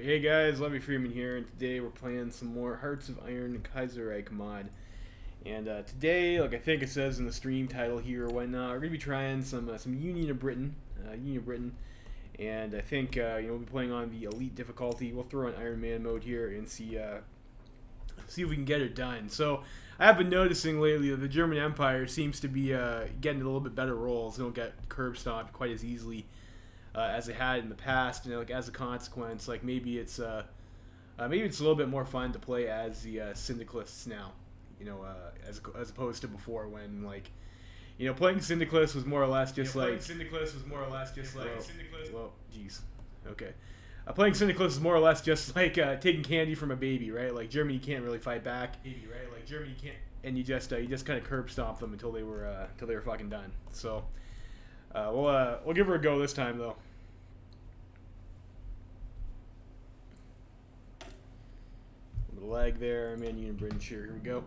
Hey guys, Levy Freeman here, and today we're playing some more Hearts of Iron Kaiserreich mod. And today, like I think it says in the stream title here or whatnot, we're gonna be trying some Union of Britain, and I think we'll be playing on the elite difficulty. We'll throw in Iron Man mode here and see if we can get it done. So I have been noticing lately that the German Empire seems to be getting a little bit better rolls. They don't get curb stomped quite as easily as they had in the past, and like as a consequence, like maybe it's a little bit more fun to play as the syndicalists now, as opposed to before when playing syndicalists was more or less just like well, jeez, okay. Playing syndicalists is more or less just like taking candy from a baby, right? Like Germany can't really fight back, and you just kind of curb stomp them until they were fucking done. So we'll give her a go this time though. A little lag there. Man, Union Britain, sure. Here we go.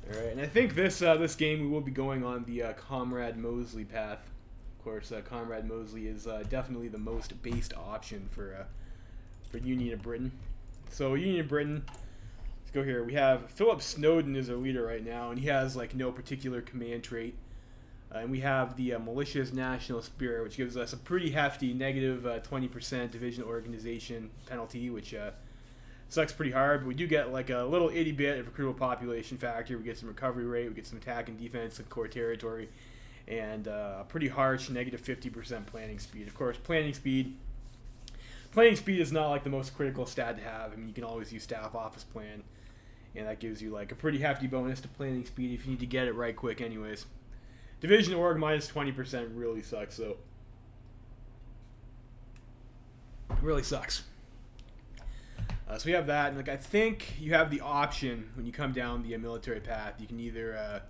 All right, and I think this game we will be going on the Comrade Mosley path. Of course, Comrade Mosley is definitely the most based option for Union of Britain. So Union of Britain. Let's go here. We have Philip Snowden as our leader right now, and he has like no particular command trait. And we have the Militia's National Spirit, which gives us a pretty hefty negative 20% division organization penalty, which sucks pretty hard. But we do get like a little itty bit of recruitable population factor. We get some recovery rate, we get some attack and defense in core territory, and a pretty harsh negative 50% planning speed. Of course, planning speed is not like the most critical stat to have. I mean, you can always use staff office plan, and that gives you like a pretty hefty bonus to planning speed if you need to get it right quick anyways. Division org minus 20% really sucks, though. Really sucks. So we have that, and like I think you have the option when you come down the military path. You can either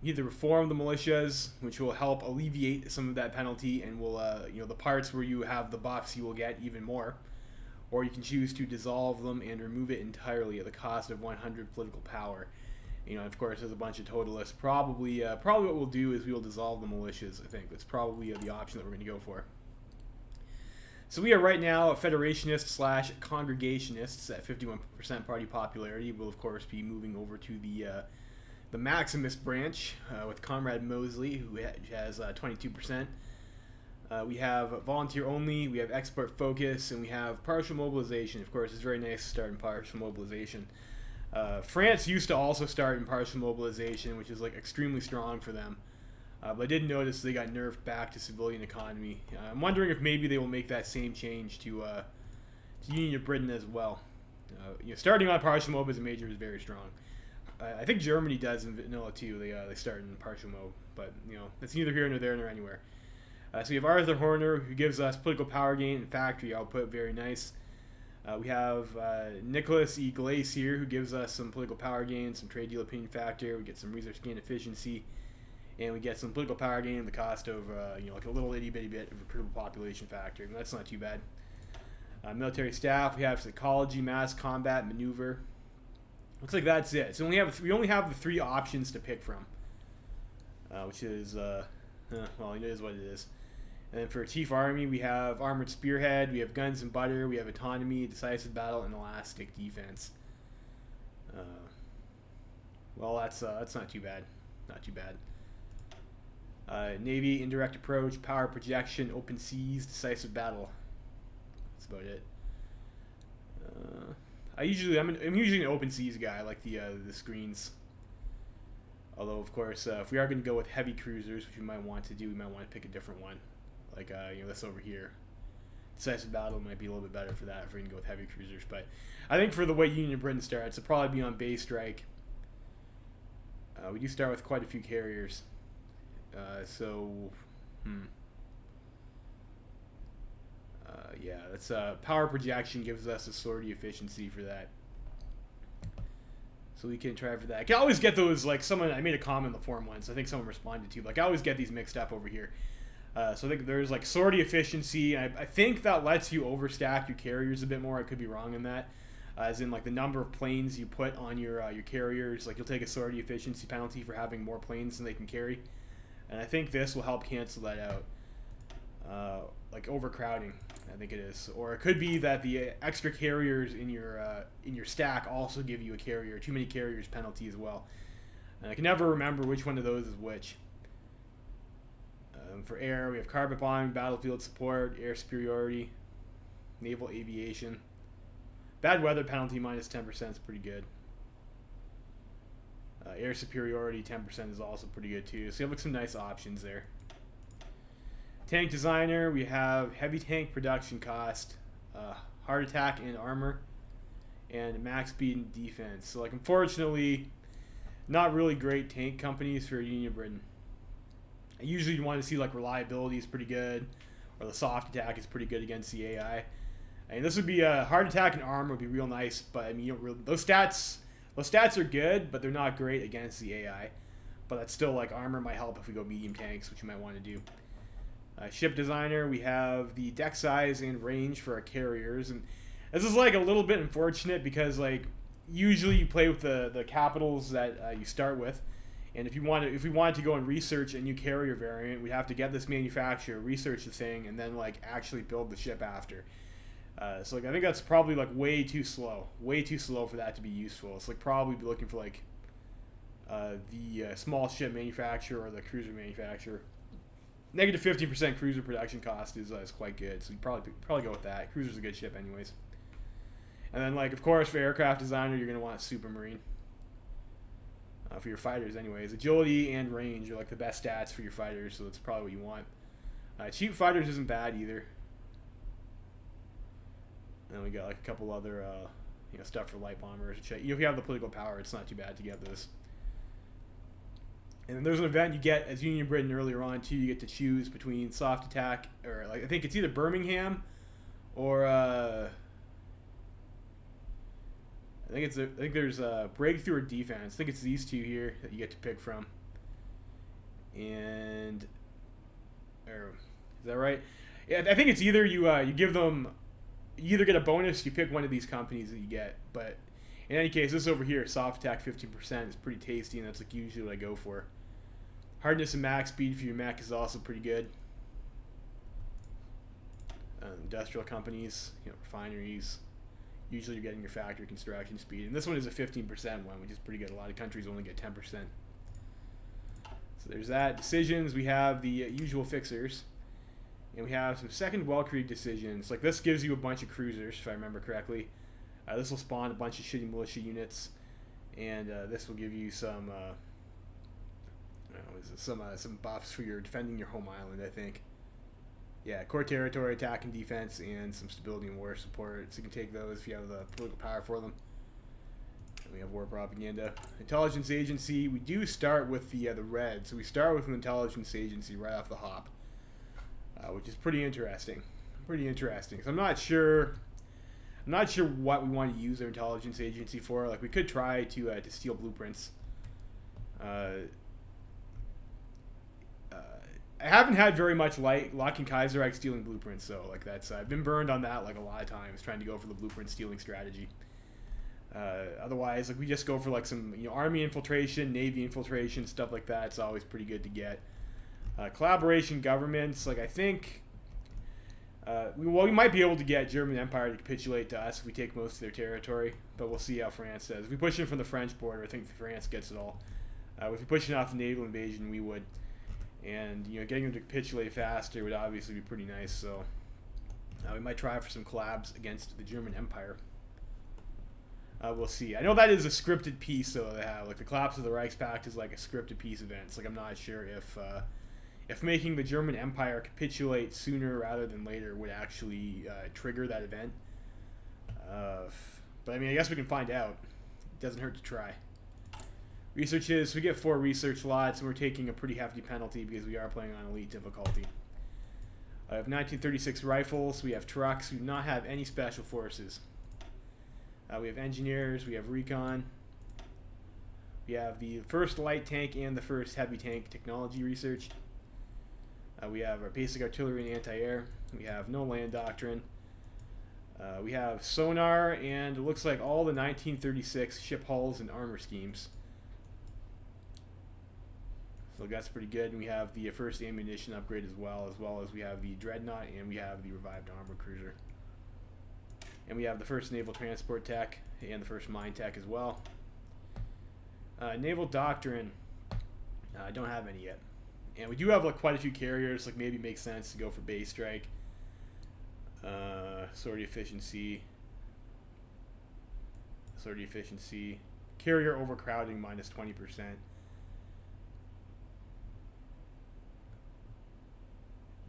reform the militias, which will help alleviate some of that penalty, and will the parts where you have the buffs you will get even more, or you can choose to dissolve them and remove it entirely at the cost of 100 political power. Of course, there's a bunch of totalists. Probably what we'll do is we will dissolve the militias. I think that's probably the option that we're going to go for. So we are right now Federationists / Congregationists at 51% party popularity. We'll of course be moving over to the Maximist branch with Comrade Mosley, who has 22%. We have volunteer only. We have expert focus, and we have partial mobilization. Of course, it's very nice to start in partial mobilization. France used to also start in partial mobilization, which is like extremely strong for them. But I did notice they got nerfed back to civilian economy. I'm wondering if maybe they will make that same change to Union of Britain as well. Starting on partial mob as a major is very strong. I think Germany does in vanilla too. They start in partial mob, but that's neither here nor there nor anywhere. So we have Arthur Horner, who gives us political power gain and factory output. Very nice. We have Nicholas E. Glacier, who gives us some political power gain, some trade deal opinion factor. We get some research gain efficiency, and we get some political power gain at the cost of like a little itty bitty bit of recruitable population factor. And that's not too bad. Military staff, we have psychology, mass combat, maneuver. Looks like that's it. So we only have the 3 options to pick from, which is well, it is what it is. And then for Chief Army, we have Armored Spearhead, we have Guns and Butter, we have Autonomy, Decisive Battle, and Elastic Defense. Well, that's not too bad. Not too bad. Navy, Indirect Approach, Power Projection, Open Seas, Decisive Battle. That's about it. I'm usually an Open Seas guy. I like the screens. Although, of course, if we are going to go with heavy cruisers, which we might want to do, we might want to pick a different one. Like, this over here. Decisive Battle might be a little bit better for that if we're going to go with heavy cruisers. But I think for the way Union of Britain starts, it'll probably be on base strike. We do start with quite a few carriers. Yeah, that's power projection gives us a sortie efficiency for that. So we can try for that. I can always get those, like I made a comment in the forum once. I think someone responded to. Like, I always get these mixed up over here. So I think there's like sortie efficiency. I think that lets you overstack your carriers a bit more. I could be wrong in that. As in like the number of planes you put on your carriers. Like you'll take a sortie efficiency penalty for having more planes than they can carry. and I think this will help cancel that out. Like overcrowding, I think it is, or it could be that the extra carriers in your stack also give you a carrier, too many carriers penalty as well. And I can never remember which one of those is which. For air, we have carpet bombing, battlefield support, air superiority, naval aviation. Bad weather penalty minus 10% is pretty good. Air superiority 10% is also pretty good too. So you have like some nice options there. Tank designer, we have heavy tank production cost, heart attack and armor, and max speed and defense. So like unfortunately, not really great tank companies for Union Britain. Usually you want to see like reliability is pretty good, or the soft attack is pretty good against the AI. And this would be a heart attack and armor would be real nice, but I mean you don't really, those stats are good, but they're not great against the AI. But that's still like armor might help if we go medium tanks, which you might want to do. Ship designer, we have the deck size and range for our carriers, and this is like a little bit unfortunate because like usually you play with the capitals that you start with, and if we wanted to go and research a new carrier variant, we'd have to get this manufacturer, research the thing, and then like actually build the ship after. So like I think that's probably like way too slow for that to be useful. It's like probably be looking for like the small ship manufacturer or the cruiser manufacturer. Negative 15% cruiser production cost is quite good, so you probably go with that. Cruiser's a good ship anyways. And then like of course for aircraft designer, you're gonna want Supermarine. For your fighters anyways, agility and range are like the best stats for your fighters, so that's probably what you want. Cheap fighters isn't bad either. And then we got like a couple other stuff for light bombers. If you have the political power, it's not too bad to get those. And then there's an event you get as Union Britain earlier on too. You get to choose between soft attack, or like I think it's either Birmingham or I think there's a breakthrough or defense. I think it's these two here that you get to pick from. And is that right? Yeah, I think it's either you give them, you either get a bonus, you pick one of these companies that you get. But in any case, this over here, soft attack 15% is pretty tasty, and that's like usually what I go for. Hardness and max speed for your mech is also pretty good. Industrial companies, refineries. Usually you're getting your factory construction speed. And this one is a 15% one, which is pretty good. A lot of countries only get 10%. So there's that. Decisions, we have the usual fixers. And we have some second well-created decisions. Like this gives you a bunch of cruisers, if I remember correctly. This will spawn a bunch of shitty militia units. And this will give you some some buffs for your defending your home island, I think. Yeah, core territory, attack and defense, and some stability and war support. So you can take those if you have the political power for them. And we have war propaganda. Intelligence agency, we do start with the red. So we start with an intelligence agency right off the hop. Which is pretty interesting. Because I'm not sure what we want to use our intelligence agency for. Like we could try to steal blueprints. I haven't had very much luck in Kaiserreich stealing blueprints, so like that's I've been burned on that like a lot of times trying to go for the blueprint stealing strategy. Otherwise, like we just go for like some army infiltration, navy infiltration, stuff like that. It's always pretty good to get. Collaboration governments, like I think we might be able to get German Empire to capitulate to us if we take most of their territory, but we'll see how France does. If we push in from the French border, I think France gets it all. If we push in off the naval invasion, we would. And getting them to capitulate faster would obviously be pretty nice. So we might try for some collabs against the German Empire. We'll see. I know that is a scripted piece, though. They have like the collapse of the Reichspakt is like a scripted piece event. It's like I'm not sure if making the German Empire capitulate sooner rather than later would actually trigger that event. But I mean, I guess we can find out. It doesn't hurt to try. Researches, we get 4 research lots, and we're taking a pretty hefty penalty because we are playing on elite difficulty. I have 1936 rifles, we have trucks, we do not have any special forces. We have engineers, we have recon. We have the first light tank and the first heavy tank technology researched. We have our basic artillery and anti-air. We have no land doctrine. We have sonar, and it looks like all the 1936 ship hulls and armor schemes. So that's pretty good. And we have the first ammunition upgrade as well as we have the Dreadnought and we have the revived armor cruiser. And we have the first naval transport tech and the first mine tech as well. Naval doctrine, I don't have any yet. And we do have like quite a few carriers, like maybe it makes sense to go for base strike. Sortie efficiency. Carrier overcrowding minus 20%.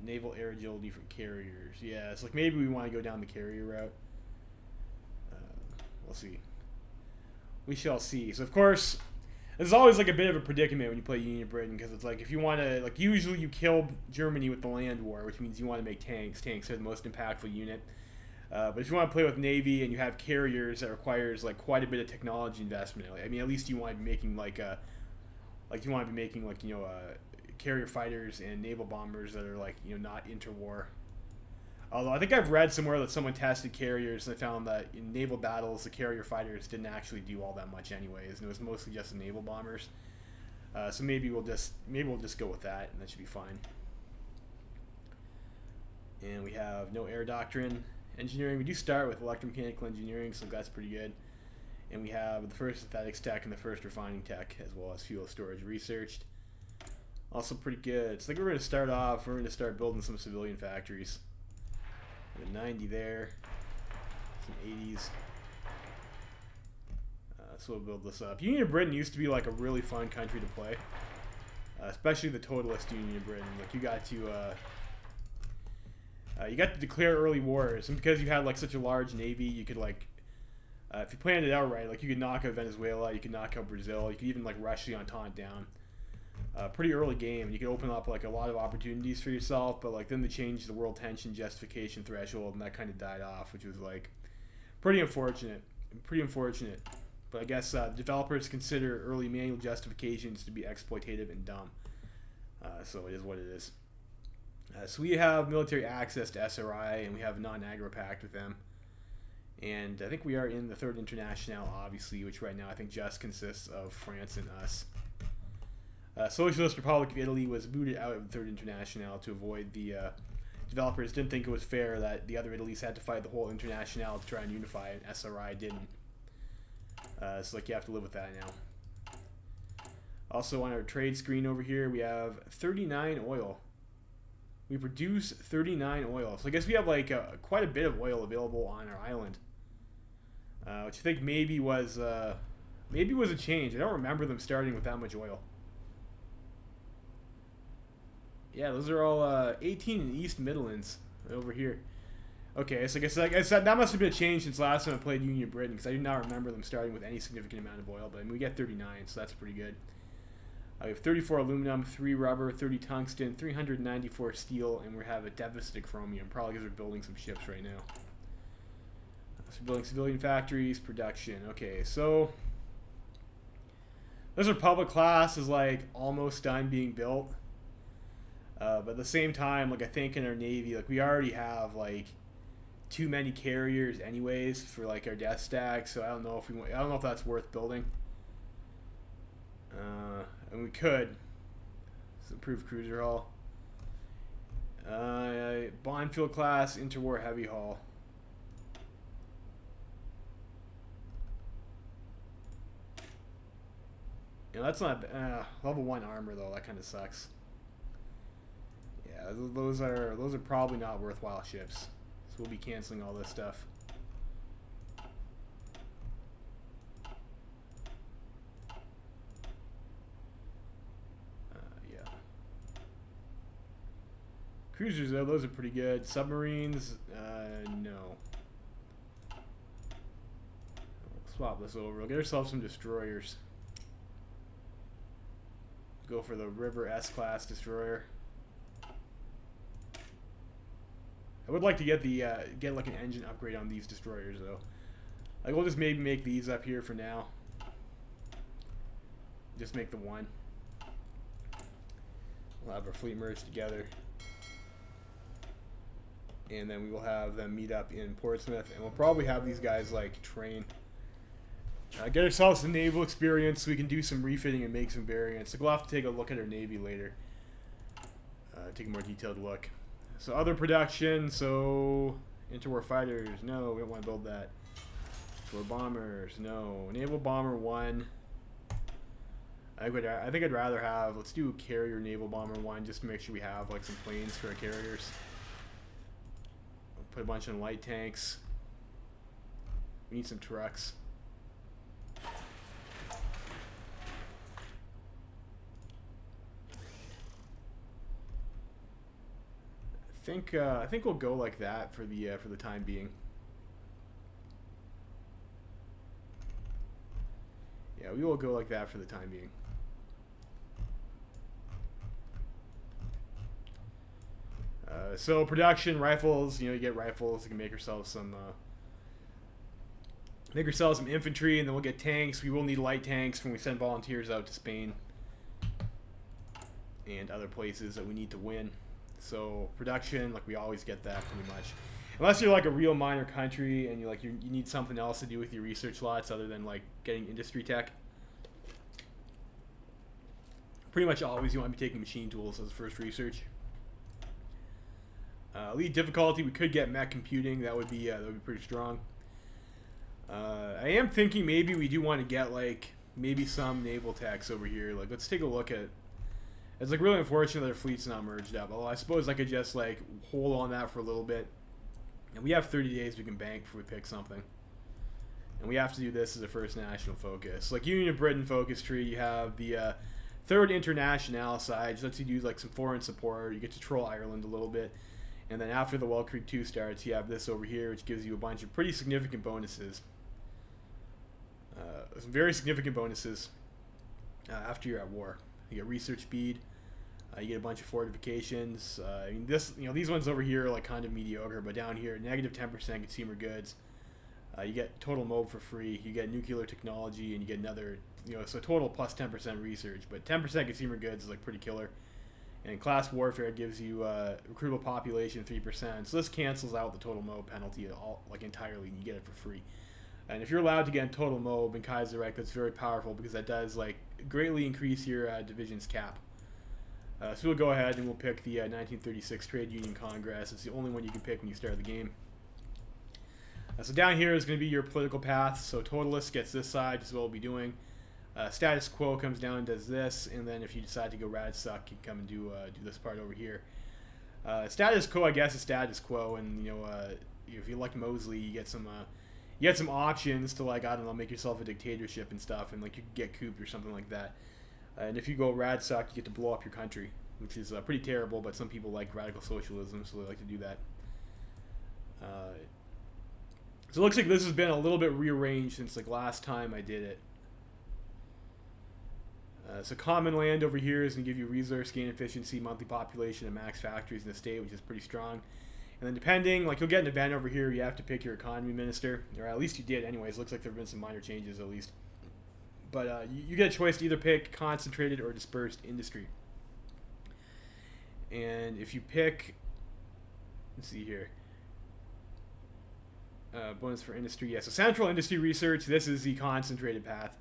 Naval air agility for carriers. Yeah, it's like maybe we want to go down the carrier route. We'll see. We shall see. So of course, there's always like a bit of a predicament when you play Union Britain, because it's like if you want to, like usually you kill Germany with the land war, which means you want to make tanks. Tanks are the most impactful unit. But if you want to play with Navy and you have carriers, that requires like quite a bit of technology investment. I mean, at least you want to be making carrier fighters and naval bombers that are like not interwar. Although I think I've read somewhere that someone tested carriers and they found that in naval battles the carrier fighters didn't actually do all that much anyways, and it was mostly just the naval bombers. So maybe we'll just go with that, and that should be fine. And we have no air doctrine. Engineering, we do start with electromechanical engineering, so that's pretty good. And we have the first synthetics tech and the first refining tech, as well as fuel storage researched. Also pretty good. So I think we're going to start building some civilian factories. A 90 there, some 80s. So we'll build this up. Union of Britain used to be like a really fun country to play, especially the totalist Union of Britain. Like you got to declare early wars, and because you had like such a large navy, you could like, if you planned it out right, like you could knock out Venezuela, you could knock out Brazil, you could even like rush the Entente down. Pretty early game. You could open up like a lot of opportunities for yourself, but like then they changed the world tension justification threshold, and that kind of died off, which was like pretty unfortunate. But I guess developers consider early manual justifications to be exploitative and dumb. So it is what it is. So we have military access to SRI, and we have a non-aggro pact with them. And I think we are in the Third International, obviously, which right now I think just consists of France and us. Socialist Republic of Italy was booted out of the Third International to avoid the developers didn't think it was fair that the other Italies had to fight the whole International to try and unify, and SRI didn't. So like you have to live with that now. Also on our trade screen over here, we have 39 oil. We produce 39 oil. So I guess we have like quite a bit of oil available on our island, which I think maybe was a change. I don't remember them starting with that much oil. Yeah, those are all 18 in East Midlands over here. Okay, so I guess that must have been a change since last time I played Union Britain, because I do not remember them starting with any significant amount of oil, but I mean, we get 39, so that's pretty good. We have 34 aluminum, 3 rubber, 30 tungsten, 394 steel, and we have a deficit of chromium, probably because we're building some ships right now. So we're building civilian factories, production. Okay, so this Republic class is like almost done being built. But at the same time, like I think in our Navy, like we already have like too many carriers anyways for like our death stack, so I don't know if that's worth building. And we could. So improved cruiser hull. Bondfield class interwar heavy hull. That's not level 1 armor though. That kind of sucks. Yeah, those are probably not worthwhile ships. So we'll be canceling all this stuff. Yeah. Cruisers though, those are pretty good. Submarines, no. We'll swap this over. We'll get ourselves some destroyers. Go for the River S-class destroyer. I would like to get get like an engine upgrade on these destroyers though. Like we'll just maybe make these up here for now. Just make the one. We'll have our fleet merge together. And then we will have them meet up in Portsmouth, and we'll probably have these guys like train Get ourselves some naval experience so we can do some refitting and make some variants. Like we'll have to take a look at our navy later. Take a more detailed look. So other production, so interwar fighters, no, we don't want to build that. Interwar bombers, no. Naval bomber 1. I think I'd rather have, let's do carrier naval bomber 1 just to make sure we have like some planes for our carriers. We'll put a bunch of light tanks. We need some trucks. I think we'll go like that for the time being. Yeah, we will go like that for the time being. So production rifles, you get rifles. You can make yourself some infantry, and then we'll get tanks. We will need light tanks when we send volunteers out to Spain and other places that we need to win. So production, like we always get that pretty much, unless you're like a real minor country and you need something else to do with your research lots other than like getting industry tech. Pretty much always you want to be taking machine tools as first research. Lead difficulty, we could get mech computing. That would be pretty strong. I am thinking maybe we do want to get like maybe some naval techs over here. Like let's take a look at. It's like really unfortunate that our fleet's not merged up. Well, I suppose I could just like hold on that for a little bit. And we have 30 days we can bank before we pick something. And we have to do this as a first national focus. Like Union of Britain focus tree, you have the third international side, which lets you do like some foreign support. You get to troll Ireland a little bit. And then after the Well Creek 2 starts, you have this over here, which gives you a bunch of pretty significant bonuses. Some very significant bonuses after you're at war. You get research speed. You get a bunch of fortifications. I mean, these ones over here are like kind of mediocre, but down here, negative 10% consumer goods. You get total MOB for free. You get nuclear technology, and you get another, so total plus 10% research. But 10% consumer goods is like pretty killer. And class warfare gives you recruitable population 3%. So this cancels out the total MOB penalty entirely, and you get it for free. And if you're allowed to get in total MOB in Kaiserreich, that's very powerful because that does like greatly increase your division's cap. So we'll go ahead and we'll pick the 1936 Trade Union Congress. It's the only one you can pick when you start the game. So down here is going to be your political path. So Totalist gets this side, which is what we'll be doing. Status Quo comes down and does this, and then if you decide to go Rad Suck, you can come and do this part over here. Status Quo, I guess, is status quo, and if you elect Mosley, you get some options to like, I don't know, make yourself a dictatorship and stuff, and like you can get couped or something like that. And if you go Rad Suck, you get to blow up your country, which is pretty terrible, but some people like radical socialism, so they like to do that. So it looks like this has been a little bit rearranged since like last time I did it. So common land over here is going to give you resource gain efficiency, monthly population, and max factories in the state, which is pretty strong. And then depending, like you'll get an event over here, you have to pick your economy minister, or at least you did anyways. Looks like there have been some minor changes at least. But you get a choice to either pick concentrated or dispersed industry. And if you pick, let's see here, bonus for industry, yeah, so central industry research, this is the concentrated path.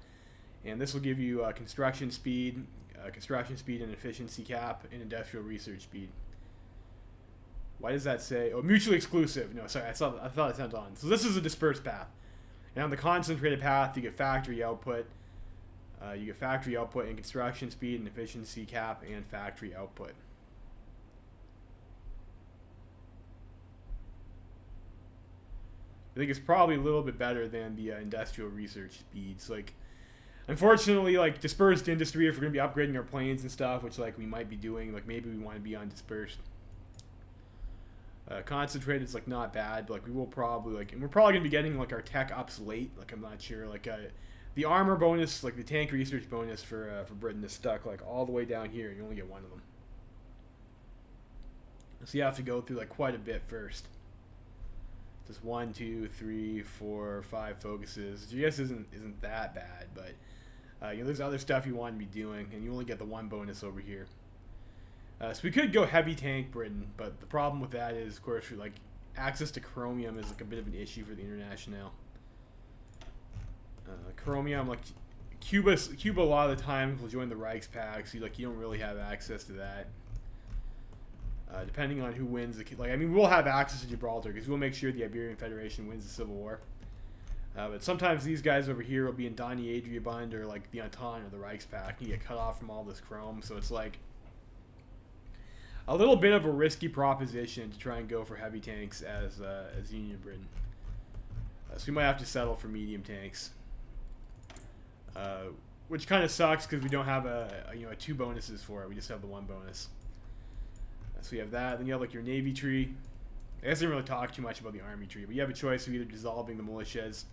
And this will give you construction speed and efficiency cap, and industrial research speed. Why does that say? Oh, mutually exclusive. No, sorry, I thought it sounded on. So this is a dispersed path. And on the concentrated path, you get factory output. And construction speed and efficiency cap and factory output. I think it's probably a little bit better than the industrial research speeds. Like, unfortunately, like dispersed industry, if we're gonna be upgrading our planes and stuff, which like we might be doing, like maybe we want to be on dispersed. Concentrated is like not bad, but like we will probably like, and we're probably gonna be getting like our tech ups late. Like I'm not sure. Like the armor bonus, like the tank research bonus for Britain is stuck like all the way down here. You only get one of them, so you have to go through like quite a bit first. Just 1, 2, 3, 4, 5 focuses. Which I guess isn't that bad, but there's other stuff you want to be doing, and you only get the one bonus over here. So we could go heavy tank Britain, but the problem with that is, of course, like access to chromium is like a bit of an issue for the International. Chromium, like Cuba a lot of the time will join the Reichspakt, so you don't really have access to that. Depending on who wins, I mean, we'll have access to Gibraltar because we'll make sure the Iberian Federation wins the Civil War. But sometimes these guys over here will be in Donny Adriabund or like the Entente or the Reichspakt. You get cut off from all this chrome, so it's like a little bit of a risky proposition to try and go for heavy tanks as Union of Britain. So we might have to settle for medium tanks, which kind of sucks because we don't have a 2 bonuses for it. We just have the 1 bonus. So we have that. Then you have like your Navy tree. I guess I didn't really talk too much about the Army tree, but you have a choice of either dissolving the militias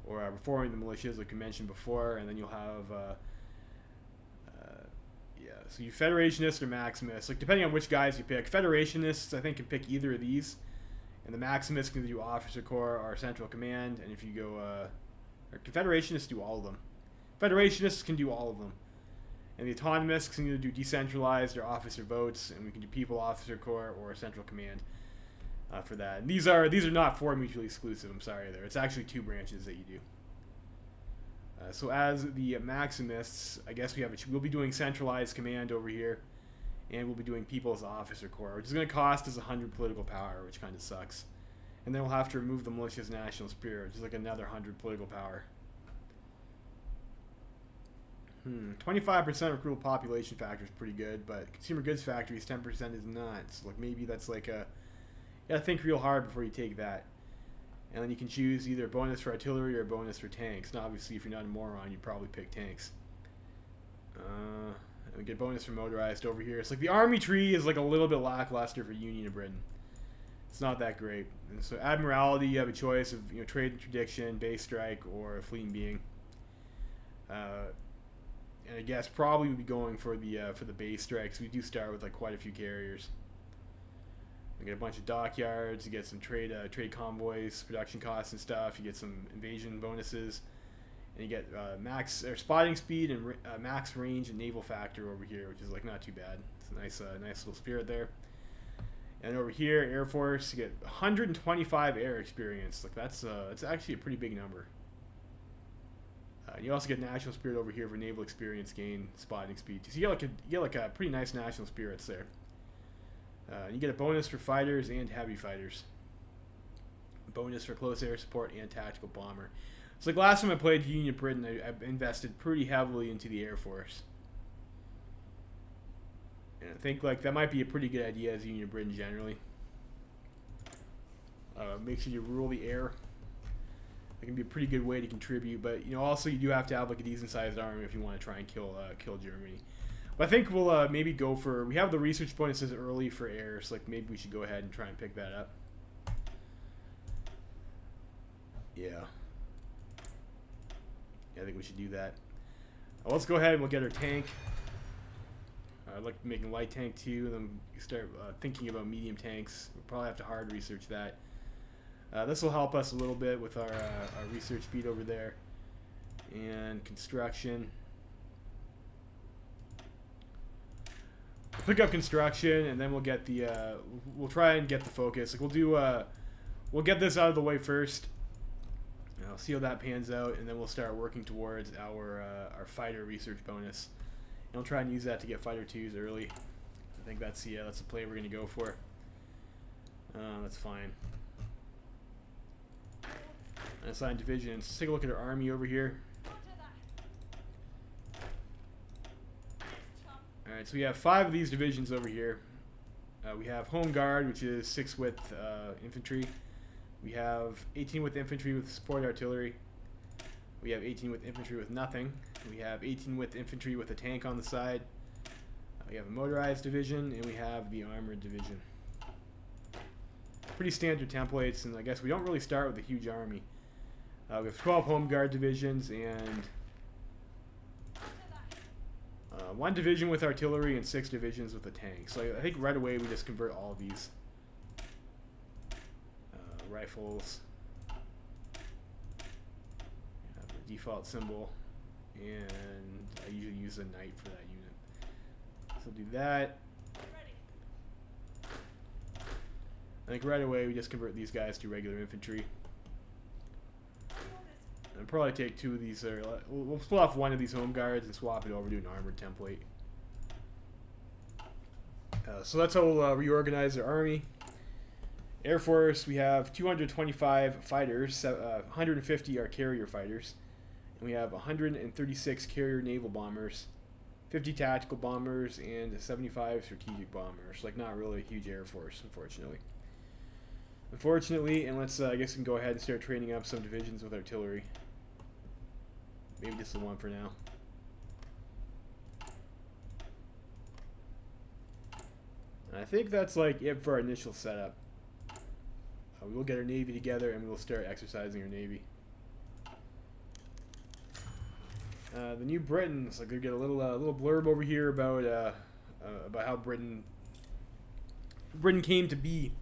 or reforming the militias, like we mentioned before, and then you'll have so you Federationists or Maximists, like depending on which guys you pick. Federationists, I think, can pick either of these, and the Maximists can do Officer Corps or Central Command. And if you go, or Confederationists do all of them. Federationists can do all of them, and the Autonomists can either do decentralized or officer votes, and we can do People Officer Corps or Central Command for that. And these are not 4 mutually exclusive. I'm sorry, there. It's actually 2 branches that you do. So as the Maximists, I guess we'll be doing centralized command over here, and we'll be doing People's Officer Corps, which is going to cost us 100 political power, which kind of sucks. And then we'll have to remove the militia's national spirit, which is like another 100 political power. 25% recruitable population factor is pretty good, but consumer goods factories 10% is not. So like maybe that's like you gotta think real hard before you take that. And then you can choose either a bonus for artillery or a bonus for tanks. Now, obviously, if you're not a moron, you'd probably pick tanks. And we get a bonus for motorized over here. It's like the Army tree is like a little bit lackluster for Union of Britain. It's not that great. And so Admiralty, you have a choice of trade interdiction, base strike, or fleet and being. And I guess probably we'd be going for the base strikes. We do start with like quite a few carriers. You get a bunch of dockyards, you get some trade convoys, production costs and stuff, you get some invasion bonuses, and you get max spotting speed and max range and naval factor over here, which is like not too bad. It's a nice little spirit there. And over here, Air Force, you get 125 air experience. Like that's actually a pretty big number. You also get national spirit over here for naval experience gain, spotting speed. So you get like a pretty nice national spirits there. You get a bonus for fighters and heavy fighters. Bonus for close air support and tactical bomber. So like last time I played Union of Britain, I invested pretty heavily into the Air Force. And I think like that might be a pretty good idea as Union of Britain generally. Make sure you rule the air. It can be a pretty good way to contribute, but also you do have to have like a decent sized army if you want to try and kill Germany. But I think we'll maybe go for... We have the research bonuses early for air, so like maybe we should go ahead and try and pick that up. Yeah. I think we should do that. Let's go ahead and we'll get our tank. I'd like making light tank too, and then start thinking about medium tanks. We'll probably have to hard research that. This will help us a little bit with our research speed over there. And construction. Pick up construction, and then we'll get the we'll try and get the focus. Like we'll get this out of the way first. I'll see how that pans out, and then we'll start working towards our fighter research bonus. And we'll try and use that to get fighter 2s early. I think that's the play we're gonna go for. That's fine. And assign divisions. Let's take a look at our army over here. Alright, so we have 5 of these divisions over here. We have Home Guard, which is 6 width infantry. We have 18 width infantry with support artillery. We have 18 width infantry with nothing. We have 18 width infantry with a tank on the side. We have a motorized division, and we have the armored division. Pretty standard templates, and I guess we don't really start with a huge army. We have 12 Home Guard divisions and 1 division with artillery and 6 divisions with a tank. So I think right away we just convert all of these. Rifles. Have the default symbol. And I usually use a knight for that unit. So do that. I think right away we just convert these guys to regular infantry. I'll probably take 2 of these. We'll split off 1 of these home guards and swap it over to an armored template. So that's how we'll reorganize our army. Air Force, we have 225 fighters, 150 are carrier fighters, and we have 136 carrier naval bombers, 50 tactical bombers, and 75 strategic bombers. Like, not really a huge Air Force, unfortunately. And let's, I guess we can go ahead and start training up some divisions with artillery. Maybe just the 1 for now. And I think that's like it for our initial setup. We will get our Navy together and we will start exercising our Navy. The New Britons, like, we get a little blurb over here about how Britain came to be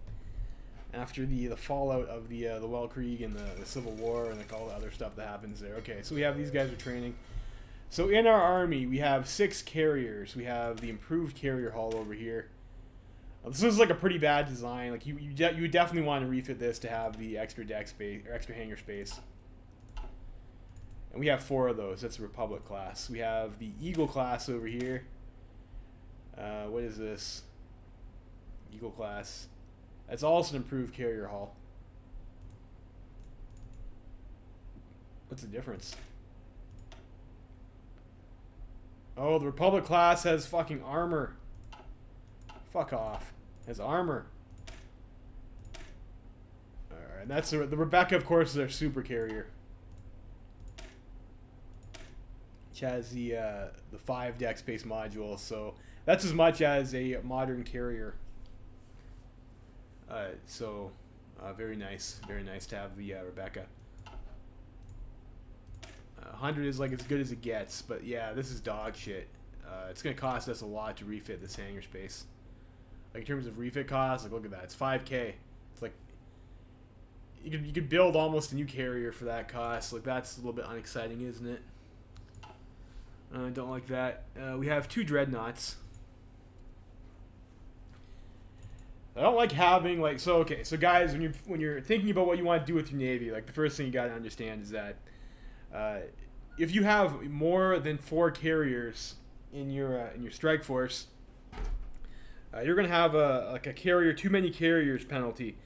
after the fallout of the Weltkrieg and the Civil War and like all the other stuff that happens there. Okay, so we have these guys are training. So in our army, we have 6 carriers. We have the improved carrier hull over here. This is like a pretty bad design. Like you would definitely want to refit this to have the extra deck space or extra hangar space. And we have 4 of those. That's the Republic class. We have the Eagle class over here. What is this? Eagle class. That's also an improved carrier hull. What's the difference? Oh, the Republic class has fucking armor. Fuck off. Has armor. Alright, that's the Rebecca, of course, is our super carrier. Which has the 5 deck space module, so that's as much as a modern carrier. Very nice. Very nice to have the Rebecca. 100 is like as good as it gets, but yeah, this is dog shit. It's going to cost us a lot to refit this hangar space. Like, in terms of refit costs, like, look at that. It's 5K. It's like, you could build almost a new carrier for that cost. Like, that's a little bit unexciting, isn't it? I don't like that. We have 2 dreadnoughts. I don't like having, like, so guys, when you're thinking about what you want to do with your Navy, like, the first thing you got to understand is that if you have more than 4 carriers in your strike force, you're going to have a too many carriers penalty,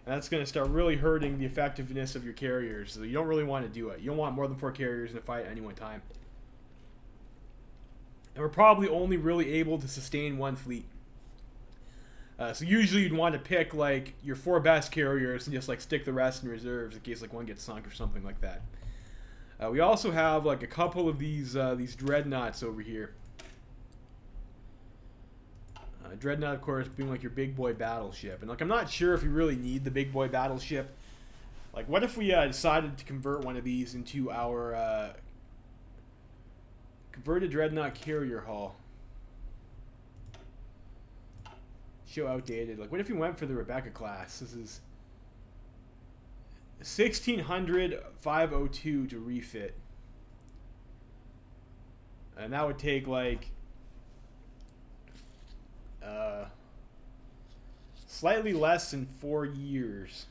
and that's going to start really hurting the effectiveness of your carriers. So you don't really want to do it. You don't want more than 4 carriers in a fight at any one time. And we're probably only really able to sustain 1 fleet. So usually you'd want to pick like your 4 best carriers and just like stick the rest in reserves in case like one gets sunk or something like that. We also have like a couple of these dreadnoughts over here. Dreadnought, of course, being like your big boy battleship, and like I'm not sure if you really need the big boy battleship. Like, what if we decided to convert one of these into our converted dreadnought carrier hull? Show outdated. Like, what if we went for the Rebecca class? This is 1600 502 to refit, and that would take like slightly less than 4 years,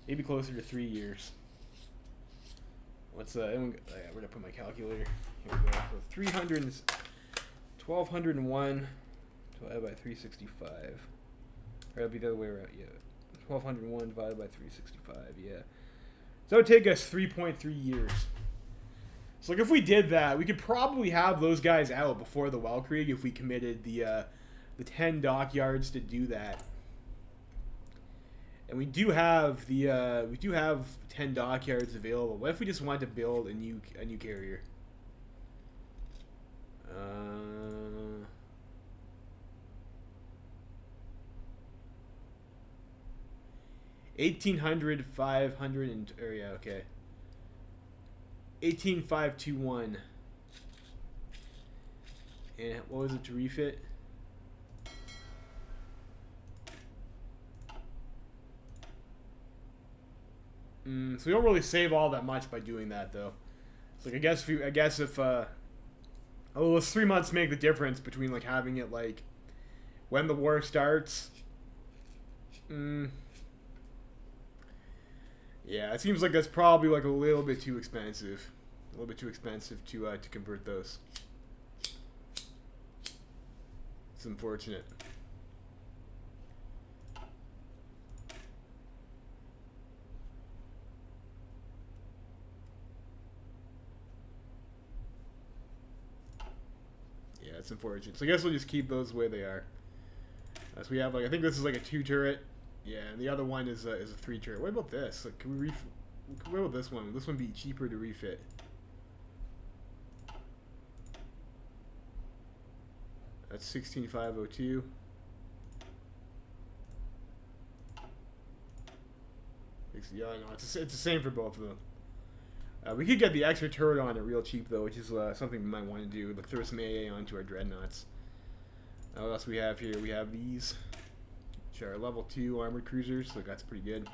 maybe closer to 3 years. What's where did I put my calculator? Here we go. So 1201 divided by 365. Or it'll be the other way around. Yeah, 1201 divided by 365. Yeah. So it would take us 3.3 years. So like if we did that, we could probably have those guys out before the Weltkrieg if we committed the 10 dockyards to do that. And we do have 10 dockyards available. What if we just wanted to build a new carrier? 1800 500 and yeah, okay. 18521. And what was it to refit? So we don't really save all that much by doing that, though. So like, I guess if those 3 months make the difference between like having it like when the war starts. Yeah, it seems like that's probably like a little bit too expensive. A little bit too expensive to convert those. It's unfortunate. Yeah, it's unfortunate. So I guess we'll just keep those the way they are. So we have like, I think this is like a 2 turret. Yeah, and the other one is a 3 turret. What about this? Like, can we what about this one? Would this one be cheaper to refit? That's 16502. Yeah, no, it's the same for both of them. We could get the extra turret on it real cheap though, which is something we might want to do. Like throw some AA onto our dreadnoughts. What else we have here? We have these, which are level 2 armored cruisers. So that's pretty good.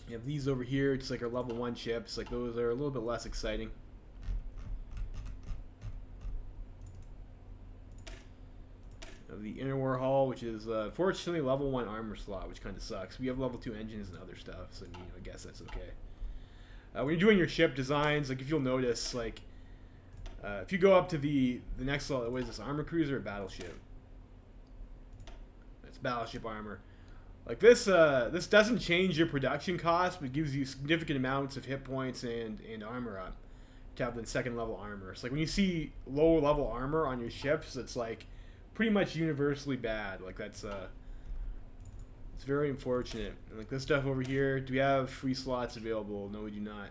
You have these over here. It's like our level 1 ships. Like those are a little bit less exciting. The inner war hull, which is fortunately level 1 armor slot, which kind of sucks. We have level 2 engines and other stuff, so I guess that's okay. When you're doing your ship designs, like if you'll notice, like if you go up to the next level, what is this, armor cruiser or battleship? It's battleship armor. Like this this doesn't change your production cost, but gives you significant amounts of hit points and armor up to have the 2nd level armor. So like when you see lower level armor on your ships, it's like pretty much universally bad. Like that's it's very unfortunate. And like this stuff over here, do we have free slots available? No, we do not.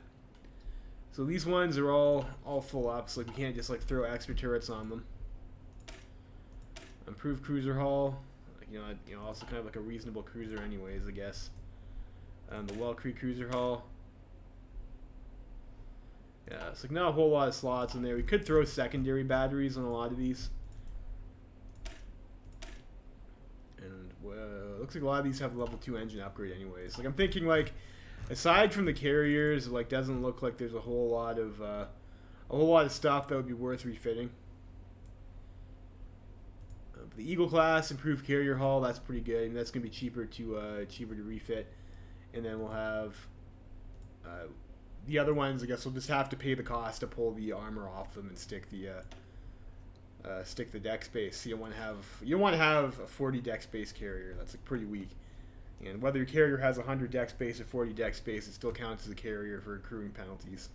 So these ones are all full up, so like we can't just like throw extra turrets on them. Improved cruiser hull, like, you know, also kind of like a reasonable cruiser anyways, I guess. The Well Creek cruiser hull. Yeah, it's like not a whole lot of slots in there. We could throw secondary batteries on a lot of these. Looks like a lot of these have the level 2 engine upgrade anyways. Like I'm thinking, like aside from the carriers, it like doesn't look like there's a whole lot of stuff that would be worth refitting. The Eagle class improved carrier hull, that's pretty good, and that's gonna be cheaper to refit. And then we'll have the other ones. I guess we'll just have to pay the cost to pull the armor off them and stick the deck space. You don't want to have a 40 deck space carrier. That's like pretty weak. And whether your carrier has 100 deck space or 40 deck space, it still counts as a carrier for accruing penalties.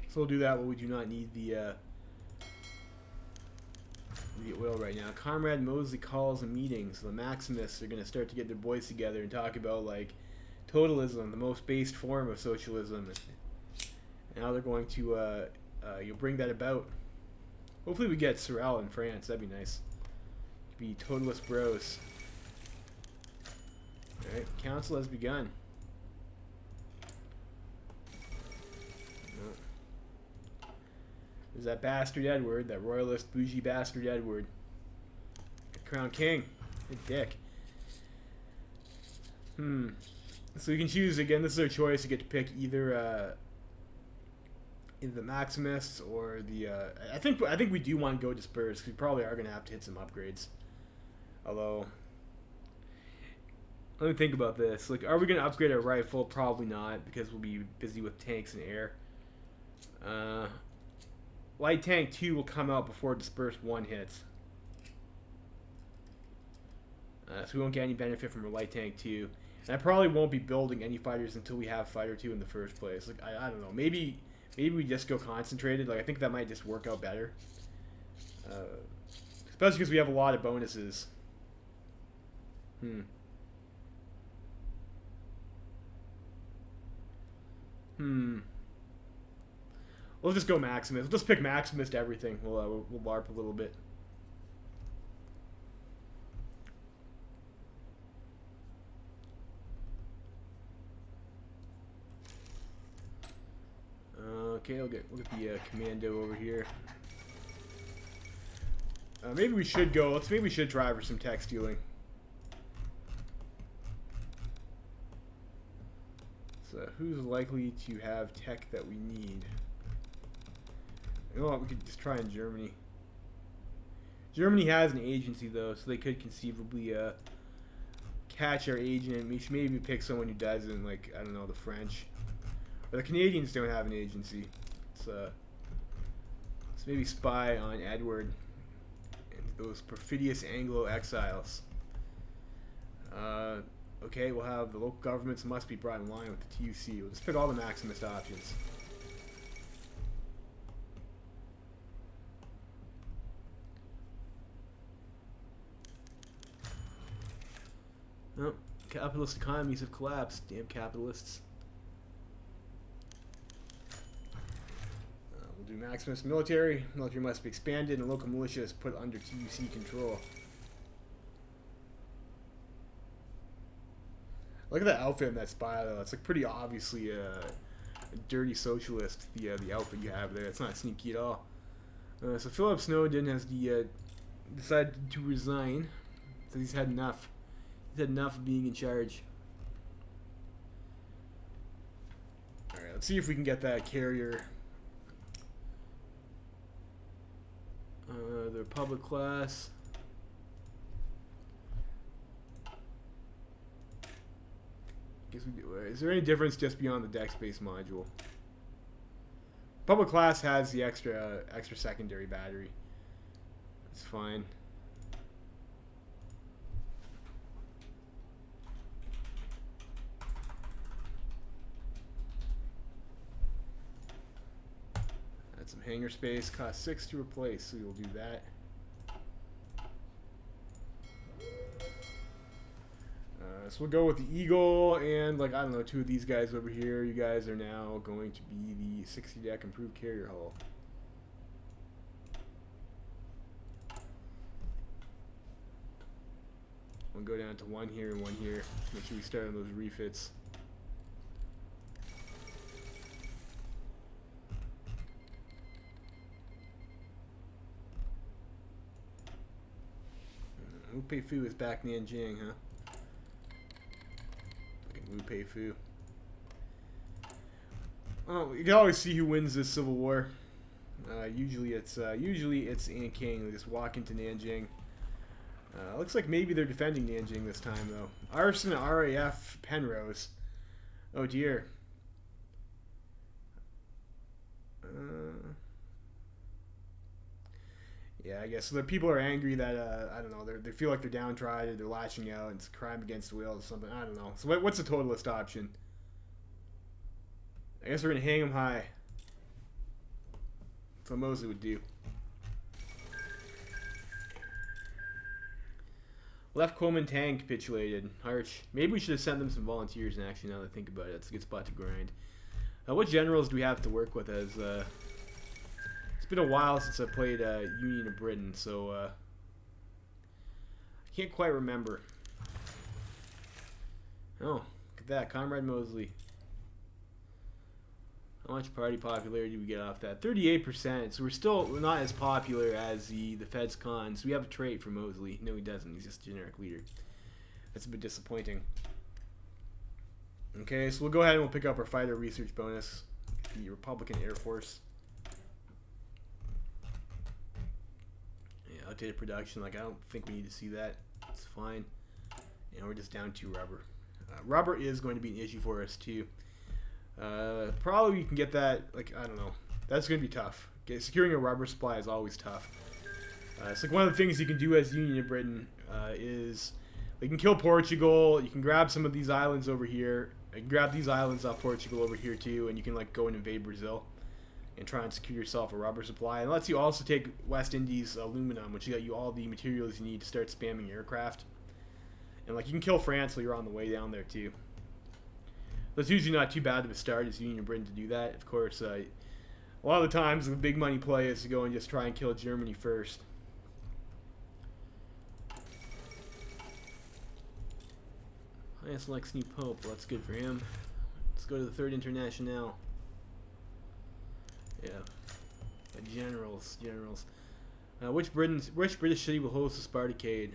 So we'll do that, but we do not need the oil right now. Comrade Mosley calls a meeting, so the Maximists are going to start to get their boys together and talk about like totalism, the most based form of socialism, and how they're going to bring that about. Hopefully we get Sorel in France. That'd be nice. Be totalist bros. Alright, council has begun. There's that bastard Edward, that royalist bougie bastard Edward. Crown King. Good dick. So you can choose again. This is our choice. You get to pick either the Maximists or the. I think we do want to go dispersed. We probably are going to have to hit some upgrades. Although, let me think about this. Like, are we going to upgrade our rifle? Probably not, because we'll be busy with tanks and air. Light tank 2 will come out before dispersed 1 hits. So we won't get any benefit from our light tank 2. And I probably won't be building any fighters until we have fighter 2 in the first place. Like I don't know. Maybe we just go concentrated. Like I think that might just work out better. Especially because we have a lot of bonuses. We'll just go Maximus. We'll just pick Maximus to everything. We'll LARP a little bit. Okay, we'll get the commando over here. Maybe we should go. Maybe we should try for some tech stealing. So who's likely to have tech that we need? You know what? We could just try in Germany. Germany has an agency though, so they could conceivably catch our agent. We should maybe pick someone who doesn't, like I don't know, the French. But the Canadians don't have an agency. Let's maybe spy on Edward and those perfidious Anglo exiles. Okay, we'll have the local governments must be brought in line with the TUC. We'll just pick all the maximist options. Oh, capitalist economies have collapsed. Damn capitalists. We'll do Maximus military. Military must be expanded and local militias put under TUC control. Look at that outfit in that spy though. It's like pretty obviously a dirty socialist. The outfit you have there. It's not sneaky at all. So Philip Snowden has decided to resign. So he's had enough. He's had enough of being in charge. Alright, let's see if we can get that carrier. The Republic class. Guess we do. Is there any difference just beyond the deck space module? Republic class has the extra secondary battery. That's fine. Some hangar space, cost 6 to replace, so we'll do that. So we'll go with the Eagle and, like, I don't know, 2 of these guys over here. You guys are now going to be the 60 deck improved carrier hull. We'll go down to 1 here and 1 here. Make sure we start on those refits. Wu Pei Fu is back Nanjing, huh? Fucking Wu Pei Fu. Well, you can always see who wins this civil war. Usually it's An King. They just walk into Nanjing. Looks like maybe they're defending Nanjing this time though. Arson RAF Penrose. Oh dear. Yeah, I guess so. The people are angry that I don't know. They feel like they're downtrodden. They're lashing out. It's a crime against the will or something. I don't know. So what's the totalist option? I guess we're gonna hang him high. That's what Mosley would do. Left Kuomintang capitulated. Harsh. Maybe we should have sent them some volunteers. And actually, now that I think about it, it's a good spot to grind. What generals do we have to work with as? It's been a while since I played Union of Britain, so I can't quite remember. Oh, look at that, Comrade Mosley. How much party popularity do we get off that? 38%. So we're not as popular as the Fed's cons. We have a trait for Mosley. No, he doesn't. He's just a generic leader. That's a bit disappointing. Okay, so we'll go ahead and we'll pick up our fighter research bonus. The Republican Air Force. Yeah, outdated production. Like, I don't think we need to see that. It's fine. And we're just down to rubber. Rubber is going to be an issue for us, too. Probably you can get that, like, I don't know. That's going to be tough. Okay, securing a rubber supply is always tough. It's like one of the things you can do as Union of Britain is you can kill Portugal. You can grab some of these islands over here. You can grab these islands off Portugal over here too, and you can like go and invade Brazil and try and secure yourself a rubber supply. And it lets you also take West Indies aluminum, which got you all the materials you need to start spamming aircraft. And like you can kill France while you're on the way down there too. That's usually not too bad of a start as Union of Britain to do that. Of course, a lot of the times the big money play is to go and just try and kill Germany first. Highest Lex New Pope. Well, that's good for him. Let's go to the Third International. Yeah. Generals. Which British city will host the Spartacade?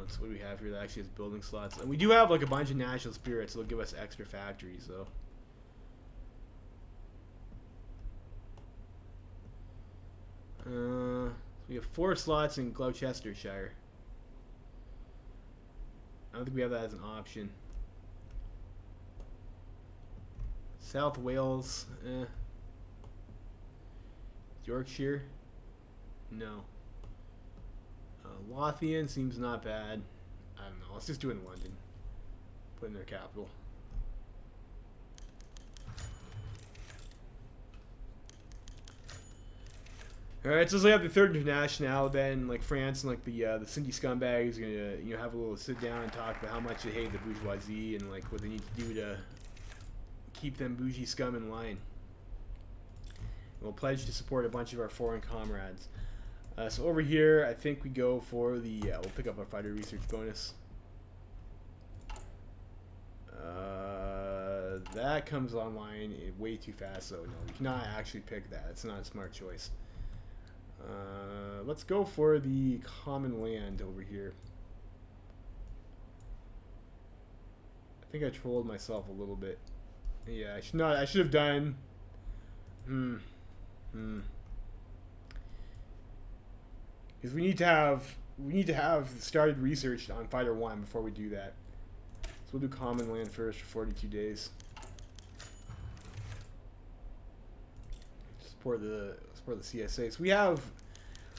That's what we have here that actually has building slots. And we do have like a bunch of national spirits that'll give us extra factories though. have 4 slots in Gloucestershire. I don't think we have that as an option. South Wales, Yorkshire, no. Lothian seems not bad. I don't know. Let's just do it in London. Put in their capital. Alright, so we have the third international. Then, like France and like the Cindy scumbags are gonna have a little sit down and talk about how much they hate the bourgeoisie and like what they need to do to keep them bougie scum in line. We'll pledge to support a bunch of our foreign comrades. So over here, I think we go for the we'll pick up our fighter research bonus. That comes online way too fast, so no, we cannot actually pick that. It's not a smart choice. Let's go for the common land over here. I think I trolled myself a little bit. Yeah, I should not. I should have done. Because we need to have started research on Fighter 1 before we do that. So we'll do common land first for 42 days. Support the CSA. So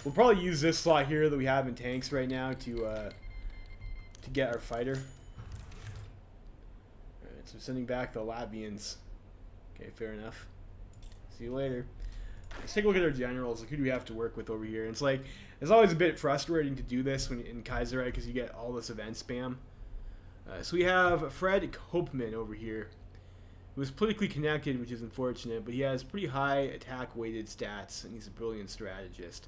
we'll probably use this slot here that we have in tanks right now to get our fighter. Alright, so we're sending back the Latvians. Okay, fair enough. See you later. Let's take a look at our generals. Like, who do we have to work with over here? And it's like, it's always a bit frustrating to do this when in Kaiserreich because you get all this event spam. So we have Fred Koopman over here, who is politically connected, which is unfortunate, but he has pretty high attack-weighted stats, and he's a brilliant strategist.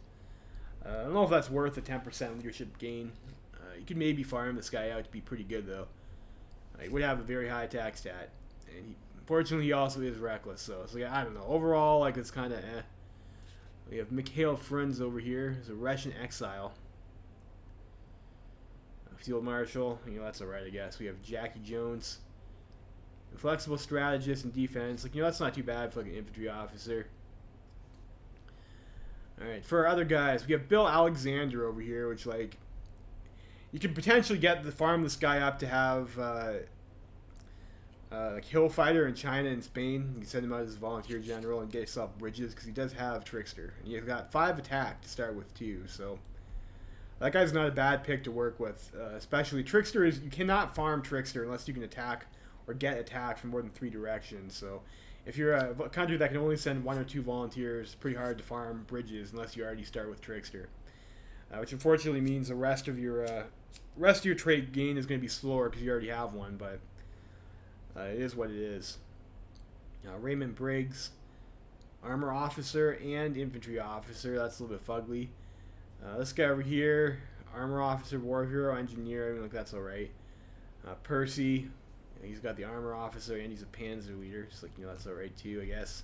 I don't know if that's worth a 10% leadership gain. You could maybe farm this guy out to be pretty good, though. He would have a very high attack stat, and unfortunately, he also is reckless, so it's like, I don't know. Overall, like, it's kind of eh. We have Mikhail Frunz over here. He's a Russian exile. Field Marshal. That's alright, I guess. We have Jackie Jones. A flexible strategist and defense. Like, that's not too bad for like an infantry officer. Alright, for our other guys, we have Bill Alexander over here, which, like, you could potentially farm this guy up to have like hill fighter in China and Spain. You can send him out as a volunteer general and get yourself bridges because he does have Trickster. And he's got 5 attack to start with too, so that guy's not a bad pick to work with. Especially Trickster you cannot farm Trickster unless you can attack or get attacked from more than 3 directions. So if you're a country that can only send 1 or 2 volunteers, it's pretty hard to farm bridges unless you already start with Trickster. Which unfortunately means the rest of your trait gain is going to be slower because you already have one, but it is what it is. Raymond Briggs, armor officer and infantry officer. That's a little bit fugly. This guy over here, armor officer, war hero, engineer. Like, that's all right. Percy, he's got the armor officer and he's a panzer leader. So like, that's all right too, I guess.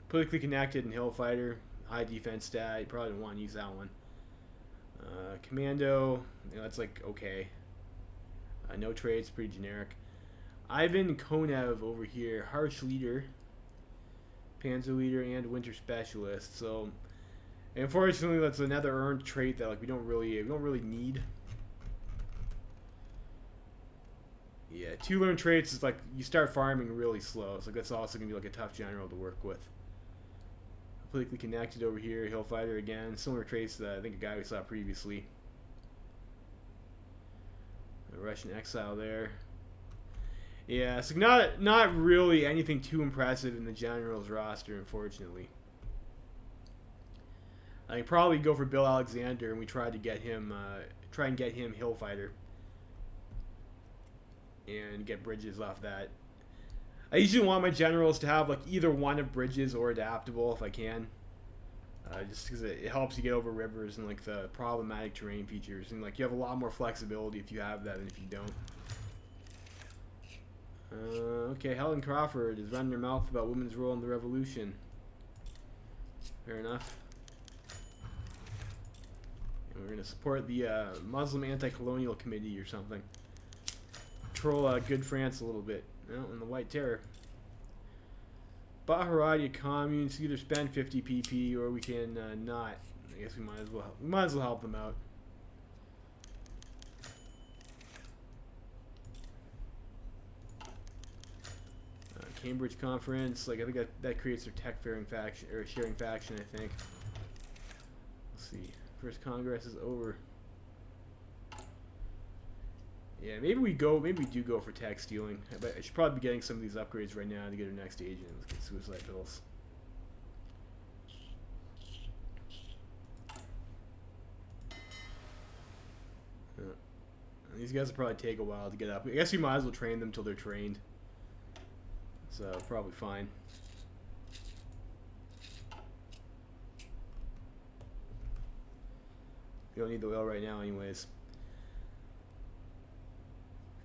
Politically connected and hill fighter, high defense stat. You probably don't want to use that one. Commando, that's like okay. No trades, pretty generic. Ivan Konev over here, harsh leader, panzer leader, and winter specialist. So, unfortunately, that's another earned trait that like we don't really need. Yeah, 2 learned traits is like you start farming really slow. So that's also gonna be like a tough general to work with. Politically connected over here, hill fighter again, similar traits to I think a guy we saw previously. Russian exile there. Yeah, it's not really anything too impressive in the general's roster, unfortunately. I could probably go for Bill Alexander, and we try and get him hill fighter, and get bridges off that. I usually want my generals to have like either one of bridges or adaptable if I can. Just because it helps you get over rivers and like the problematic terrain features, and like you have a lot more flexibility if you have that than if you don't. Okay, Helen Crawford is running her mouth about women's role in the revolution. Fair enough. And we're gonna support the Muslim Anti-Colonial Committee or something. Troll good France a little bit. And the White Terror. Baharadia communes either spend 50 PP or we can not. I guess we might as well help them out. Cambridge conference, like I think that creates their tech sharing faction I think. Let's see. First Congress is over. Yeah, maybe we do go for tech stealing. I should probably be getting some of these upgrades right now to get our next agent. Let's get suicide pills. These guys will probably take a while to get up. I guess we might as well train them till they're trained. So probably fine. We don't need the oil right now anyways.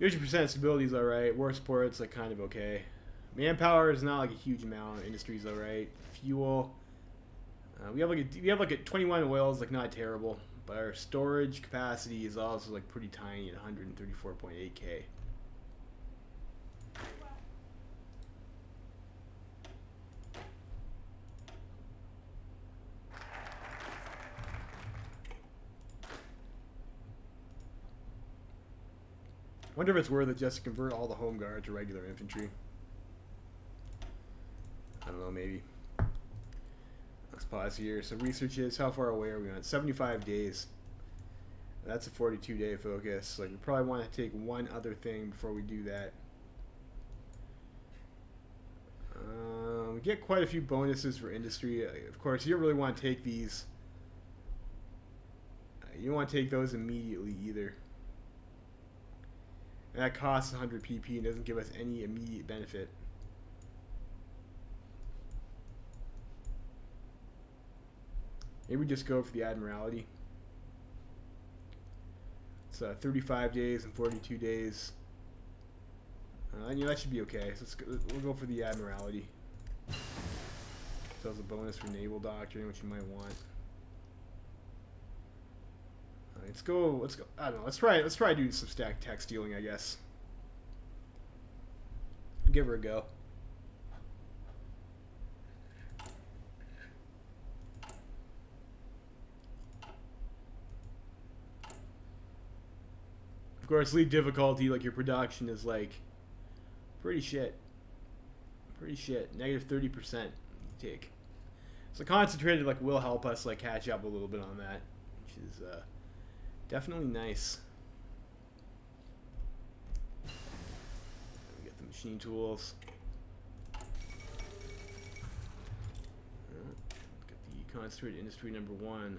50% stability is alright. War support's like kind of okay. Manpower is not like a huge amount. Industry's alright. Fuel. We have like a 21 oil is like not terrible. But our storage capacity is also like pretty tiny at 134.8k. I wonder if it's worth it just to convert all the home guard to regular infantry. I don't know, maybe. Let's pause here. So research is, how far away are we on? 75 days. That's a 42-day focus. Like we probably want to take one other thing before we do that. We get quite a few bonuses for industry. Of course, you don't really want to take these. You don't want to take those immediately either. And that costs 100 PP and doesn't give us any immediate benefit. Maybe we just go for the Admiralty. It's 35 days and 42 days. And that should be okay. So we'll go for the Admiralty. So it's a bonus for Naval Doctrine, which you might want. Let's go. I don't know. Let's try doing some stack tech stealing, I guess. Give her a go. Of course, lead difficulty, like your production is like pretty shit. Pretty shit. Negative 30% you take. So concentrated like will help us like catch up a little bit on that, which is definitely nice. We get the machine tools. Get the concentrated industry number 1.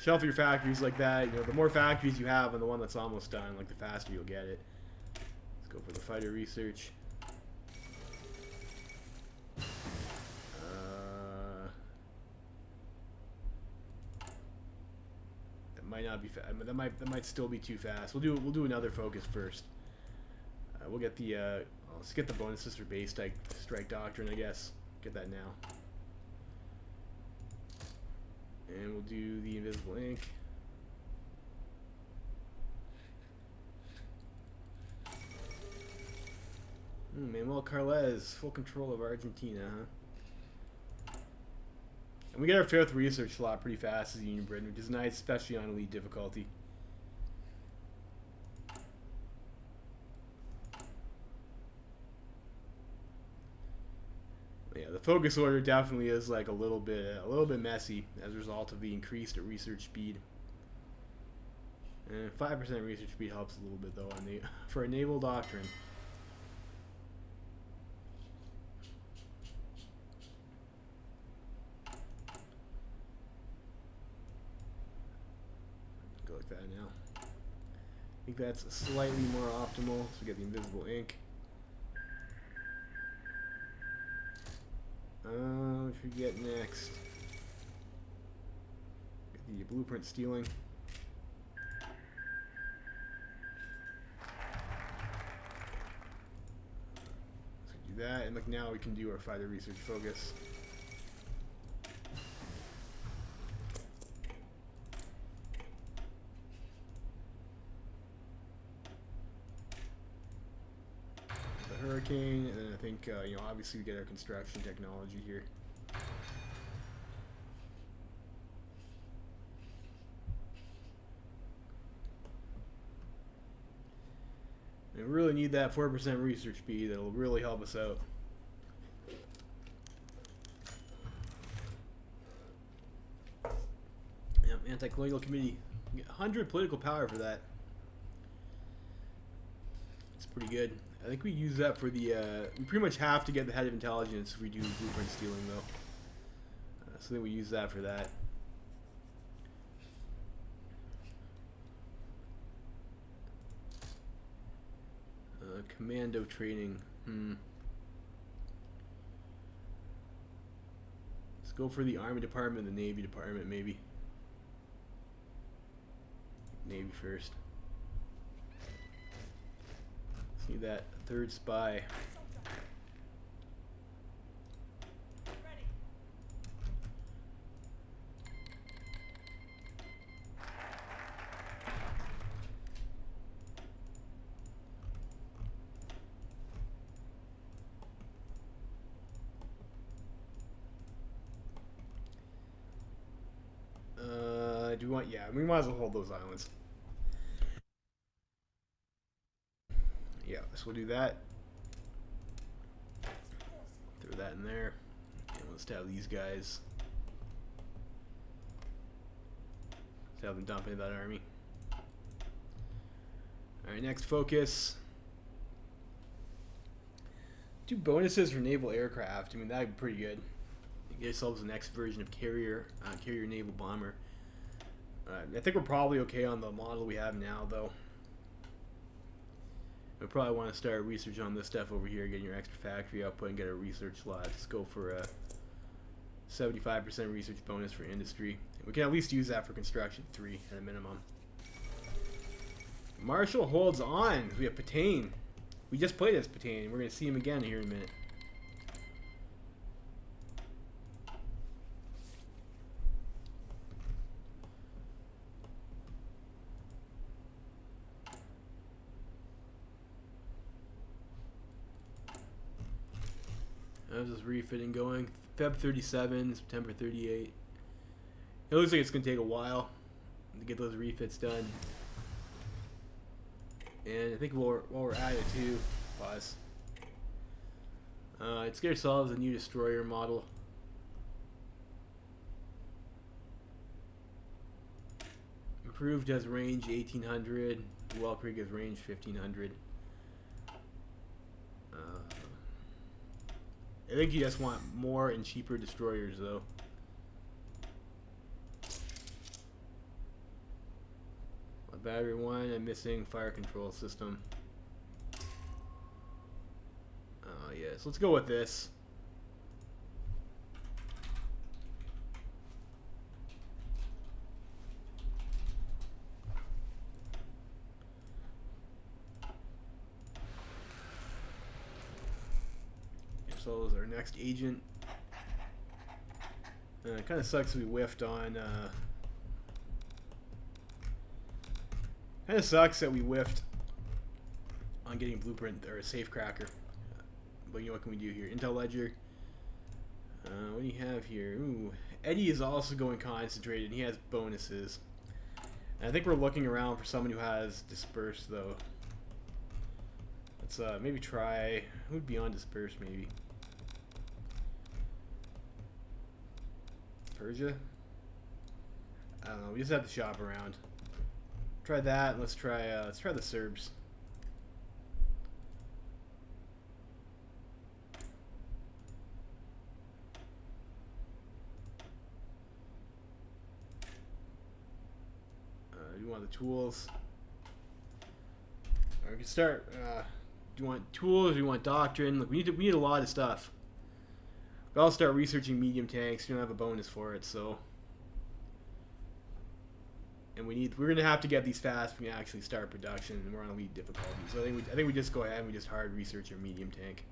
Shelf your factories like that. You know, the more factories you have and the one that's almost done, like the faster you'll get it. Let's go for the fighter research. That might not be that might still be too fast. We'll do another focus first. We'll get the let's get the bonuses for base strike doctrine, I guess. Get that now. And we'll do the invisible ink. Manuel Carles, full control of Argentina, huh? And we get our 5th research slot pretty fast as Union Britain, which is nice, especially on elite difficulty. Yeah, the focus order definitely is like a little bit messy as a result of the increased research speed. And 5% research speed helps a little bit though on the for a naval doctrine. Go like that now. I think that's slightly more optimal. So we get the invisible ink. What should we get next? Get the blueprint stealing. So do that, and like now we can do our fighter research focus. Hurricane, and then I think you know, obviously we get our construction technology here. And we really need that 4% research speed. That'll really help us out. Yep, anti-colonial committee. You get 100 political power for that. It's pretty good. I think we use that for the. We pretty much have to get the head of intelligence if we do blueprint stealing, though. So then we use that for that. Commando training. Let's go for the Army Department and the Navy Department, maybe. Navy first. Let's need that third spy. Do we want? Yeah, we might as well hold those islands. Yeah, so we'll do that. Throw that in there. And let's have these guys. Let's have them dump into that army. Alright, next focus. Do bonuses for naval aircraft. I mean, that'd be pretty good. Get yourselves the next version of carrier naval bomber. I think we're probably okay on the model we have now, though. We probably want to start research on this stuff over here, getting your extra factory output and get a research slot. Let's go for a 75% research bonus for industry. We can at least use that for construction 3 at a minimum. Marshall holds on. We have Patain. We just played as Patain. We're going to see him again here in a minute. How's this refitting going? Feb 37, September 38. It looks like it's going to take a while to get those refits done. And I think while we're at it too, pause. Let's get ourselves a new destroyer model. Improved has range 1800. Welkrieg has range 1500. I think you just want more and cheaper destroyers, though. Battery 1, I'm missing fire control system. Yes, let's go with this. So is our next agent. It kind of sucks we whiffed on. Kind of sucks that we whiffed on getting blueprint or a safe cracker. But you know what can we do here? Intel Ledger. What do you have here? Ooh, Eddie is also going concentrated. And he has bonuses. And I think we're looking around for someone who has dispersed though. Let's maybe try. Who would be on dispersed maybe? Persia? I don't know. We just have to shop around. Try that. Let's try the Serbs. Do you want the tools? Or we can start. Do you want tools? Do you want doctrine? Look, we need a lot of stuff. But I'll start researching medium tanks. We don't have a bonus for it, so. And we're gonna have to get these fast. We can actually start production, and we're on elite difficulty. So I think we just go ahead and we just hard research our medium tank.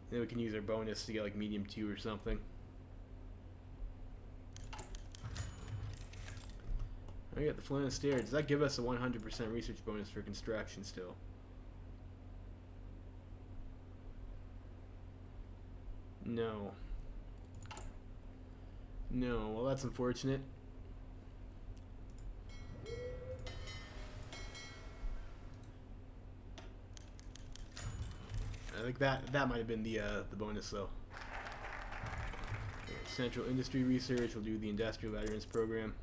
Then we can use our bonus to get like medium 2 or something. I got the Flint Stair. Does that give us a 100% research bonus for construction still? No. No, well that's unfortunate. I think that might have been the bonus though. Central Industry Research, we'll do the Industrial Veterans Program.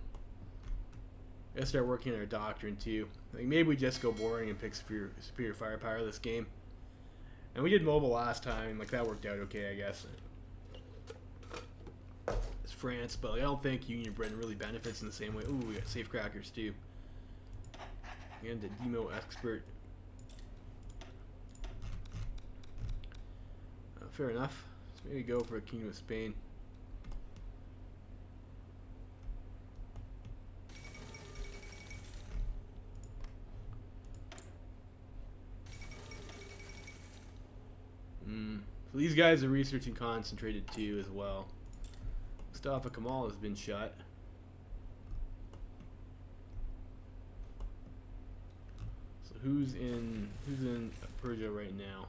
Gotta start working on our doctrine too. Like maybe we just go boring and pick superior firepower this game. And we did mobile last time, like that worked out okay, I guess. It's France, but like, I don't think Union Britain really benefits in the same way. Ooh, we got safe crackers too. And the demo expert. Fair enough. So maybe go for a Kingdom of Spain. So these guys are researching concentrated too as well. Mustafa Kemal has been shot. So who's in Persia right now?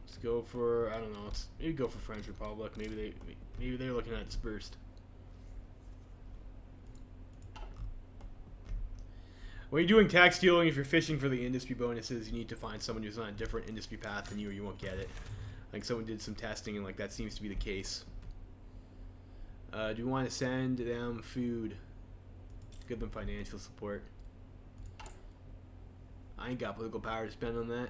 Let's go for, I don't know, let's maybe go for French Republic. Maybe they're looking at dispersed. When you're doing tax stealing, if you're fishing for the industry bonuses, you need to find someone who's on a different industry path than you, or you won't get it. Like someone did some testing, and like that seems to be the case. Do we want to send them food? Give them financial support. I ain't got political power to spend on that.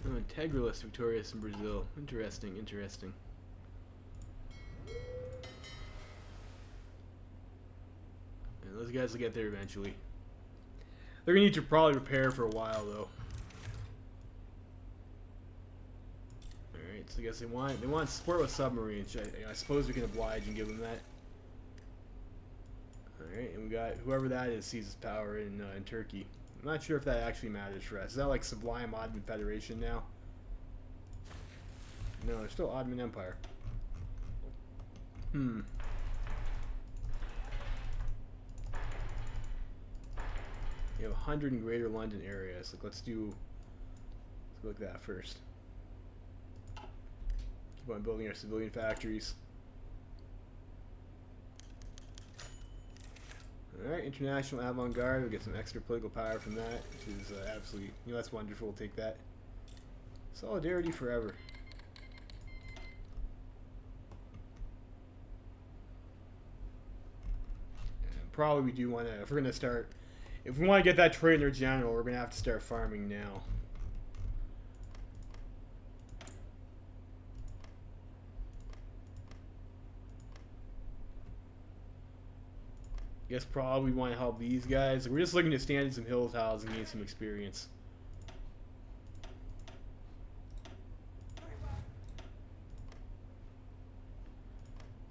Oh, Integralist victorious in Brazil. Interesting, interesting. And those guys will get there eventually. They're gonna need to probably repair for a while though. Alright, so I guess they want support with submarines. I suppose we can oblige and give them that. Alright, and we got whoever that is seizes power in Turkey. I'm not sure if that actually matters for us. Is that like Sublime Ottoman Federation now? No, they're still Ottoman Empire. You have 100 in Greater London areas. Like, let's look at that first. Keep on building our civilian factories. Alright, International Avant-Garde. We'll get some extra political power from that, which is absolutely, that's wonderful. We'll take that. Solidarity forever. And probably we do want to, if we're going to start, if we want to get that trader general, we're going to have to start farming now. Guess probably want to help these guys. We're just looking to stand in some hill tiles and gain some experience.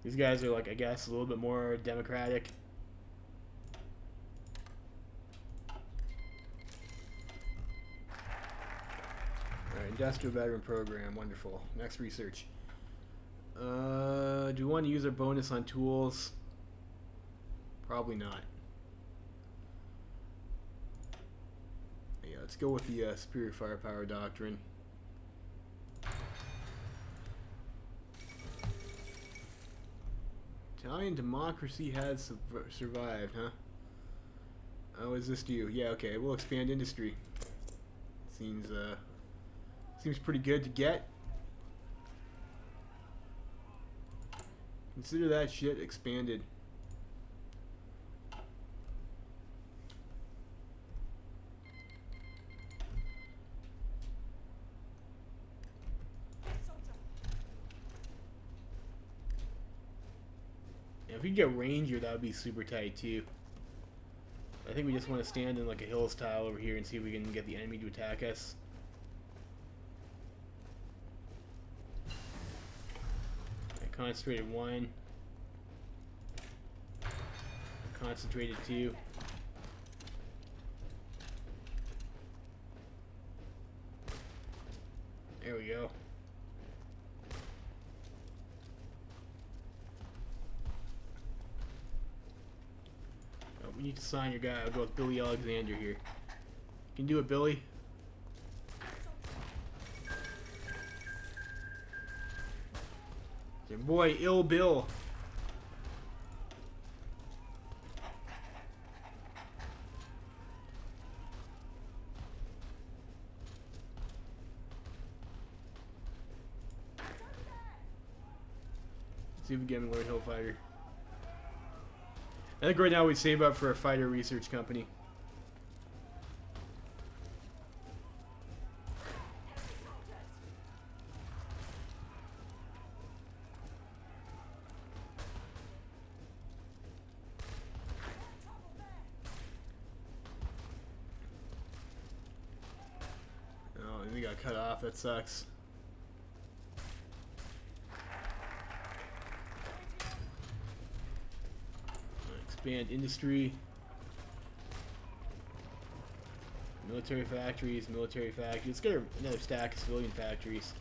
These guys are like, I guess, a little bit more democratic. Alright, Industrial Veteran Program, wonderful. Next research. Do we want to use our bonus on tools? Probably not. Yeah, let's go with the superior firepower doctrine. Italian democracy has survived, huh? Oh, is this due? Yeah, okay. We'll expand industry. Seems pretty good to get. Consider that shit expanded. If we could get Ranger, that would be super tight too. I think we just want to stand in like a hills tile over here and see if we can get the enemy to attack us. Okay, concentrated 1. Concentrated 2. There we go. we need to sign your guy. I'll go with Billy Alexander here. Can you do it, Billy? Your boy, Ill Bill. See if we get him Lord Hill Fighter. I think right now we save up for a fighter research company. Oh, and we got cut off. That sucks. Expand industry. Military factories. Let's get another stack of civilian factories.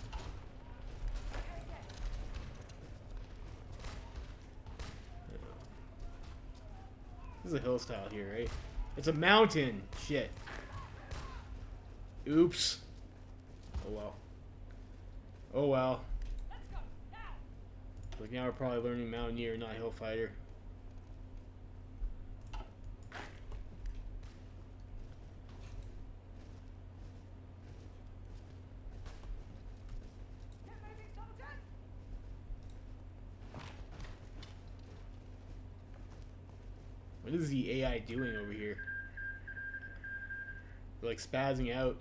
This is a hill style here, right? It's a mountain. Shit. Oops. Oh well. Oh well. Like now we're probably learning Mountaineer, not Hill Fighter. What is the AI doing over here? They're like spazzing out.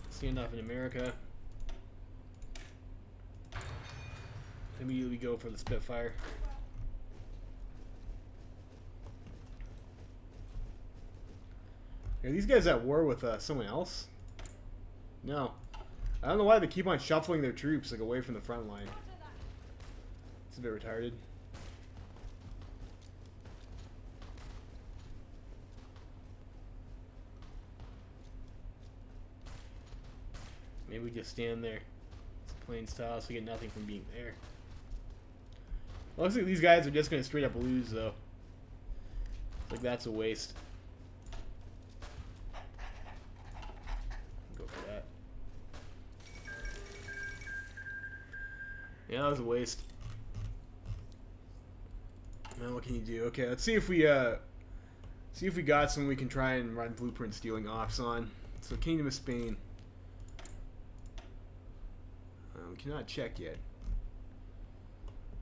Standoff in America. Immediately go for the Spitfire. Are these guys at war with someone else? No. I don't know why they keep on shuffling their troops like away from the front line. It's a bit retarded. Maybe we just stand there. It's a plain style, so we get nothing from being there. Looks like these guys are just gonna straight up lose though. Like that's a waste. Go for that. Yeah, that was a waste. Now what can you do? Okay, let's see if we got someone we can try and run blueprint stealing ops on. So Kingdom of Spain. We cannot check yet.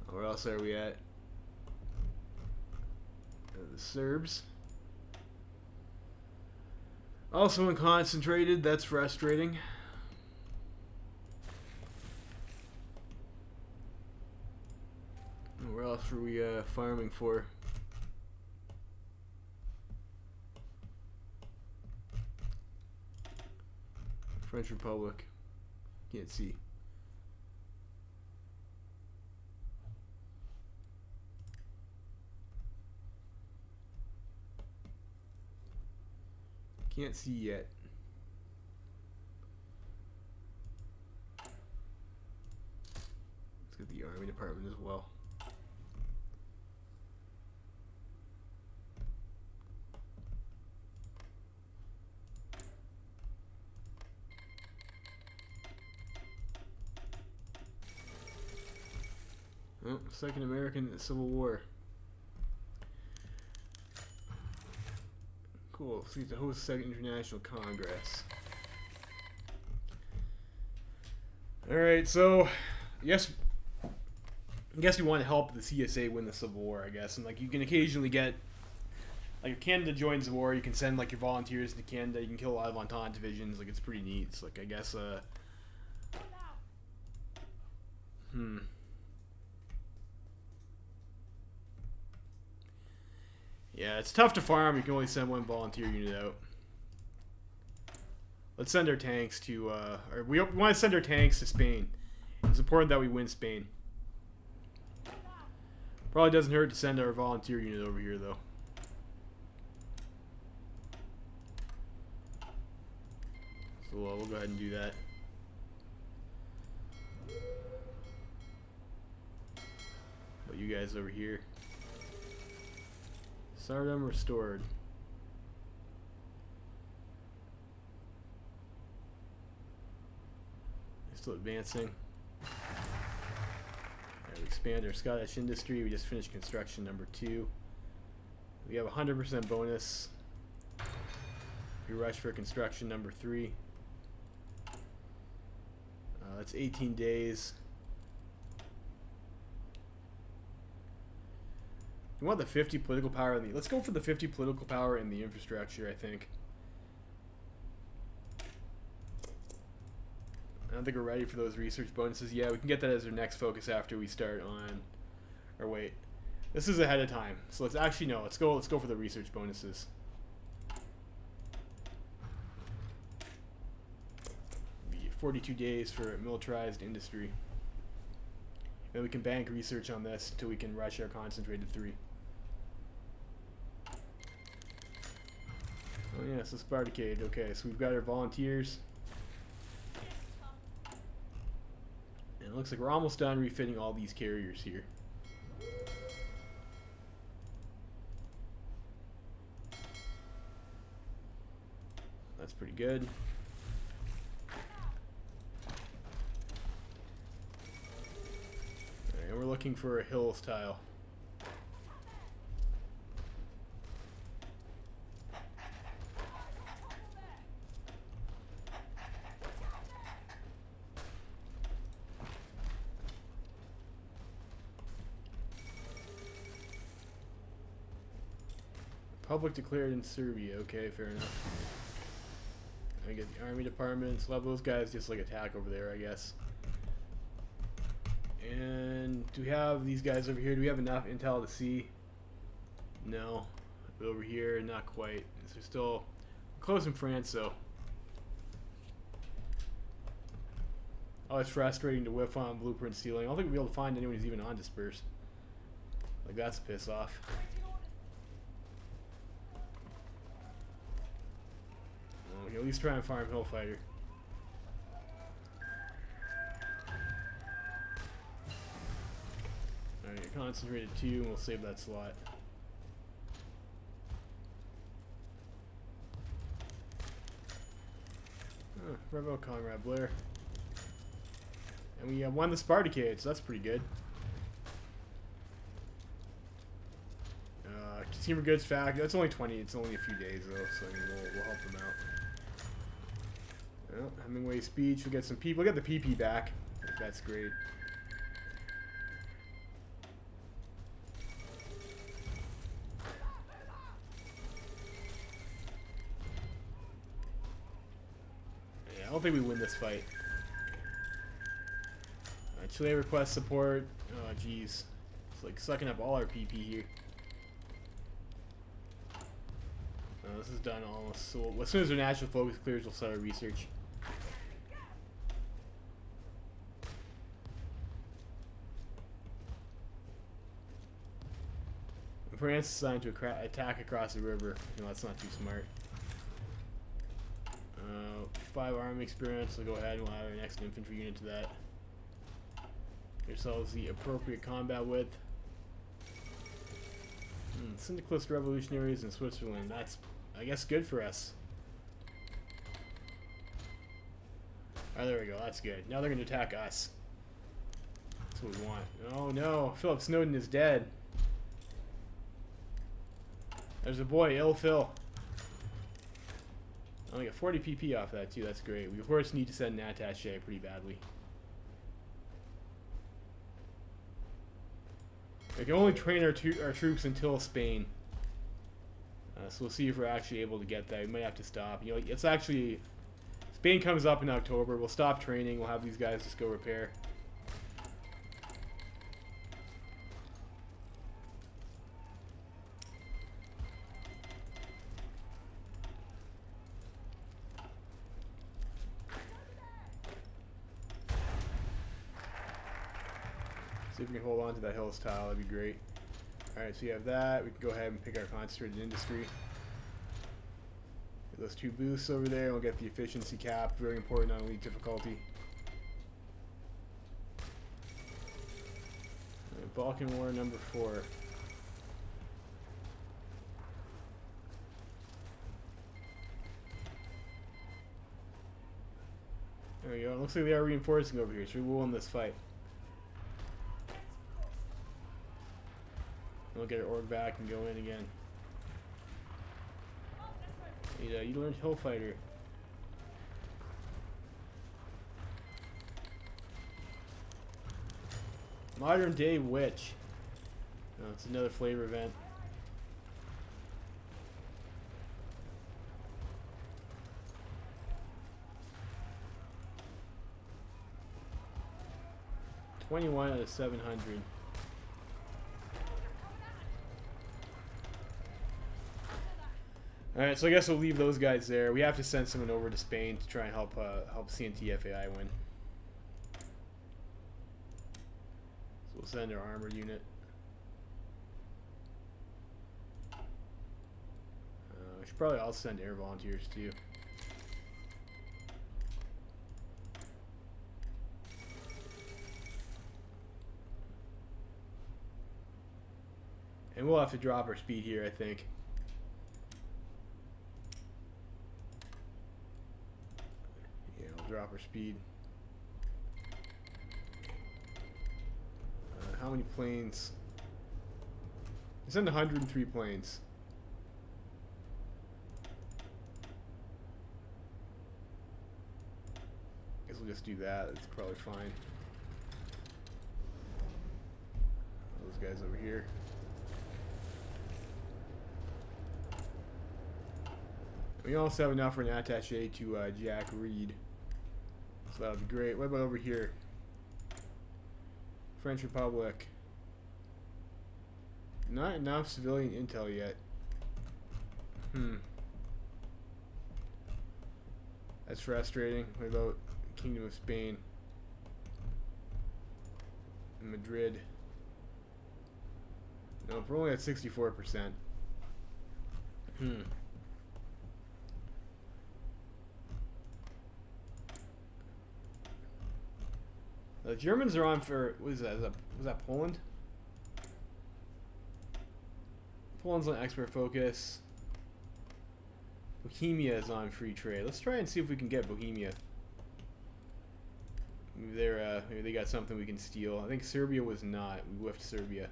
Where else are we at? The Serbs. Also unconcentrated, that's frustrating. Where else were we farming for? French Republic. Can't see. Can't see yet. Let's get the Army Department as well. Oh, Second American Civil War. Cool. So to host Second International Congress. All right, so I guess we want to help the CSA win the Civil War, I guess, and like you can occasionally get, like if Canada joins the war, you can send like your volunteers to Canada. You can kill a lot of Entente divisions. Like it's pretty neat. It's like I guess Yeah, it's tough to farm. You can only send one volunteer unit out. Let's send our tanks to, or we want to send our tanks to Spain. It's important that we win Spain. Probably doesn't hurt to send our volunteer unit over here, though. So we'll go ahead and do that. you guys over here. Stardom restored. Still advancing. Right, we expand our Scottish industry. We just finished construction number 2. We have a 100% bonus. We rush for construction number 3. That's 18 days. We want the 50 political power in the. Let's go for the 50 political power in the infrastructure, I think. I don't think we're ready for those research bonuses. Yeah, we can get that as our next focus after we start on. Or wait, this is ahead of time. So let's actually no. Let's go for the research bonuses. 42 days for militarized industry. Then we can bank research on this until we can rush our concentrated 3. Oh yeah, so Spartacade. Okay, so we've got our volunteers. And it looks like we're almost done refitting all these carriers here. That's pretty good. Alright, and we're looking for a hills tile. Public declared in Serbia. Okay, fair enough. I get the army departments. Love those guys just like attack over there, I guess. And do we have these guys over here? Do we have enough intel to see? No. But over here, not quite. So we're still close in France, though. Oh, it's frustrating to whiff on blueprint stealing. I don't think we'll be able to find anyone who's even on disperse. Like, that's a piss off. At least try and farm Hillfighter. Alright, concentrated 2 and we'll save that slot. Oh, Rebel Conrad Blair. And we won the Spartacade, so that's pretty good. Consumer goods factory. That's only 20. It's only a few days though, so I mean, we'll help them out. Well, Hemingway speech. We'll get some people. We'll get the PP back. That's great. Yeah, I don't think we win this fight. Chile requests support. Oh, jeez. It's like sucking up all our PP here. This is done almost. So as soon as our national focus clears, we'll start our research. France is assigned to attack across the river. No, that's not too smart. 5 army experience. So go ahead and we'll add our next infantry unit to that. Get yourselves the appropriate combat width. Syndicalist revolutionaries in Switzerland. That's, I guess, good for us. Oh, there we go. That's good. Now they're going to attack us. That's what we want. Oh no, Philip Snowden is dead. There's a boy, Ill Phil. I only got 40 PP off that too. That's great. We of course need to send an attaché pretty badly. We can only train our troops until Spain. So we'll see if we're actually able to get that. We might have to stop. You know, it's actually Spain comes up in October. We'll stop training. We'll have these guys just go repair. See if we can hold on to that hills tile. That'd be great. Alright, so you have that. We can go ahead and pick our concentrated industry. Get those 2 boosts over there, and we'll get the efficiency cap. Very important on elite difficulty. Balkan War number 4. There we go. It looks like they are reinforcing over here, so we will win this fight. We'll get our org back and go in again. You learned Hill Fighter. Modern Day Witch. Oh, it's another flavor event. $21 out of 700. Alright, so I guess we'll leave those guys there. We have to send someone over to Spain to try and help CNT FAI win. So we'll send our armored unit. We should probably also send air volunteers too. And we'll have to drop our speed here, I think. Yeah, we'll drop our speed. How many planes? We send 103 planes. Guess we'll just do that. That's probably fine. Those guys over here. We also have enough for an attaché to Jack Reed. So that would be great. What about over here? French Republic. Not enough civilian intel yet. That's frustrating. What about Kingdom of Spain? And Madrid. No, we're only at 64%. The Germans are on for, what is that? Was that Poland? Poland's on expert focus. Bohemia is on free trade. Let's try and see if we can get Bohemia. Maybe they got something we can steal. I think Serbia was not. We whiffed Serbia.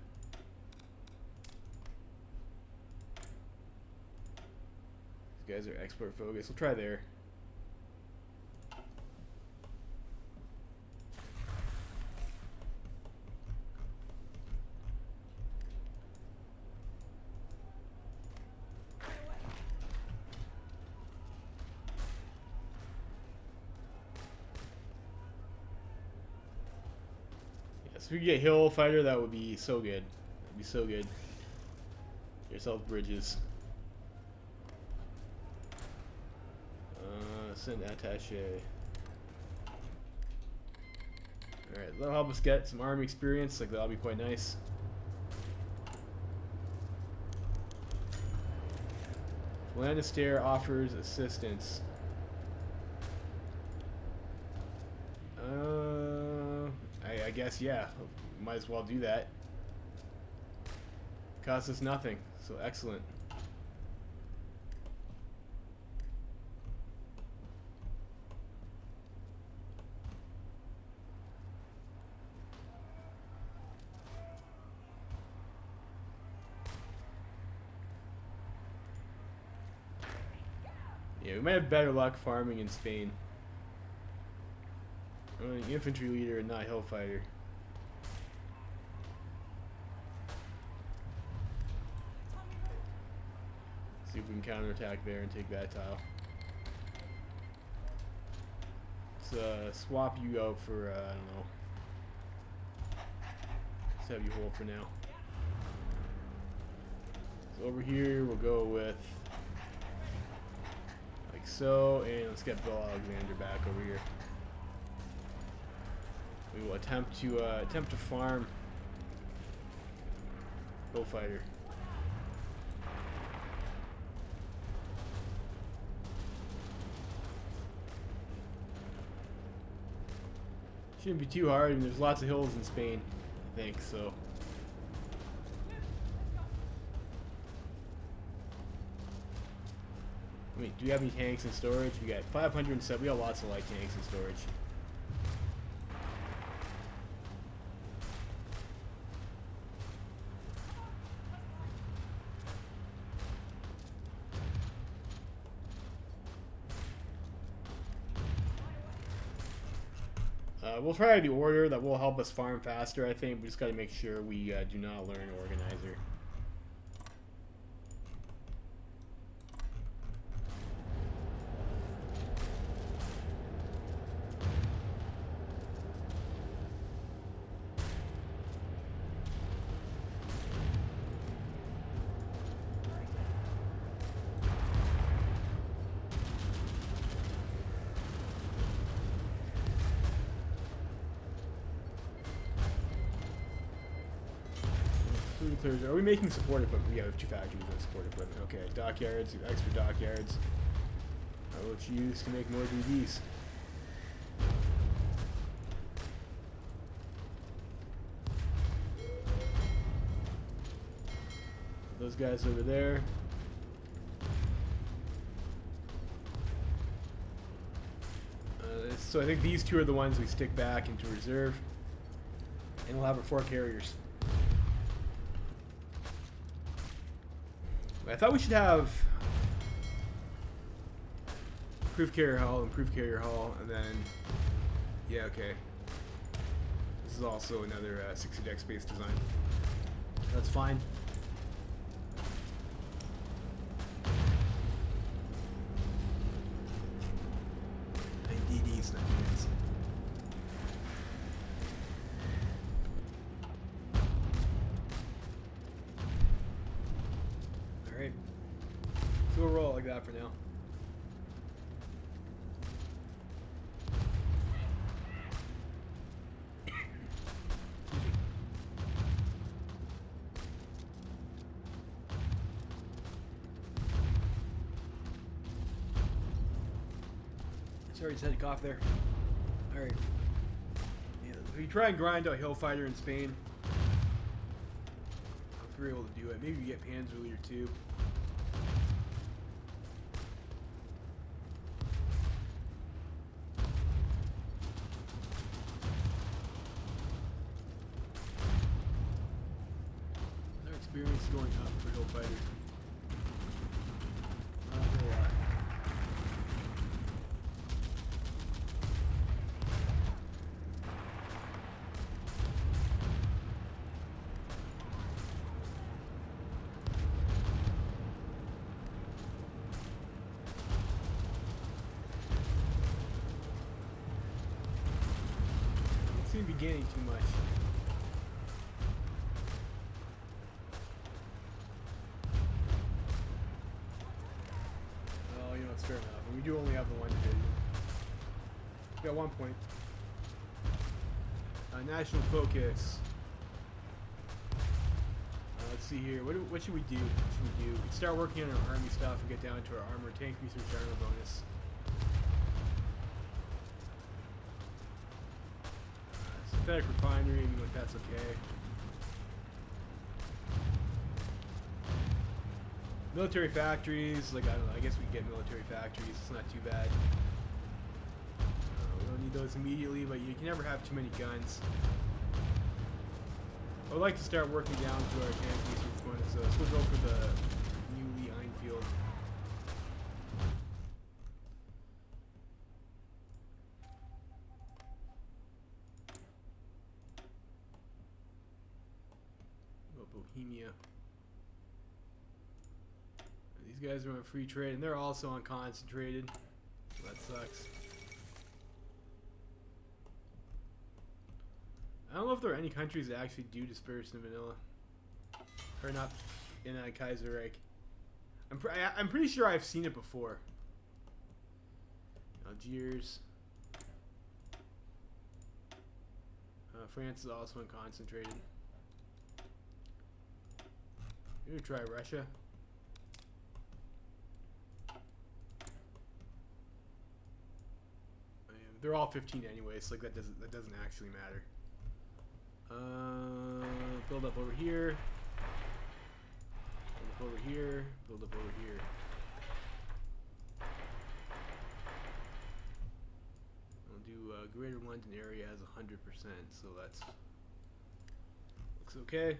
These guys are export focus. We'll try there. If we could get Hill Fighter, that would be so good. That'd be so good. Get yourself bridges. Send attaché. Alright, that'll help us get some army experience. Like, that'll be quite nice. Lannister offers assistance. I guess, yeah. Might as well do that. Costs us nothing, so excellent. Yeah, we might have better luck farming in Spain. I'm an infantry leader and not hill fighter. See if we can counterattack there and take that tile. Let's swap you out for, I don't know. Let's have you hold for now. So over here we'll go with like so, and let's get Bill Alexander back over here. We will attempt to farm Bullfighter. Shouldn't be too hard, and there's lots of hills in Spain, I think, so I mean, do we have any tanks in storage? We got 507. We got lots of light tanks in storage. We'll try the order that will help us farm faster, I think. We just got to make sure we do not learn Organizer. Are we making support equipment? Yeah, we have 2 factories with support equipment. Okay, dockyards, extra dockyards. I will use to make more DVs. Those guys over there. So I think these 2 are the ones we stick back into reserve. And we'll have our 4 carriers. I thought we should have improved carrier hull, and then, yeah, okay. This is also another 60 deck space design. That's fine. And DDs, not units. Alright. So we'll roll like that for now. Sorry, just had to cough there. Alright. Yeah, if you try and grind out Hill Fighter in Spain, if you're able to do it, maybe you get Panzer Leader too. Their experience is going up for Hill Fighter. Not a whole lot. Seem to be gaining too much. Oh, you know, it's fair enough. And we do only have the 1 division. We got 1 point. National focus. Let's see here. What should we do? We could start working on our army stuff and get down to our armor tank research armor bonus. Synthetic refinery, even if that's okay. Military factories, like I don't know, I guess we can get military factories, it's not too bad. We don't need those immediately, but you can never have too many guns. I would like to start working down to our tank research bonus, so we'll go for the new Lee Einfield. Bohemia. These guys are on free trade, and they're also on concentrated. So that sucks. I don't know if there are any countries that actually do disperse in vanilla, or not in Kaiserreich. I'm pretty sure I've seen it before. Algiers. France is also in concentrated. Maybe try Russia. They're all 15 anyways, so like that doesn't actually matter. Build up over here. Build up over here. Build up over here. do Greater London area has 100%, so that's looks okay.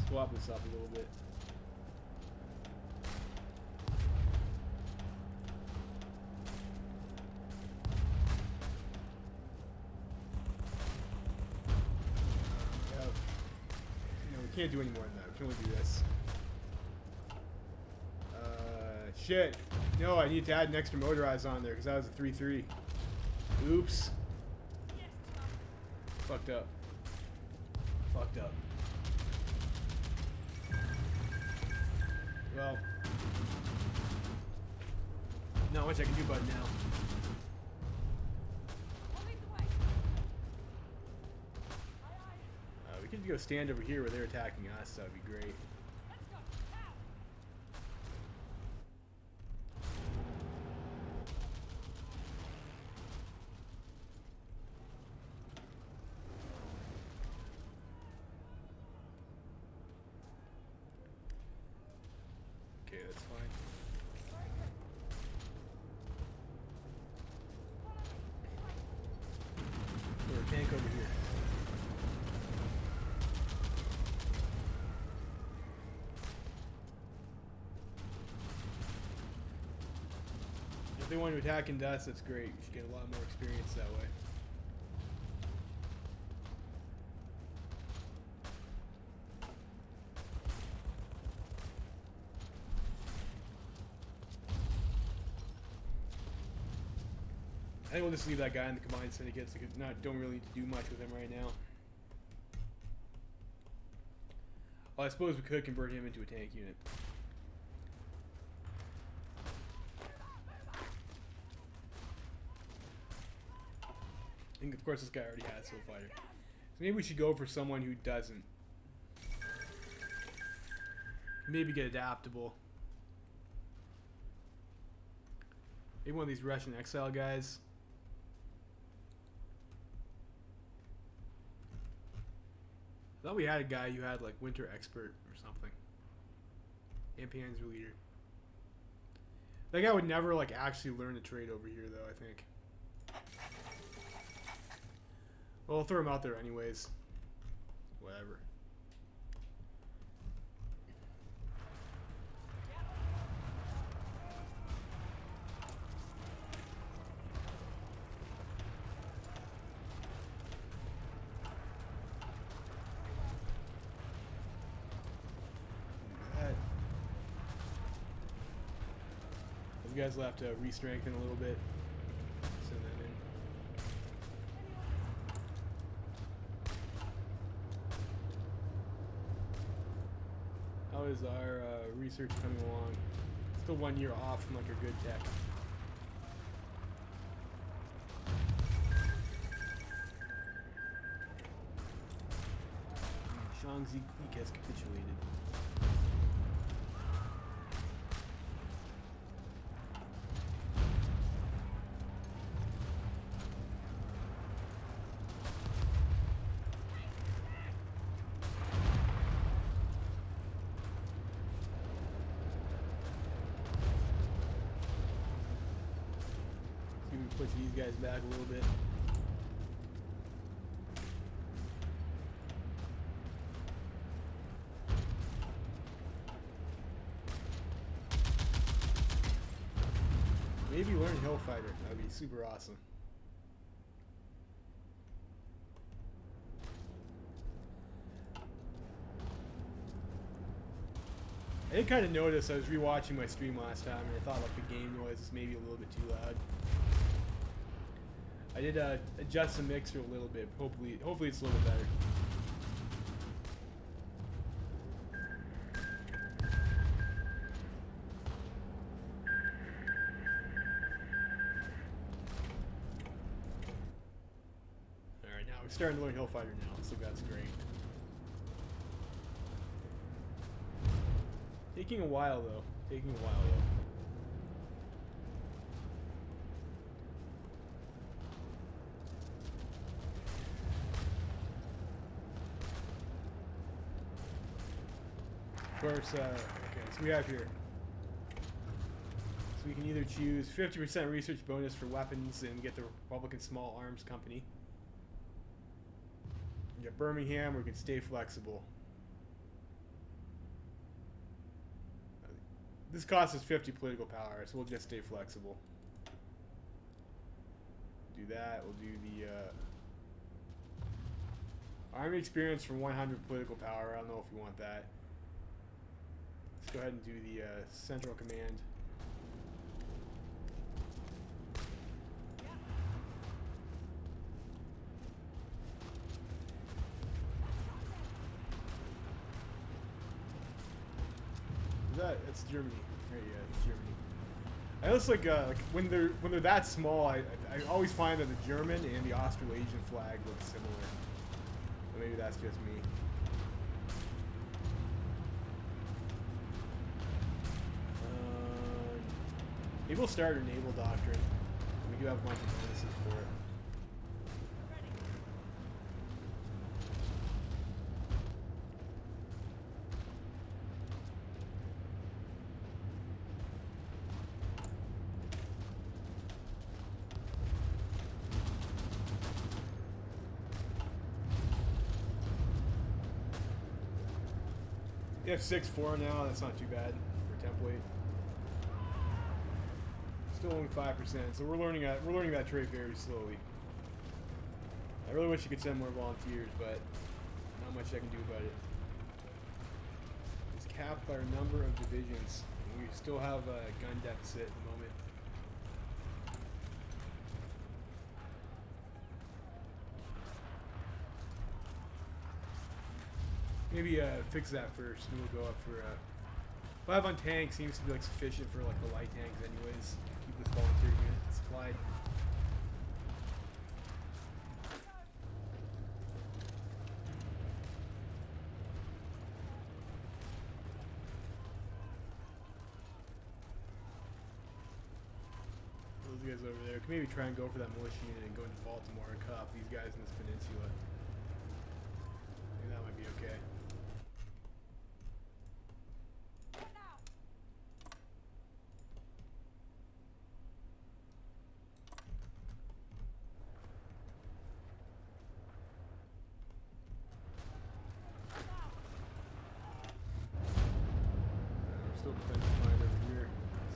Swap this up a little bit. We can't do any more than that. We can only do this. Shit. No, I need to add an extra motorized on there because that was a 3-3. Oops. Fucked up. Fucked up. Well, not much I can do about it now. We could go stand over here where they're attacking us. That would be great. Okay, that's fine. There's a tank over here. If they want to attack into us, that's great. We should get a lot more experience that way. I think we'll just leave that guy in the combined syndicates. Don't really need to do much with him right now. Well, I suppose we could convert him into a tank unit. I think, of course, this guy already has a fighter. So maybe we should go for someone who doesn't. Maybe get adaptable. Maybe one of these Russian exile guys. I thought we had a guy who had like Winter Expert or something. And Panzer Leader. That guy would never like actually learn to trade over here though, I think. Well, I'll throw him out there anyways. Whatever. You guys will have to re-strengthen a little bit. Send that in. How is our research coming along? Still 1 year off from like our good tech. Shaanxi Creek has capitulated. Push these guys back a little bit. Maybe learn Hillfighter. That'd be super awesome. I did kind of notice, I was rewatching my stream last time and I thought like the game noise was maybe a little bit too loud. I did adjust the mixer a little bit. Hopefully it's a little bit better. Alright, now we're starting to learn Hillfighter now, so that's great. Taking a while though. Taking a while though. Of course, okay, so we have here. So we can either choose 50% research bonus for weapons and get the Republican Small Arms Company. We get Birmingham, or we can stay flexible. This costs us 50 political power, so we'll just stay flexible. Do that. We'll do the Army experience from 100 political power. I don't know if we want that. Let's go ahead and do the Central Command. That's Germany. Right, yeah, it's Germany. I also like when they're that small. I always find that the German and the Australasian flag look similar. But maybe that's just me. Maybe we'll start a naval doctrine. We do have a bunch of bonuses for it. You have 6-4 now, that's not too bad for template. Still only 5%, so we're learning that trait very slowly. I really wish you could send more volunteers, but not much I can do about it. It's capped by our number of divisions. We still have a gun deficit at the moment. Maybe fix that first, and we'll go up for 5 on tanks. Seems to be like sufficient for like the light tanks, anyways. Keep this volunteer unit supplied. Those guys over there. Can maybe try and go for that militia unit and go into Baltimore and cut off these guys in this peninsula. I think that might be okay. Still defending fine over here.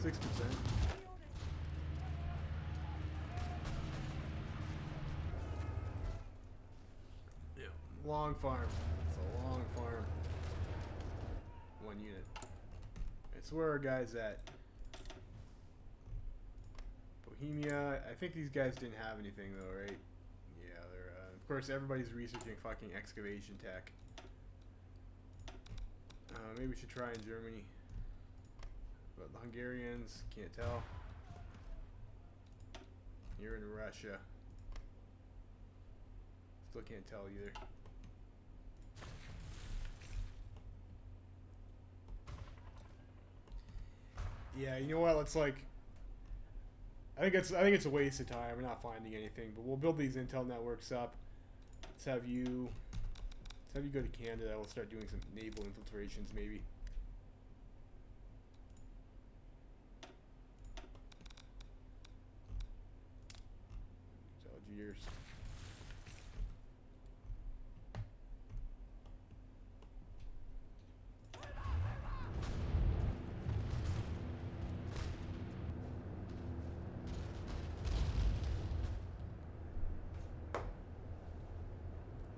6%. Yeah, long farm. It's a long farm. 1 unit. Alright, so where are our guys at? Bohemia. I think these guys didn't have anything though, right? Yeah, they're. Of course, everybody's researching fucking excavation tech. Maybe we should try in Germany. But the Hungarians, can't tell. You're in Russia. Still can't tell either. Yeah, you know what? Let's like. I think it's a waste of time. We're not finding anything, but we'll build these intel networks up. Let's have you go to Canada. We'll start doing some naval infiltrations, maybe. Algiers.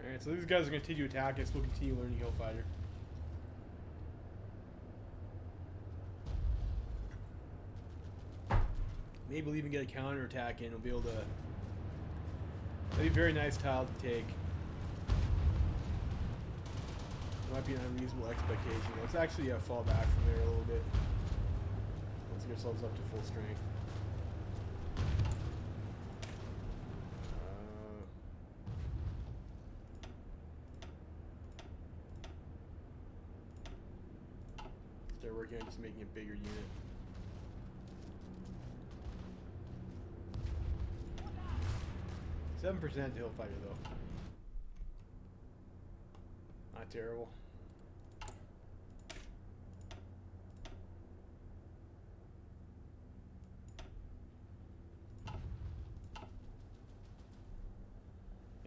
Alright, so these guys are going to continue to attack us. We'll continue learning Hillfighter. Maybe we'll even get a counterattack in. We'll be able to... That'd be a very nice tile to take. It might be an unreasonable expectation. Let's actually fall back from there a little bit. Let's get ourselves up to full strength. start working on just making a bigger unit. %7 to hill fighter though. Not terrible.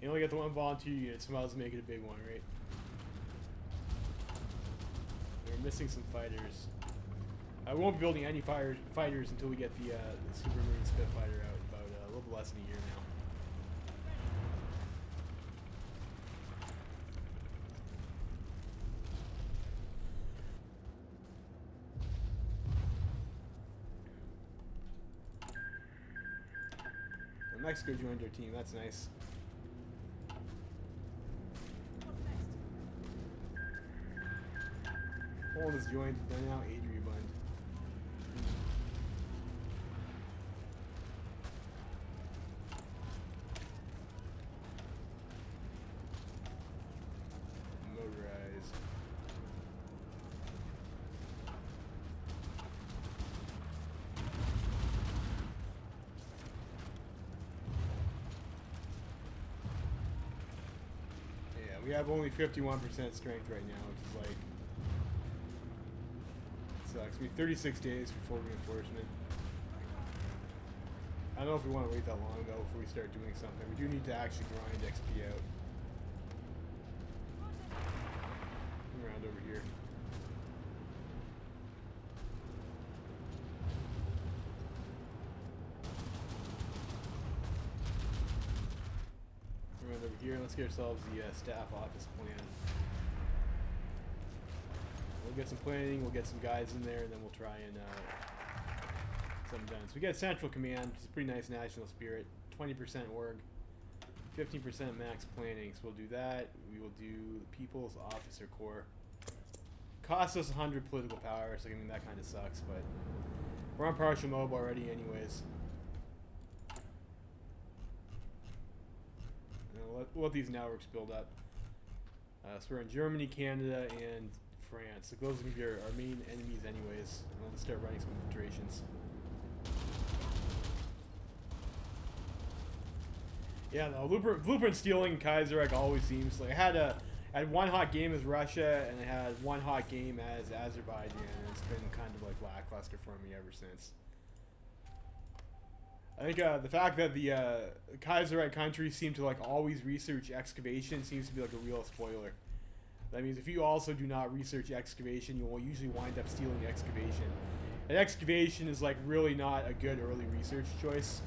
You only get the one volunteer unit, so might as well make it a big one, right? We're missing some fighters. I won't be building any fighters until we get the Supermarine Spitfire out in about a little less than a year now. Mexico joined our team. That's nice. Poland is joined. Then now Adriabund. Motorized. We have only 51% strength right now, which is like... sucks. We have 36 days for full reinforcement. I don't know if we want to wait that long though before we start doing something. We do need to actually grind XP out. Around over here. Around over here. Let's get ourselves the staff office plan. We'll get some planning, we'll get some guys in there, and then we'll try and something done. So we got Central Command, which is a pretty nice national spirit. 20% org, 15% max planning. So we'll do that. We will do the People's Officer Corps. Costs us 100 political power, so I mean that kind of sucks, but we're on partial mob already anyways. And we'll let these networks build up. So we're in Germany, Canada, and France. Like those are going to be our main enemies anyways. And we'll start running some infiltrations. Yeah, no, blueprint stealing Kaiserreich always seems like I had one hot game as Russia and I had one hot game as Azerbaijan, and it's been kind of like lackluster for me ever since. I think the fact that the Kaiserreich countries seem to like always research excavation seems to be like a real spoiler. That means if you also do not research excavation, you will usually wind up stealing excavation. And excavation is like really not a good early research choice.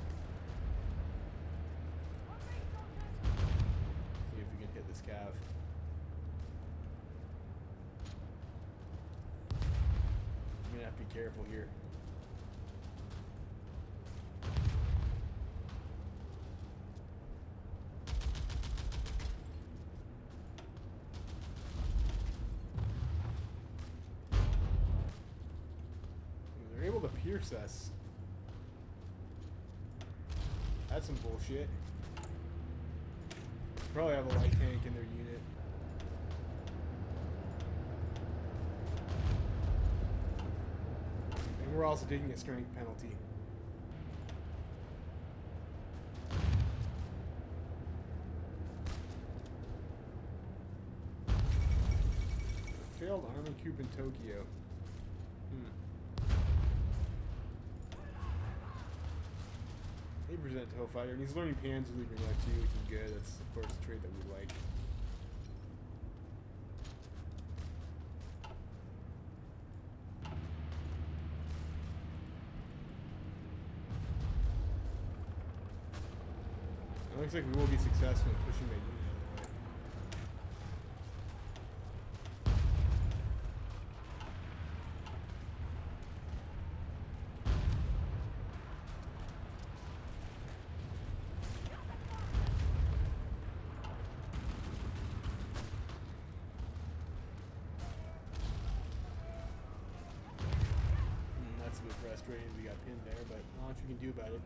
See if we can hit this cav. I'm gonna have to be careful here. Able to pierce us. That's some bullshit. Probably have a light tank in their unit. And we're also taking a strength penalty. Failed army coup in Tokyo. 8% to Hellfighter, and he's learning Panzer Leader now too, which is good. That's of course a trait that we like. It looks like we will be successful in pushing that unit out of the way. Frustrating we got pinned there, but not much we can do about it.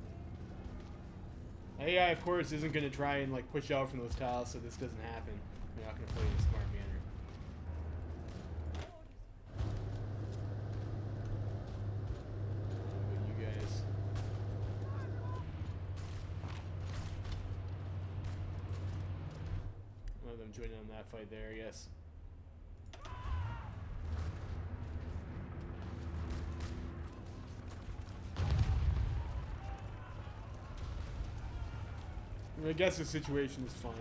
AI, of course, isn't going to try and like push out from those tiles, so this doesn't happen. We're not going to play in a smart manner. and join in on that fight there, I guess. I mean, I guess the situation is fine.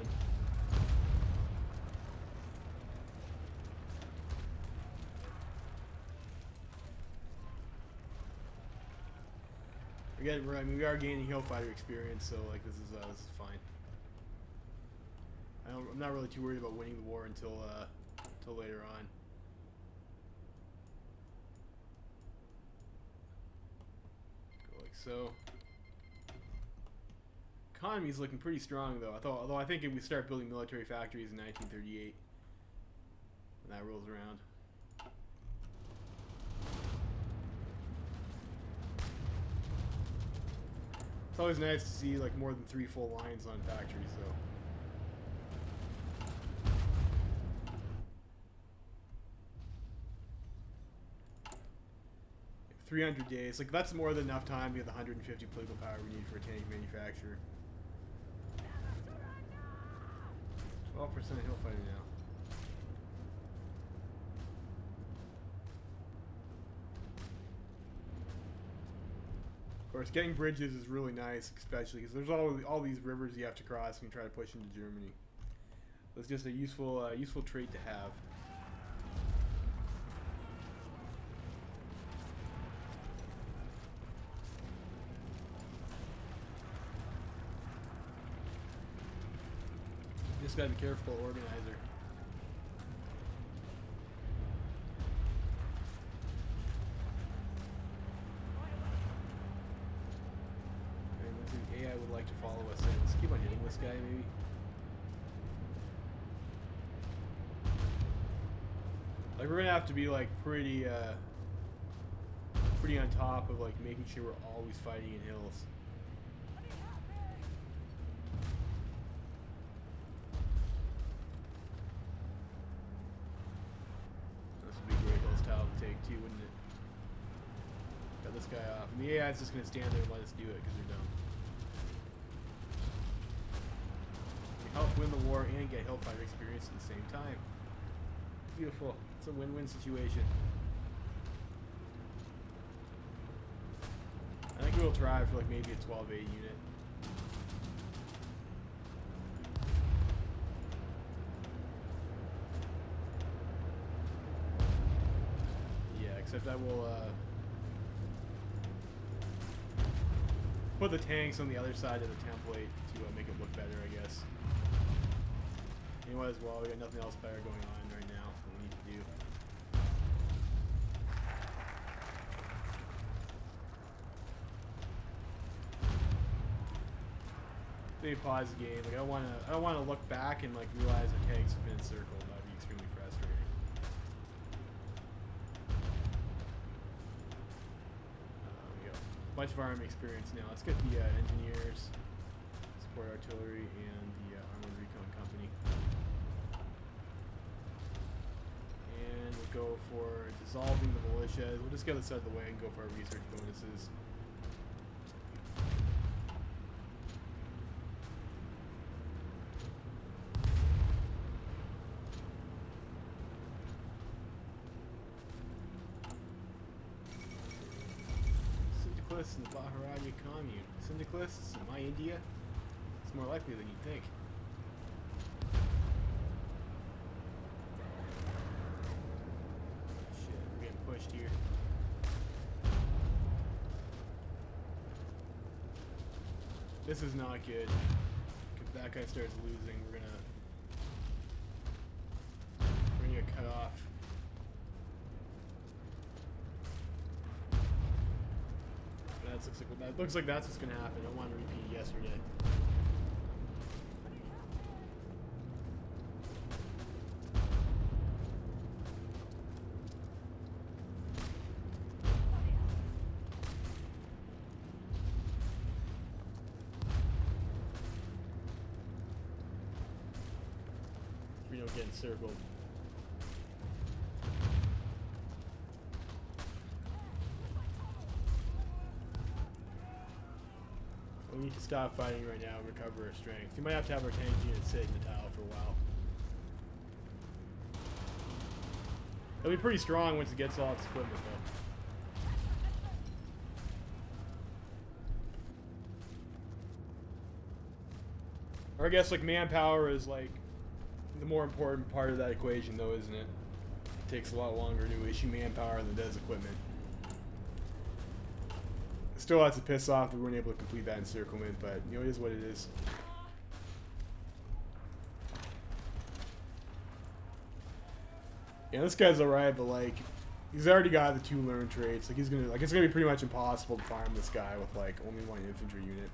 Again, I mean, we are gaining hill fighter experience, so like this is fine. I'm not really too worried about winning the war until later on. Go like so. Economy's looking pretty strong though. Although I think if we start building military factories in 1938, when that rolls around. It's always nice to see like more than 3 full lines on factories though. 300 days. Like that's more than enough time to get the 150 political power we need for a tank manufacturer. 12% hill fighter now. Of course, getting bridges is really nice, especially because there's all these rivers you have to cross and try to push into Germany. It's just a useful trait to have. Just gotta be careful, organizer. AI would like to follow us in. Let's keep on hitting this guy, maybe. Like we're gonna have to be like pretty on top of like making sure we're always fighting in hills. This would be a great hills tile to take too, wouldn't it? Cut this guy off. And the AI is just gonna stand there and let us do it because they're dumb. Help win the war and get Hellfighter experience at the same time. Beautiful. It's a win-win situation. I think we'll try for like maybe a 12A unit. Yeah, except I will put the tanks on the other side of the template to make it look better, I guess. You know what, as well, we got nothing else better going on right now that we need to do. Maybe pause the game. Like I don't want to look back and like realize the tanks have been encircled. That'd be extremely frustrating. We go. Bunch of army experience now. Let's get the engineers, support artillery, and the armored recon company. And we'll go for dissolving the militias. We'll just get this out of the way and go for our research bonuses. Syndicalists in the Baharadia commune. Syndicalists in my India? It's more likely than you'd think. Pushed here. This is not good. If that guy starts losing, we're gonna get cut off. That looks like that's what's gonna happen. I don't want to repeat yesterday. We don't get encircled. We need to stop fighting right now and recover our strength. We might have to have our tank unit sit in the tile for a while. It'll be pretty strong once it gets all its equipment, though. Or I guess, like, manpower is, like, the more important part of that equation, though, isn't it? It takes a lot longer to issue manpower than it does equipment. Still lots of piss off that we weren't able to complete that encirclement, but, you know, it is what it is. Yeah, this guy's alright, but, like, he's already got the 2 learned traits. Like, he's gonna, like, it's gonna be pretty much impossible to farm this guy with, like, only 1 infantry unit.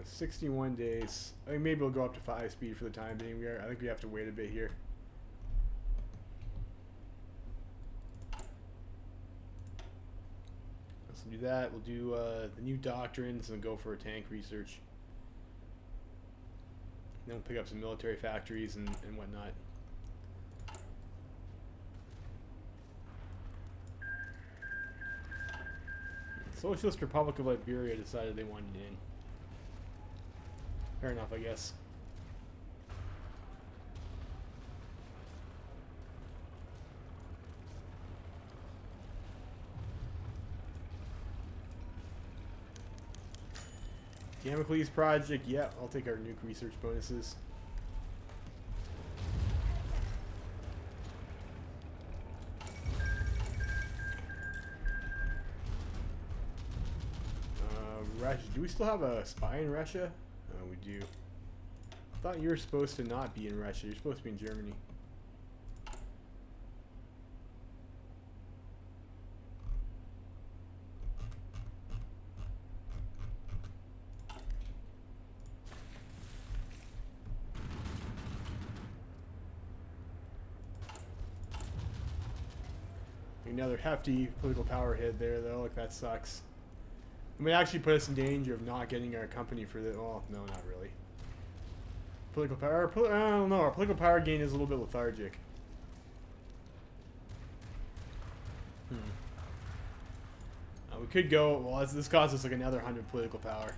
61 days. I think maybe we'll go up to 5 speed for the time being. I think we have to wait a bit here. Let's do that. We'll do the new doctrines and go for a tank research. Then we'll pick up some military factories and whatnot. Socialist Republic of Liberia decided they wanted in. Fair enough, I guess. Damocles Project, yeah, I'll take our nuke research bonuses. Russia, do we still have a spy in Russia? We do. I thought you were supposed to not be in Russia. You're supposed to be in Germany. Another hefty political power hit there, though. Like, that sucks. It may actually put us in danger of not getting our company for the... Well, no, not really. Political power... I don't know. Our political power gain is a little bit lethargic. We could go... Well, this costs us like another 100 political power.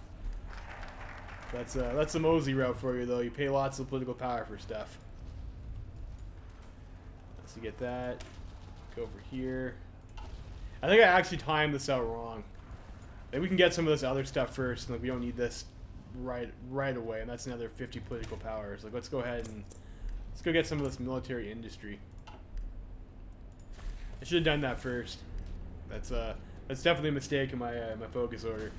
That's the Mosey route for you, though. You pay lots of political power for stuff. So you get that. Go over here. I think I actually timed this out wrong. Maybe we can get some of this other stuff first, and like we don't need this right away, and that's another 50 political powers. Like, let's go ahead and let's go get some of this military industry. I should have done that first. That's definitely a mistake in my my focus order.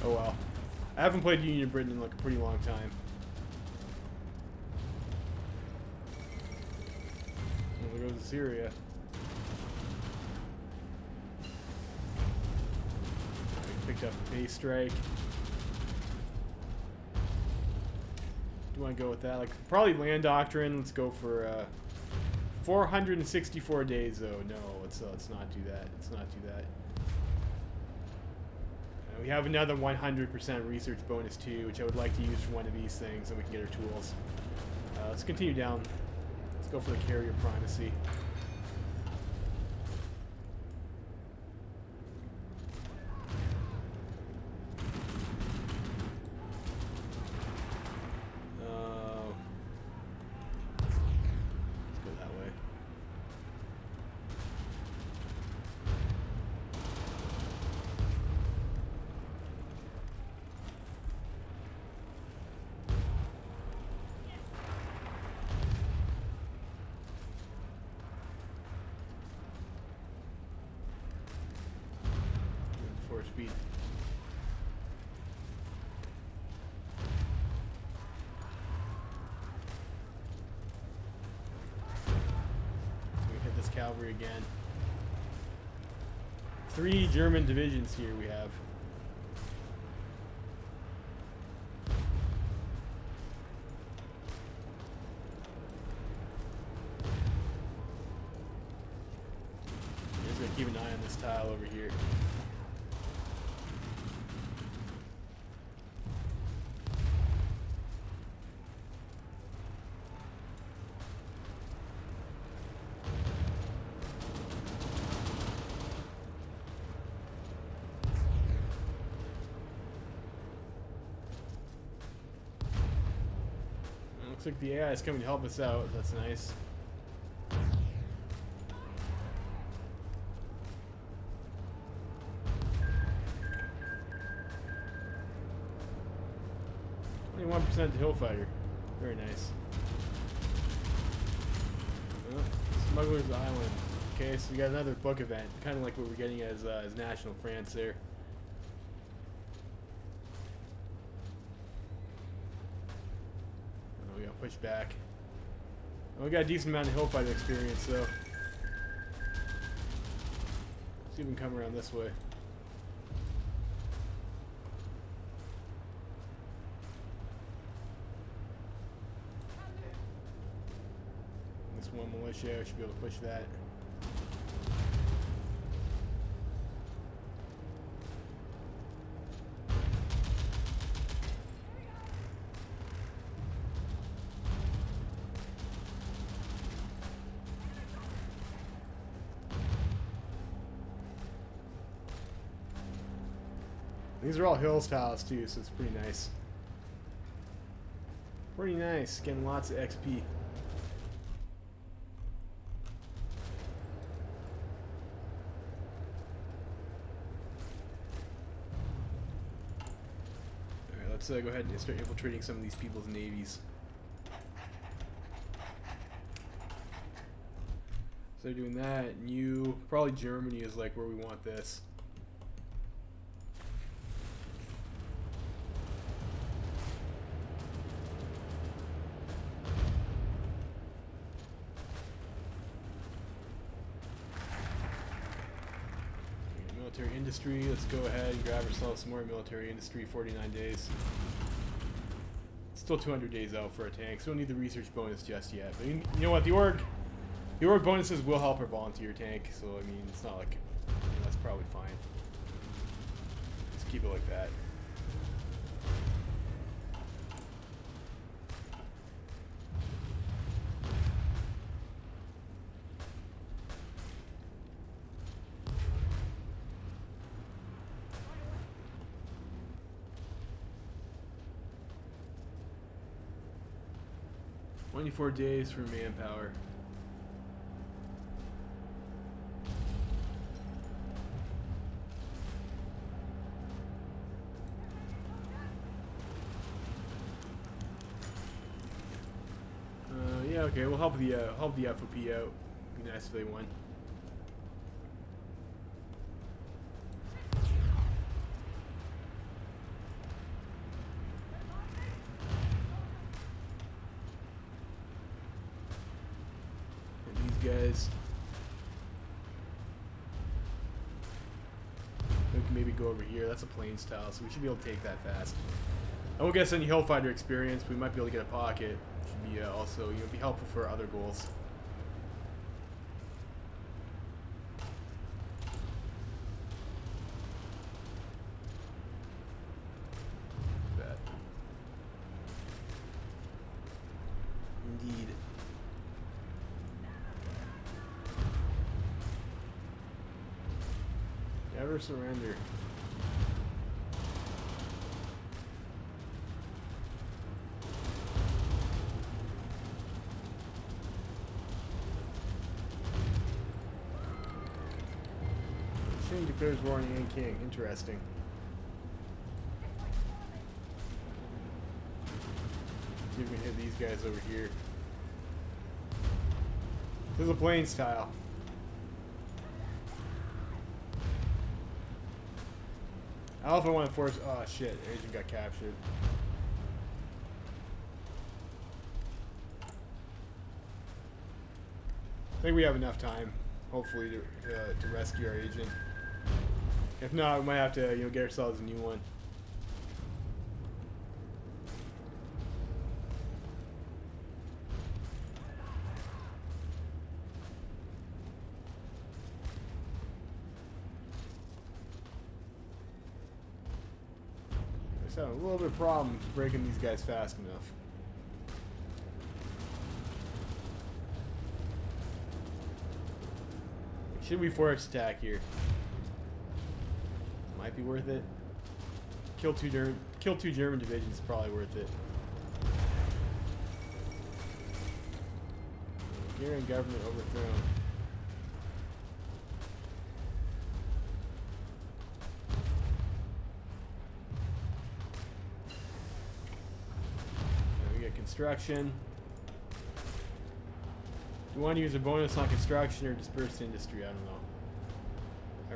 Oh well. I haven't played Union Britain in like a pretty long time. There goes Syria. We picked up a base strike. Do you want to go with that? Like, probably land doctrine. Let's go for 464 days, though. No, let's not do that. Let's not do that. We have another 100% research bonus too, which I would like to use for one of these things, and we can get our tools. Let's continue down. Let's go for the carrier primacy. Let's go that way. Speed. We hit this cavalry again. 3 German divisions here we have. Just gonna keep an eye on this tile over here. Looks like the AI is coming to help us out. That's nice. %, to Hillfighter. Very nice. Smuggler's Island. Okay, so we got another book event, kind of like what we're getting as National France there. Oh, we got pushed back. Oh, we got a decent amount of Hillfighter experience, so. Let's see if we can come around this way. One militia, I should be able to push that. These are all hills tiles too, so it's pretty nice. Pretty nice, getting lots of XP. Let's go ahead and start infiltrating some of these people's navies. So they're doing that, and you probably Germany is like where we want this. Military industry, let's go ahead and grab ourselves some more military industry. 49 days. Still 200 days out for a tank, so we don't need the research bonus just yet. But you know what, the org bonuses will help our volunteer tank, so I mean, it's not like, you know, that's probably fine. Let's keep it like that. "24 days for manpower." Yeah, okay, we'll help the FOP out. Be nice if they won. Guys, we can maybe go over here. That's a plains tile, so we should be able to take that fast. I won't get us any Hillfighter experience, but we might be able to get a pocket. Should be also, you know, be helpful for other goals. That. Indeed. Never surrender. King declares war on Yan King. Interesting. See if we can hit these guys over here. This is a plains tile. I don't know if I want to force. Oh shit! Agent got captured. I think we have enough time, hopefully, to rescue our agent. If not, we might have to, you know, get ourselves a new one. Just having a little bit of problem breaking these guys fast enough. Should we force attack here? Might be worth it. Kill two German divisions is probably worth it. Hungarian government overthrown. So we get construction. Do you want to use a bonus on construction or dispersed industry? I don't know.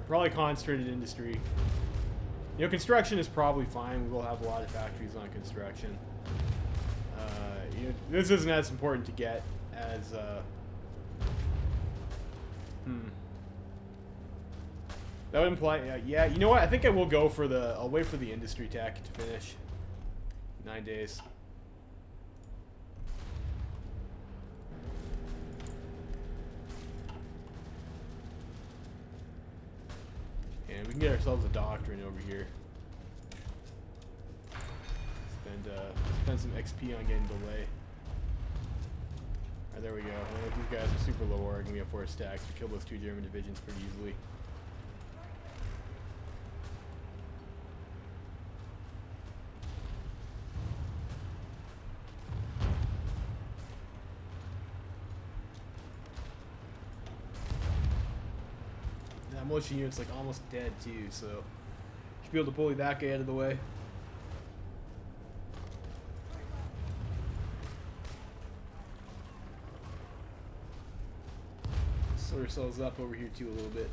Probably concentrated industry. You know, construction is probably fine. We will have a lot of factories on construction. You know, this isn't as important to get as that would imply, yeah, you know what? I think I will go for the, I'll wait for the industry tech to finish. 9 days. And we can get ourselves a doctrine over here. Spend some XP on getting delay. Alright, there we go. These guys are super low org and we have 4 stacks. We kill those 2 German divisions pretty easily. That militia unit's like almost dead too, so should be able to bully that guy out of the way. Sort ourselves up over here too a little bit.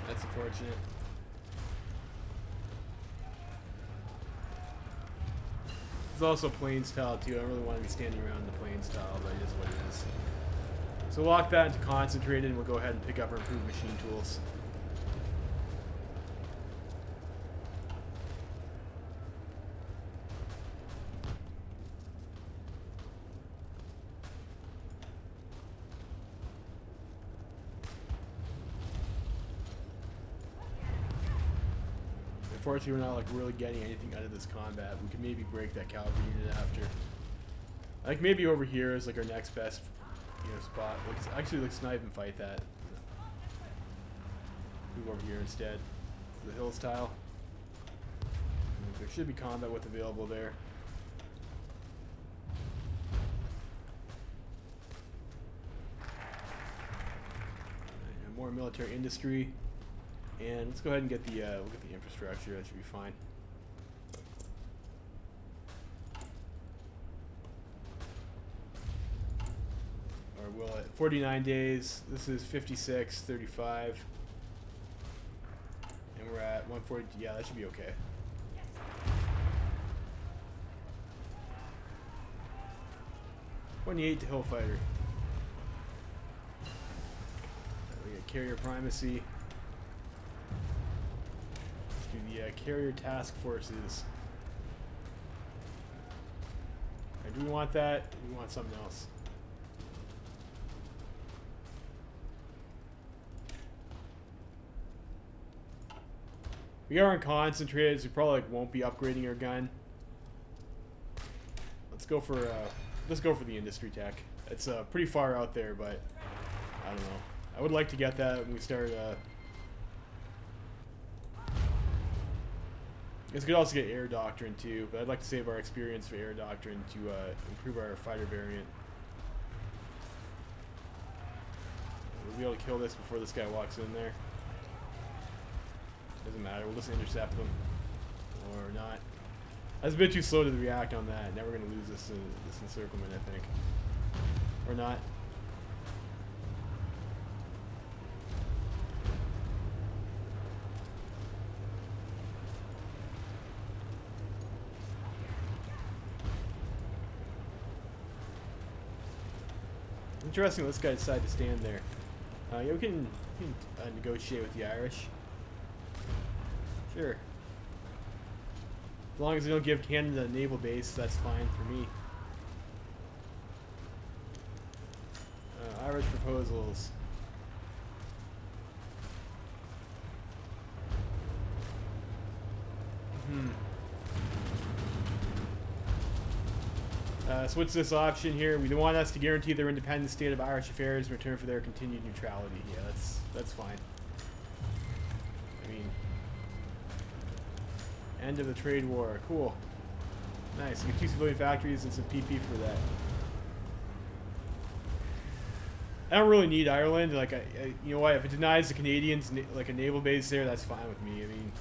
That's unfortunate. There's also plains tile too. I don't really want to be standing around in the plains tile, but it is what it is. So lock that into concentrated and we'll go ahead and pick up our improved machine tools. Unfortunately, we're not like really getting anything out of this combat. We could maybe break that cavalry unit after. I think maybe over here is like our next best, you know, spot. Let's snipe and fight that. Move over here instead. The hills tile. There should be combat with available there. And more military industry. And let's go ahead and get the we'll get the infrastructure. That should be fine. Or we'll at 49 days. This is 56, 35, and we're at 140. Yeah, that should be okay. $28 to hill fighter. We get carrier primacy. The carrier task forces. Do we want that? Or do we want something else? We are concentrated, so we probably like, won't be upgrading our gun. Let's go for the industry tech. It's pretty far out there, but I don't know. I would like to get that when we start. I guess we could also get air doctrine too, but I'd like to save our experience for air doctrine to improve our fighter variant. We'll be able to kill this before this guy walks in there. Doesn't matter, we'll just intercept them. Or not. That's a bit too slow to react on that. Now we're going to lose this encirclement, I think. Or not. Interesting this guy decided to stand there. Yeah, we can negotiate with the Irish. Sure. As long as they don't give Canada a naval base, that's fine for me. Irish proposals. So what's this option here? We want us to guarantee their independent state of Irish affairs in return for their continued neutrality. Yeah, that's fine. I mean, end of the trade war. Cool. Nice. You get 2 civilian factories and some PP for that. I don't really need Ireland. Like, you know what? If it denies the Canadians like a naval base there, that's fine with me. I mean,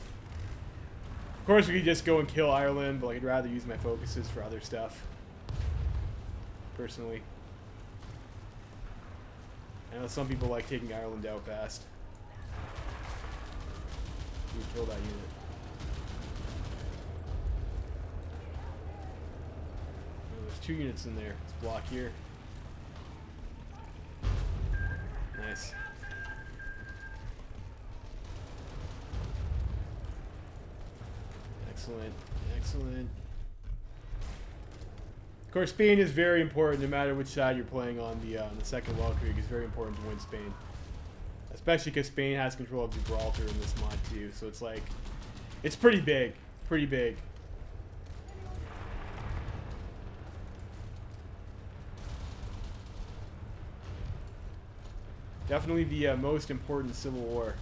of course we could just go and kill Ireland, but like, I'd rather use my focuses for other stuff. Personally, I know some people like taking Ireland out fast. You kill that unit. Oh, there's 2 units in there. Let's block here. Nice. Excellent. Excellent. Of course, Spain is very important no matter which side you're playing on the Second World Krieg. It's very important to win Spain. Especially because Spain has control of Gibraltar in this mod too. So it's like, it's pretty big. Pretty big. Definitely the most important civil war.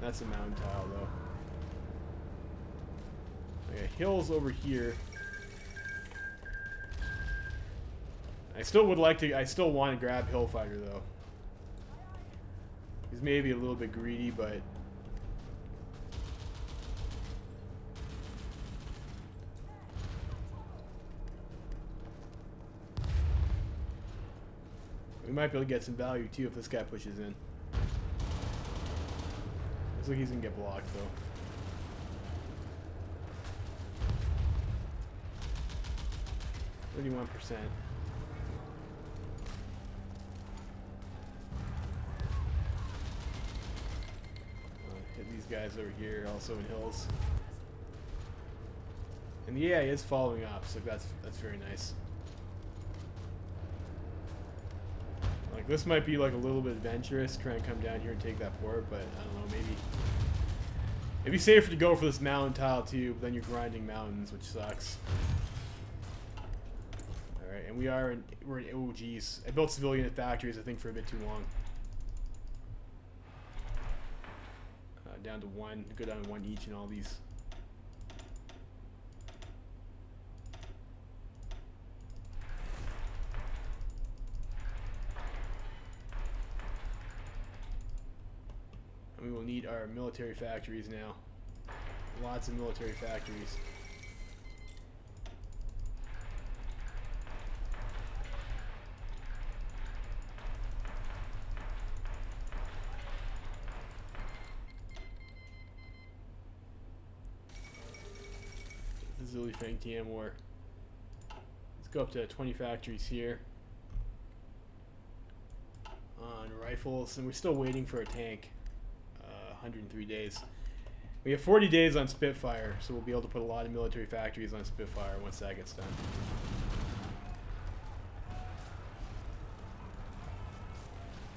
That's a mountain tile though. Okay, hills over here. I still would like to, I still want to grab Hillfighter though. He's maybe a little bit greedy, but we might be able to get some value too if this guy pushes in. Looks like he's gonna get blocked though. %31%. Hit these guys over here, also in hills. And the AI is following up, so that's very nice. Like, this might be like a little bit adventurous, trying to come down here and take that port, but I don't know, maybe it'd be safer to go for this mountain tile too, but then you're grinding mountains, which sucks. Alright, and we're in, oh geez. I built civilian factories, I think, for a bit too long. Down to 1, go down to 1 each in all these. And we will need our military factories now. Lots of military factories. Zilly Fang TM War. Let's go up to 20 factories here. On rifles, and we're still waiting for a tank. 103 days. We have 40 days on Spitfire, so we'll be able to put a lot of military factories on Spitfire once that gets done.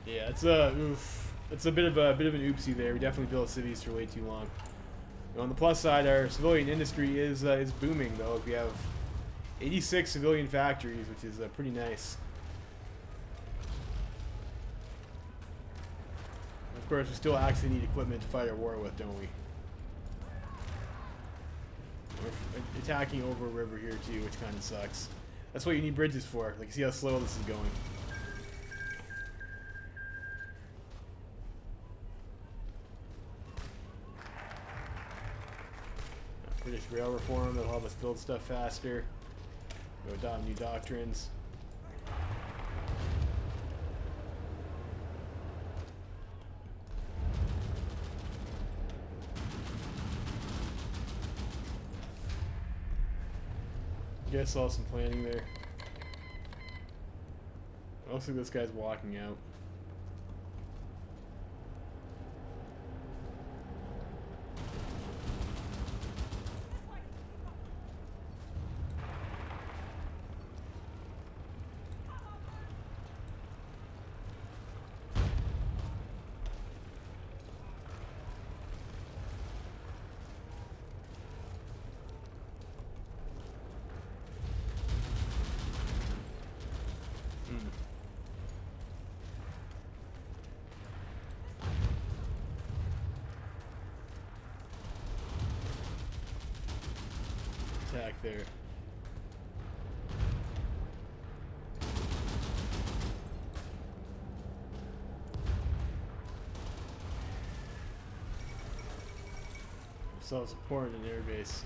Yeah, it's a oof. It's a bit of an oopsie there. We definitely built cities for way too long. On the plus side, our civilian industry is booming though. We have 86 civilian factories, which is pretty nice. Of course, we still actually need equipment to fight our war with, don't we? We're attacking over a river here too, which kind of sucks. That's what you need bridges for. Like, see how slow this is going. British rail reform, that'll help us build stuff faster. Go adopt new doctrines. I saw some planning there. Looks like this guy's walking out. back there. So support an airbase.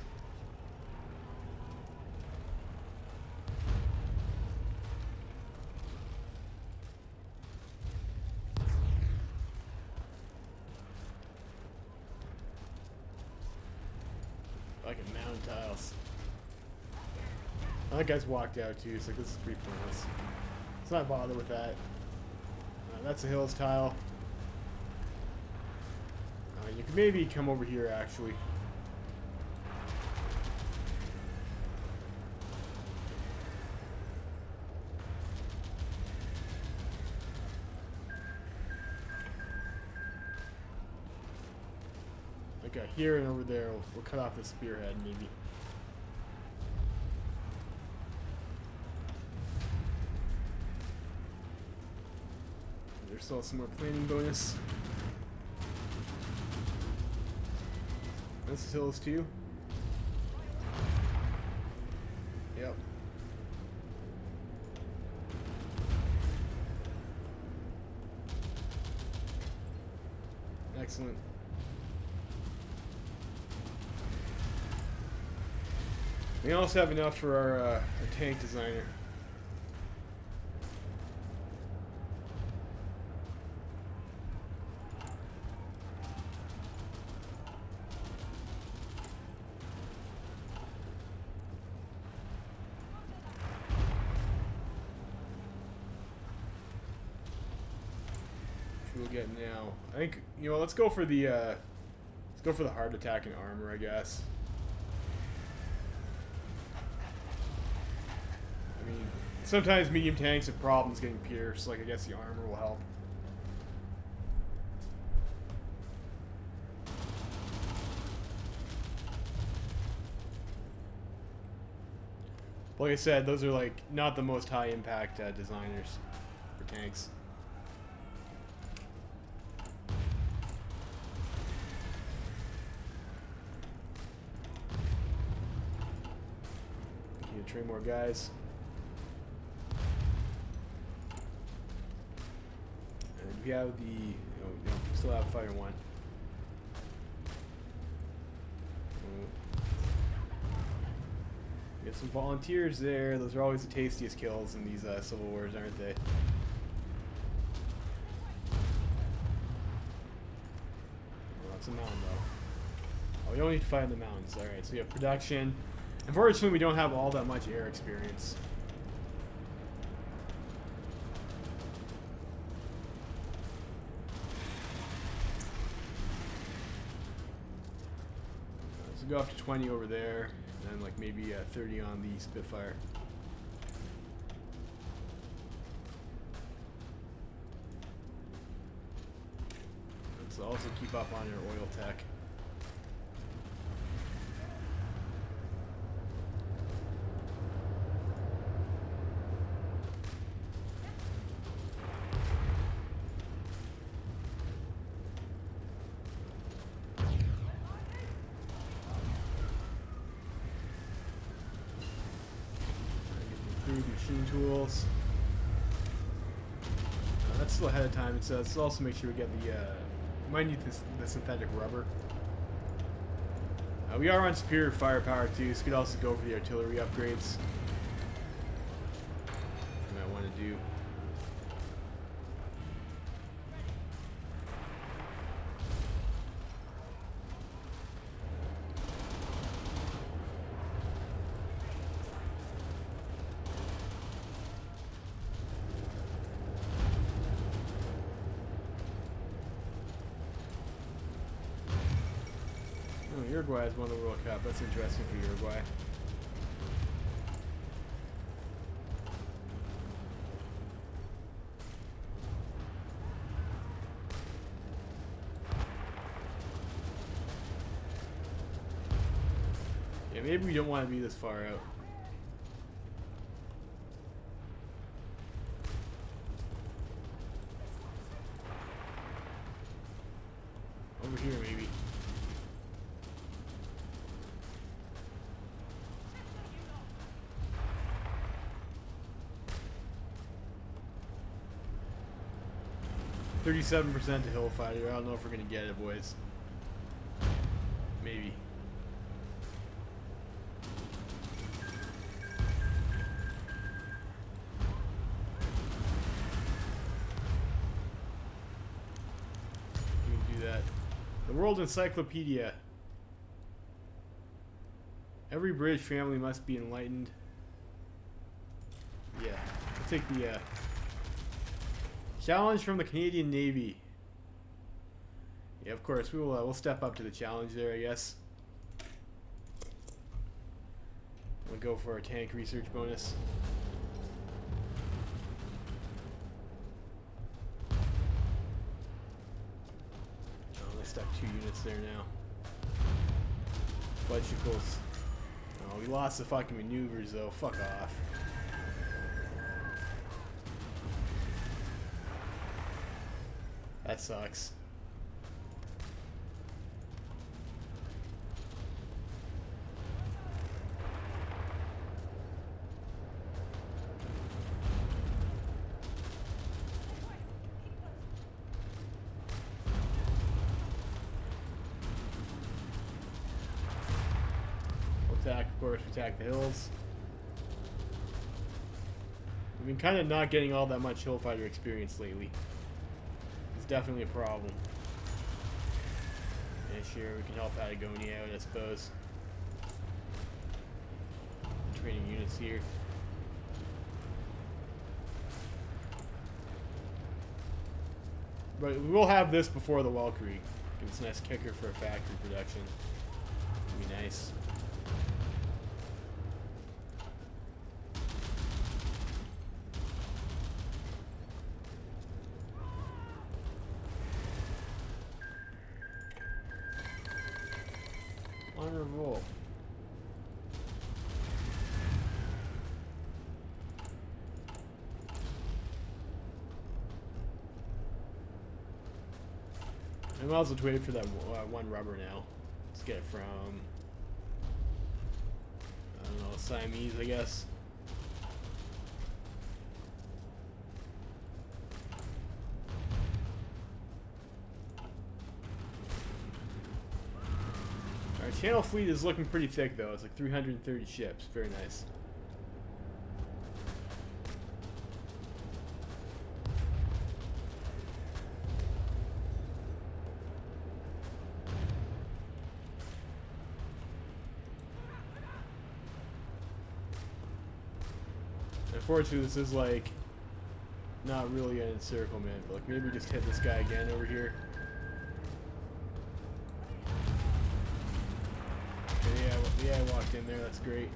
Fucking mountain tiles. That guy's walked out too, so this is pretty pointless. Let's not bother with that. That's a hills tile. You can maybe come over here actually. Okay, here and over there, we'll cut off the spearhead maybe. There's still some more planning bonus. This is hills too. Yep. Excellent. We also have enough for our tank designer. We'll get now. I think, you know, let's go for the heart attack and armor, I guess. I mean, sometimes medium tanks have problems getting pierced, like I guess the armor will help. Like I said, those are like not the most high impact designers for tanks. Train more guys. And we have the, still have fire one. We have some volunteers there. Those are always the tastiest kills in these Civil Wars, aren't they? Well, that's a mountain though. Oh, we only need to find the mountains. Alright, so we have production. Unfortunately, we don't have all that much air experience. So go up to 20 over there, and then like maybe 30 on the Spitfire. Let's also keep up on your oil tech. Machine tools. That's still ahead of time. So let's also make sure we get the. Might need the synthetic rubber. We are on superior firepower too, so we could also go for the artillery upgrades. You might want to do. Uruguay has won the World Cup. That's interesting for Uruguay. Yeah, maybe we don't want to be this far out. Over here, maybe. 37% to hill fighter. I don't know if we're gonna get it, boys. Maybe. You can do that. The World Encyclopedia. Every British family must be enlightened. Yeah, I'll take the challenge from the Canadian Navy. Yeah, of course we'll step up to the challenge there, I guess. We'll go for our tank research bonus. Oh, they stuck 2 units there now. Fudgicles. Oh, we lost the fucking maneuvers though. Fuck off. That sucks. We'll attack, of course, we attack the hills. We've been kind of not getting all that much hill fighter experience lately. It's definitely a problem. Yeah, sure, we can help Patagonia out, I suppose. Training units here. But we will have this before the Valkyrie. Give us a nice kicker for a factory production. It'd be nice. On revolt. I might as well wait for that one rubber now. Let's get it from, I don't know, Siamese, I guess. Our channel fleet is looking pretty thick though. It's like 330 ships. Very nice. Unfortunately, this is like not really an encirclement, but like maybe just hit this guy again over here. Okay, yeah, I walked in there. That's great.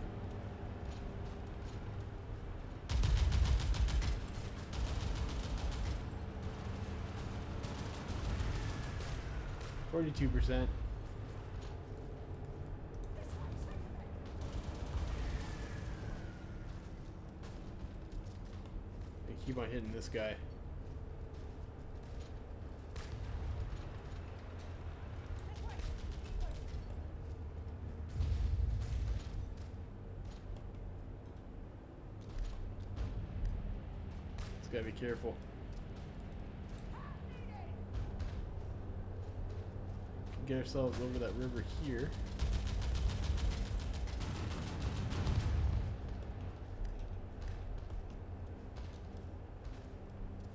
%. Keep on hitting this guy. Just gotta be careful. Get ourselves over that river here.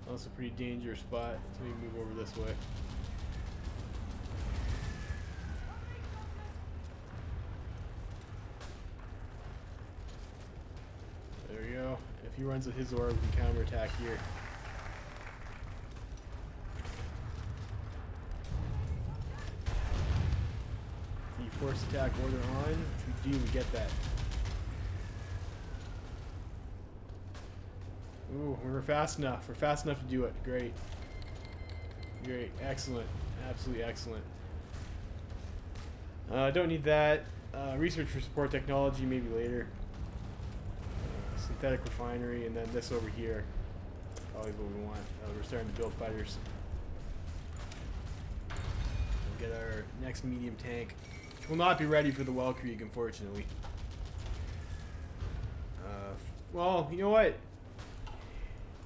That's a pretty dangerous spot, so we move over this way. There we go. If he runs at his orb, we can counterattack here. The force attack order on. If we do, we get that. Ooh, we're fast enough. We're fast enough to do it. Great. Great. Excellent. Absolutely excellent. Don't need that. Research for support technology, maybe later. Synthetic refinery, and then this over here. Probably what we want. We're starting to build fighters. We'll get our next medium tank, which will not be ready for the Weltkrieg, unfortunately. Well, you know what?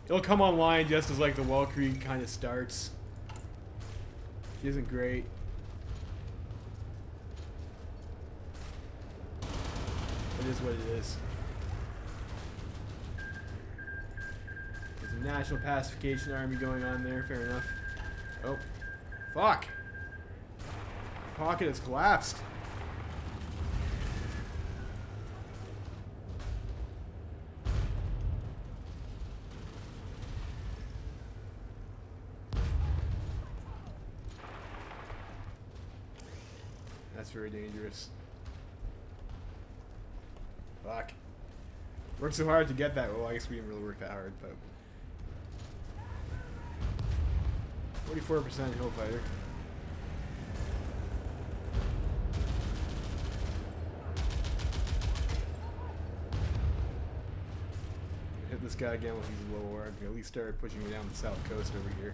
It'll come online just as like the Weltkrieg kind of starts. Which isn't great. It is what it is. There's a national pacification army going on there, fair enough. Oh. Fuck! The pocket has collapsed. That's very dangerous. Fuck. Worked so hard to get that. Well, I guess we didn't really work that hard, but 44% hill fighter. Hit this guy again with his low ore. I can at least start pushing me down the south coast over here.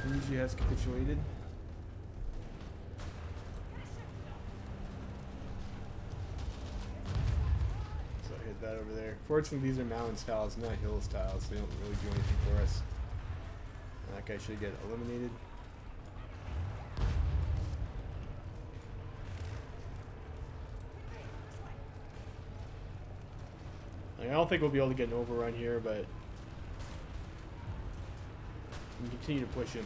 Tunisia has capitulated. That over there. Fortunately, these are mountains tiles, not hills tiles. So they don't really do anything for us. That guy should get eliminated. I don't think we'll be able to get an overrun here, but we can continue to push him.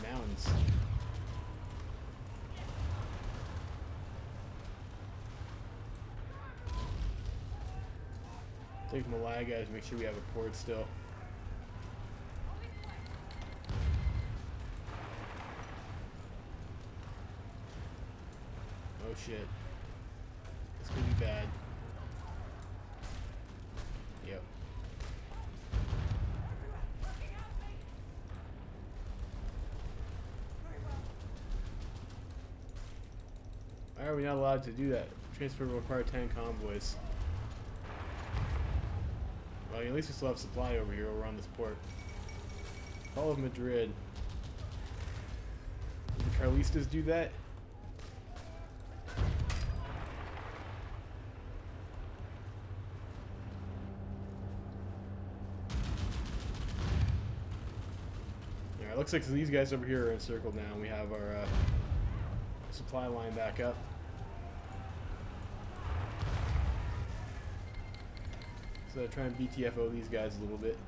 Mountains. Take Malaya guys, make sure we have a port still. Oh shit. This could be bad. Yep. Why are we not allowed to do that? Transport will require 10 convoys. Well, at least we still have supply over here around this port. Fall of Madrid. Did the Carlistas do that? Alright, looks like these guys over here are encircled now, and we have our supply line back up. So try and BTFO these guys a little bit.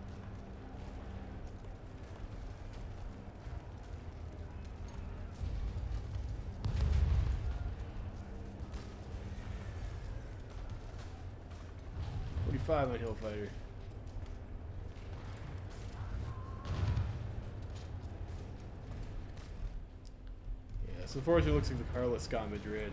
.45 on Hillfighter. Yeah, so unfortunately it looks like the Carlos got Madrid.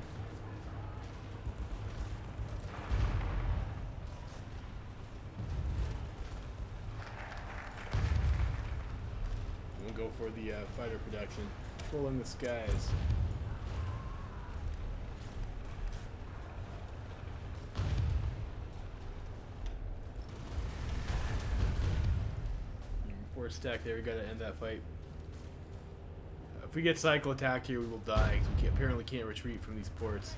Go for the fighter production. Controlling the skies. Force stack there, we gotta end that fight. If we get cycle attacked here, we will die, because we apparently can't retreat from these ports.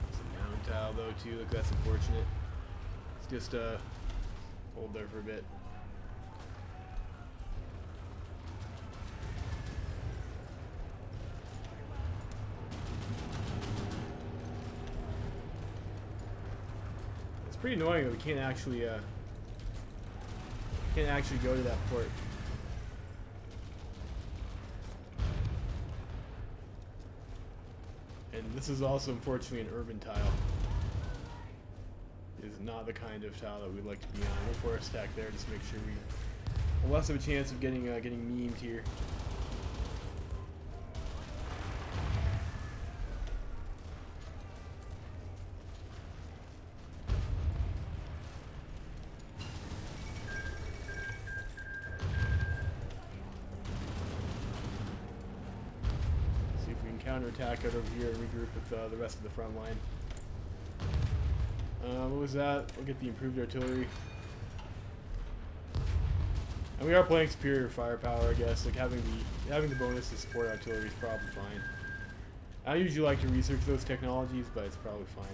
It's a mountain tile though too, look, that's unfortunate. Just hold there for a bit. It's pretty annoying that we can't actually go to that port. And this is also unfortunately an urban tile. Is not the kind of tile that we'd like to be on. We'll force stack there, just make sure we have less of a chance of getting memed here. counterattack out over here and regroup with the rest of the front line. What was that? We'll get the improved artillery. And we are playing superior firepower, I guess. Like having the bonus to support artillery is probably fine. I usually like to research those technologies, but it's probably fine.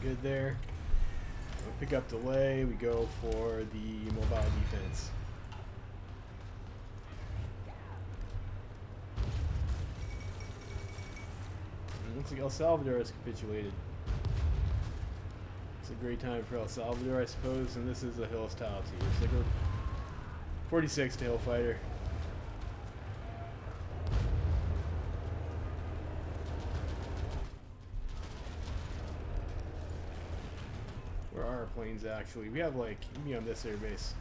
Good there. We'll pick up delay. We go for the mobile defense. And looks like El Salvador has capitulated. It's a great time for El Salvador, I suppose, and this is a hostile team. It's like a 46 tail fighter. Where are our planes actually? We have like me on this airbase.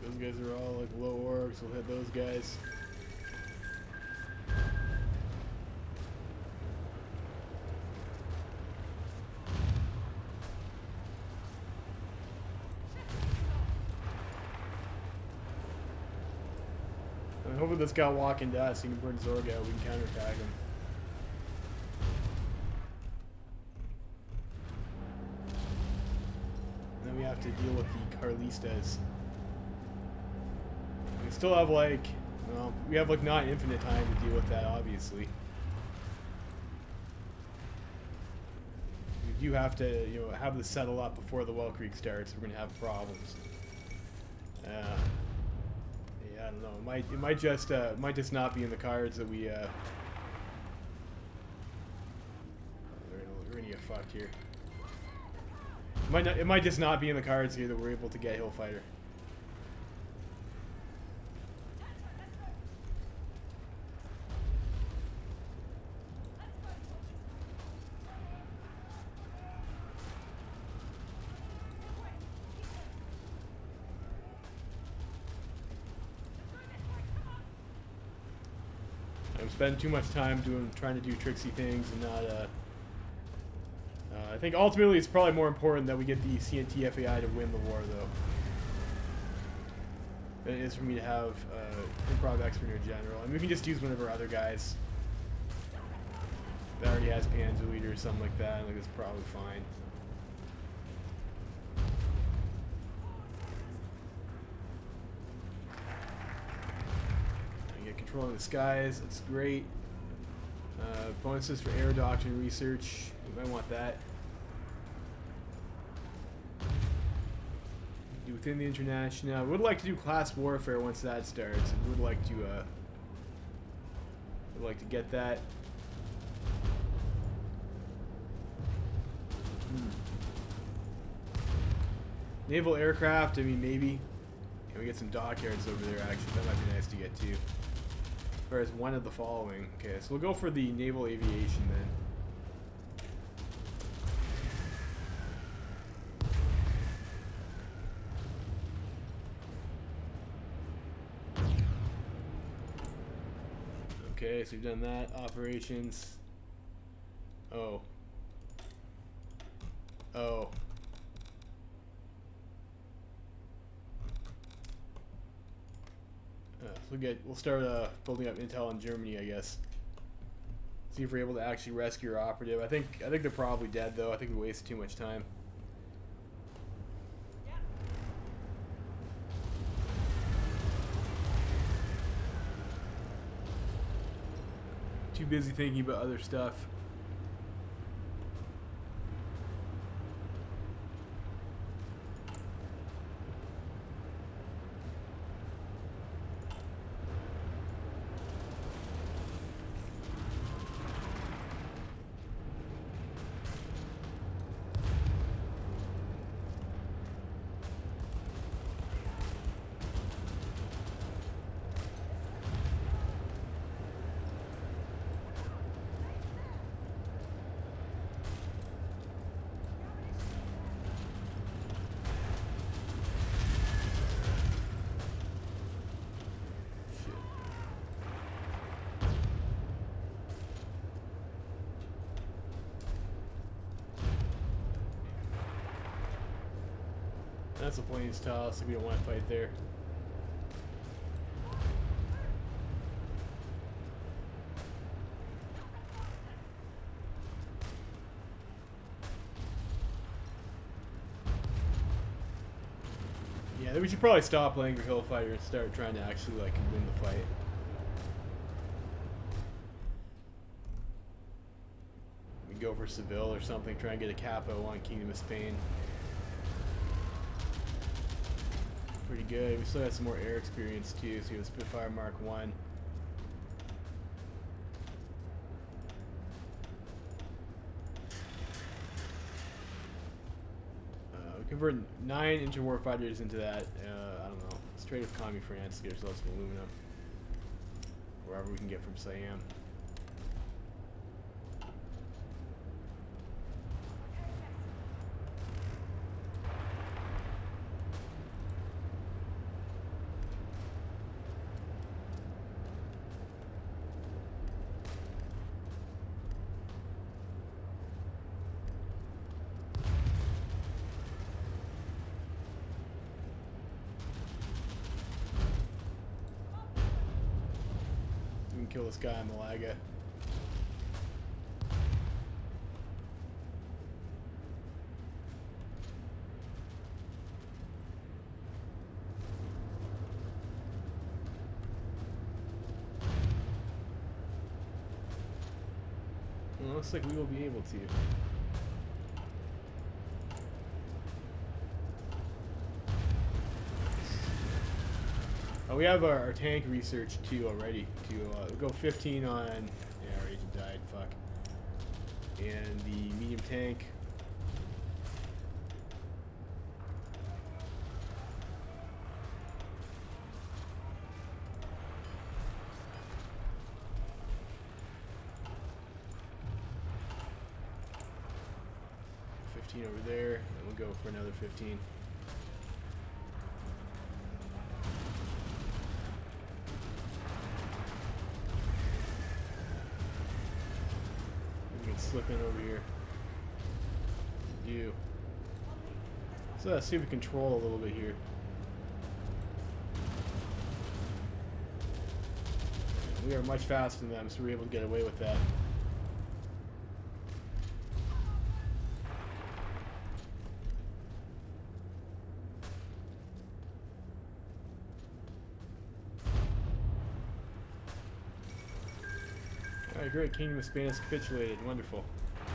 Those guys are all like low orgs. We'll hit those guys. And hopefully this guy walking to us, he can burn Zorg out. We can counterattack him. And then we have to deal with the Carlistas. We still have like, well, we have like not infinite time to deal with that, obviously. We do have to, you know, have this settle up before the Well Creek starts. We're gonna have problems. Yeah, I don't know. It might just not be in the cards that we. We're gonna get fucked here. It might just not be in the cards here that we're able to get Hillfighter. I'm spending too much time trying to do tricksy things and not. I think ultimately it's probably more important that we get the CNT FAI to win the war, though, than it is for me to have improv expert or general. And we can just use one of our other guys that already has Panzer Leader or something like that. I think it's probably fine. Controlling the skies, that's great. Bonuses for air doctrine research, we might want that. Do within the international. I would like to do class warfare once that starts. I would like to get that. Naval aircraft, I mean maybe. Yeah, we get some dockyards over there actually, that might be nice to get to. Whereas one of the following. Okay, so we'll go for the naval aviation then. Okay, so we've done that. Operations. Oh. We'll start building up intel in Germany, I guess. See if we're able to actually rescue our operative. I think they're probably dead though. I think we wasted too much time. Too busy thinking about other stuff. That's a plains tile, so we don't want to fight there. Yeah, we should probably stop playing Guerrilla Fighter and start trying to actually like win the fight. We go for Seville or something, try and get a capo on Kingdom of Spain. Pretty good. We still have some more air experience too, so we have Spitfire Mark 1. We convert 9 interwar fighters into that. I don't know. Let's trade with Commie France to get ourselves some aluminum. Wherever we can get from Siam. Kill this guy in Malaga. Well, looks like we will be able to. Oh, we have our tank research too already. To go 15 on. Yeah, our agent died. Fuck. And the medium tank. Over there, and we'll go for another 15. We can slip in over here. You. Let's see if we control a little bit here. We are much faster than them, so we're able to get away with that. Alright, great. Kingdom of Spain has capitulated. Wonderful.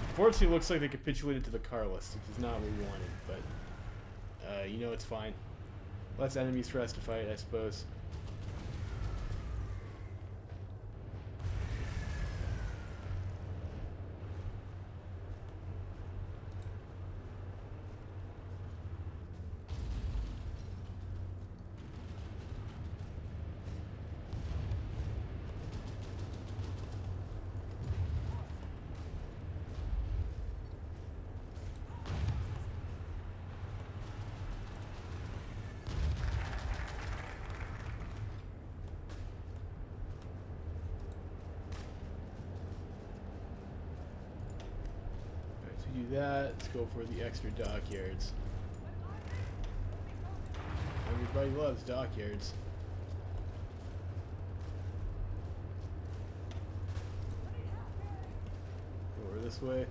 Unfortunately, it looks like they capitulated to the Carlists, which is not what we wanted, but you know, it's fine. Less enemies for us to fight, I suppose. Do that. Let's go for the extra dockyards. Everybody loves dockyards. Go over this way.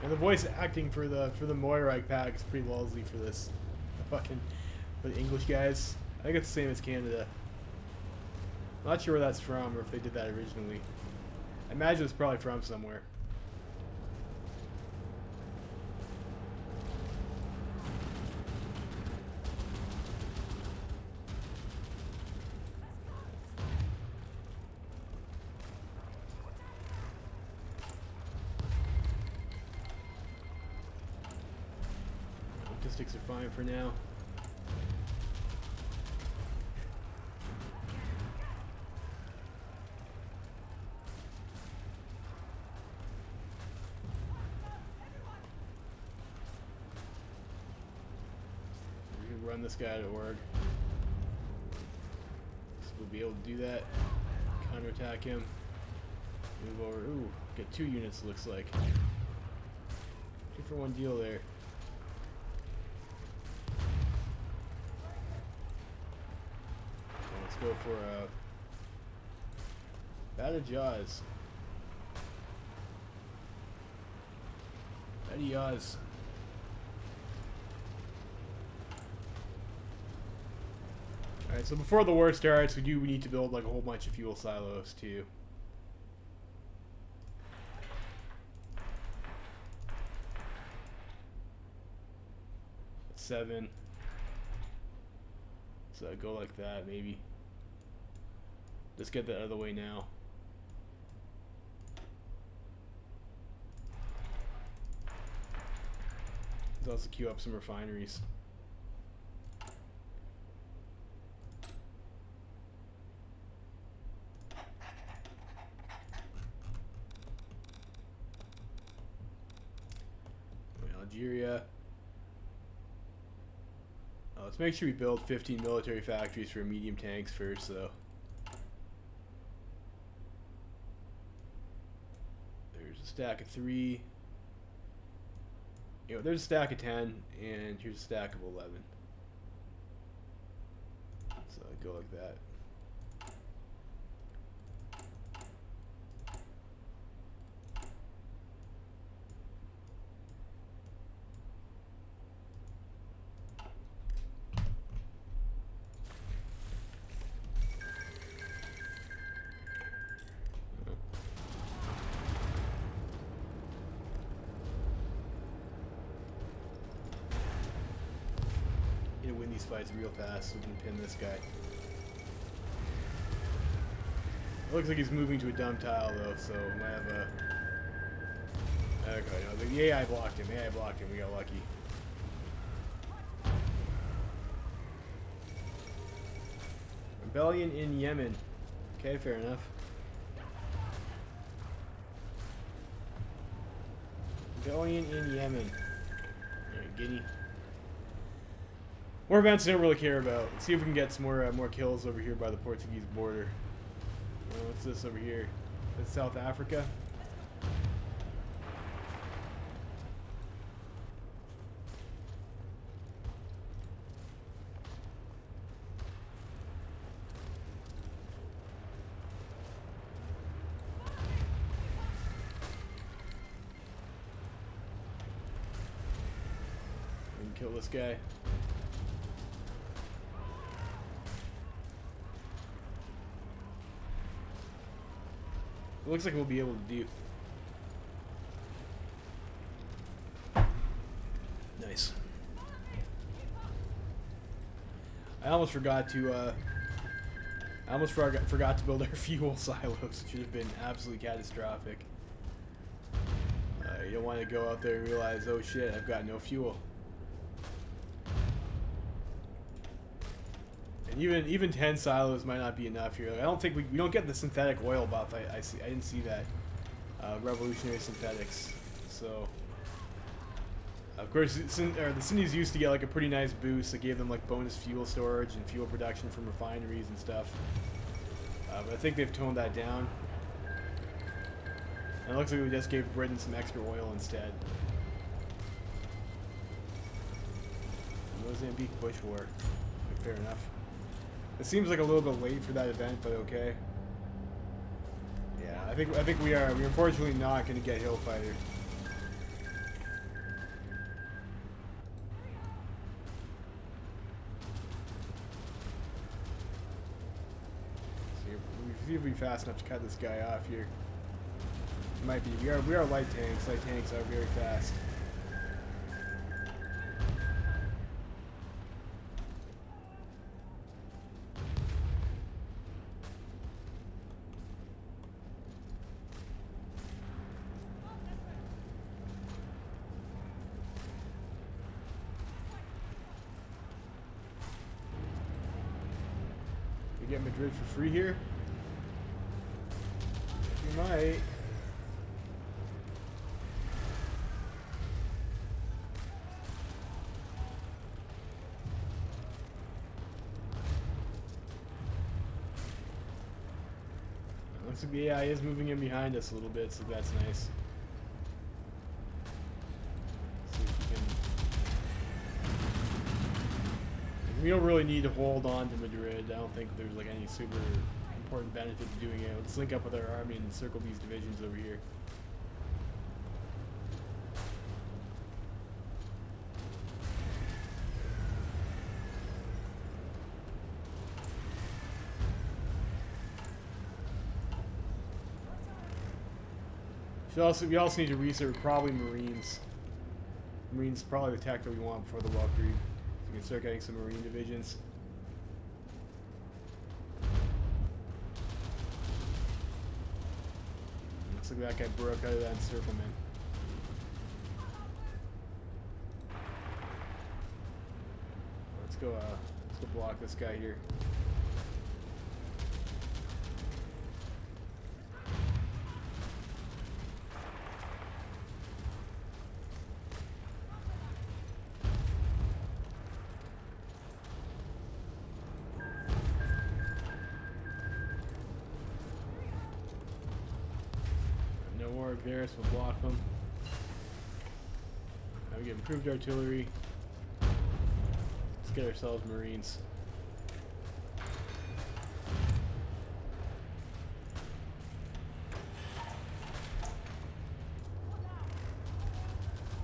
And the voice acting for the Moirite pack is pretty lousy for this. For the English guys. I think it's the same as Canada. I'm not sure where that's from or if they did that originally. I imagine it's probably from somewhere. Logistics are fine for now. Run this guy to org. So we'll be able to do that. Counterattack him. Move over. Ooh, get 2 units looks like. 2 for 1 deal there. go for Battle Jaws. Battle Jaws. Alright, so before the war starts, we need to build like a whole bunch of fuel silos too. That's 7. So go like that, maybe. Let's get that out of the way now. Let's also queue up some refineries. Algeria. Let's make sure we build 15 military factories for medium tanks first, though. There's a stack of 3. You know, there's a stack of 10, and here's a stack of 11. So go like that. Win these fights real fast so we can pin this guy. It looks like he's moving to a dumb tile though, so we might have a... Okay, no, the AI blocked him. AI blocked him. We got lucky. Rebellion in Yemen. Okay, fair enough. Rebellion in Yemen. Alright, Guinea. More events I don't really care about. Let's see if we can get some more kills over here by the Portuguese border. What's this over here? That's South Africa. We can kill this guy. It looks like we'll be able to do. Nice. I almost forgot to forgot to build our fuel silos. It should have been absolutely catastrophic. You don't want to go out there and realize, oh shit, I've got no fuel. Even 10 silos might not be enough here. Like, I don't think we don't get the synthetic oil buff. I didn't see that revolutionary synthetics. So of course the cities used to get like a pretty nice boost that gave them like bonus fuel storage and fuel production from refineries and stuff. But I think they've toned that down. And it looks like we just gave Britain some extra oil instead. Mozambique Bush War. Fair enough. It seems like a little bit late for that event, but okay. Yeah, I think we're unfortunately not going to get Hill Fighter. See if we're fast enough to cut this guy off here. Might be. We are light tanks. Light tanks are very fast. Get Madrid for free here? We might. Looks like the AI is moving in behind us a little bit, so that's nice. See if we can We don't really need to hold on to Madrid. I don't think there's like any super important benefit to doing it. Let's link up with our army and circle these divisions over here. We also need to research probably Marines. Marines probably the tech that we want before the Valkyrie. So we can start getting some Marine divisions. Looks like that guy broke out of that encirclement. Let's go block this guy here. Varus will block them. Now we get improved artillery. Let's get ourselves Marines.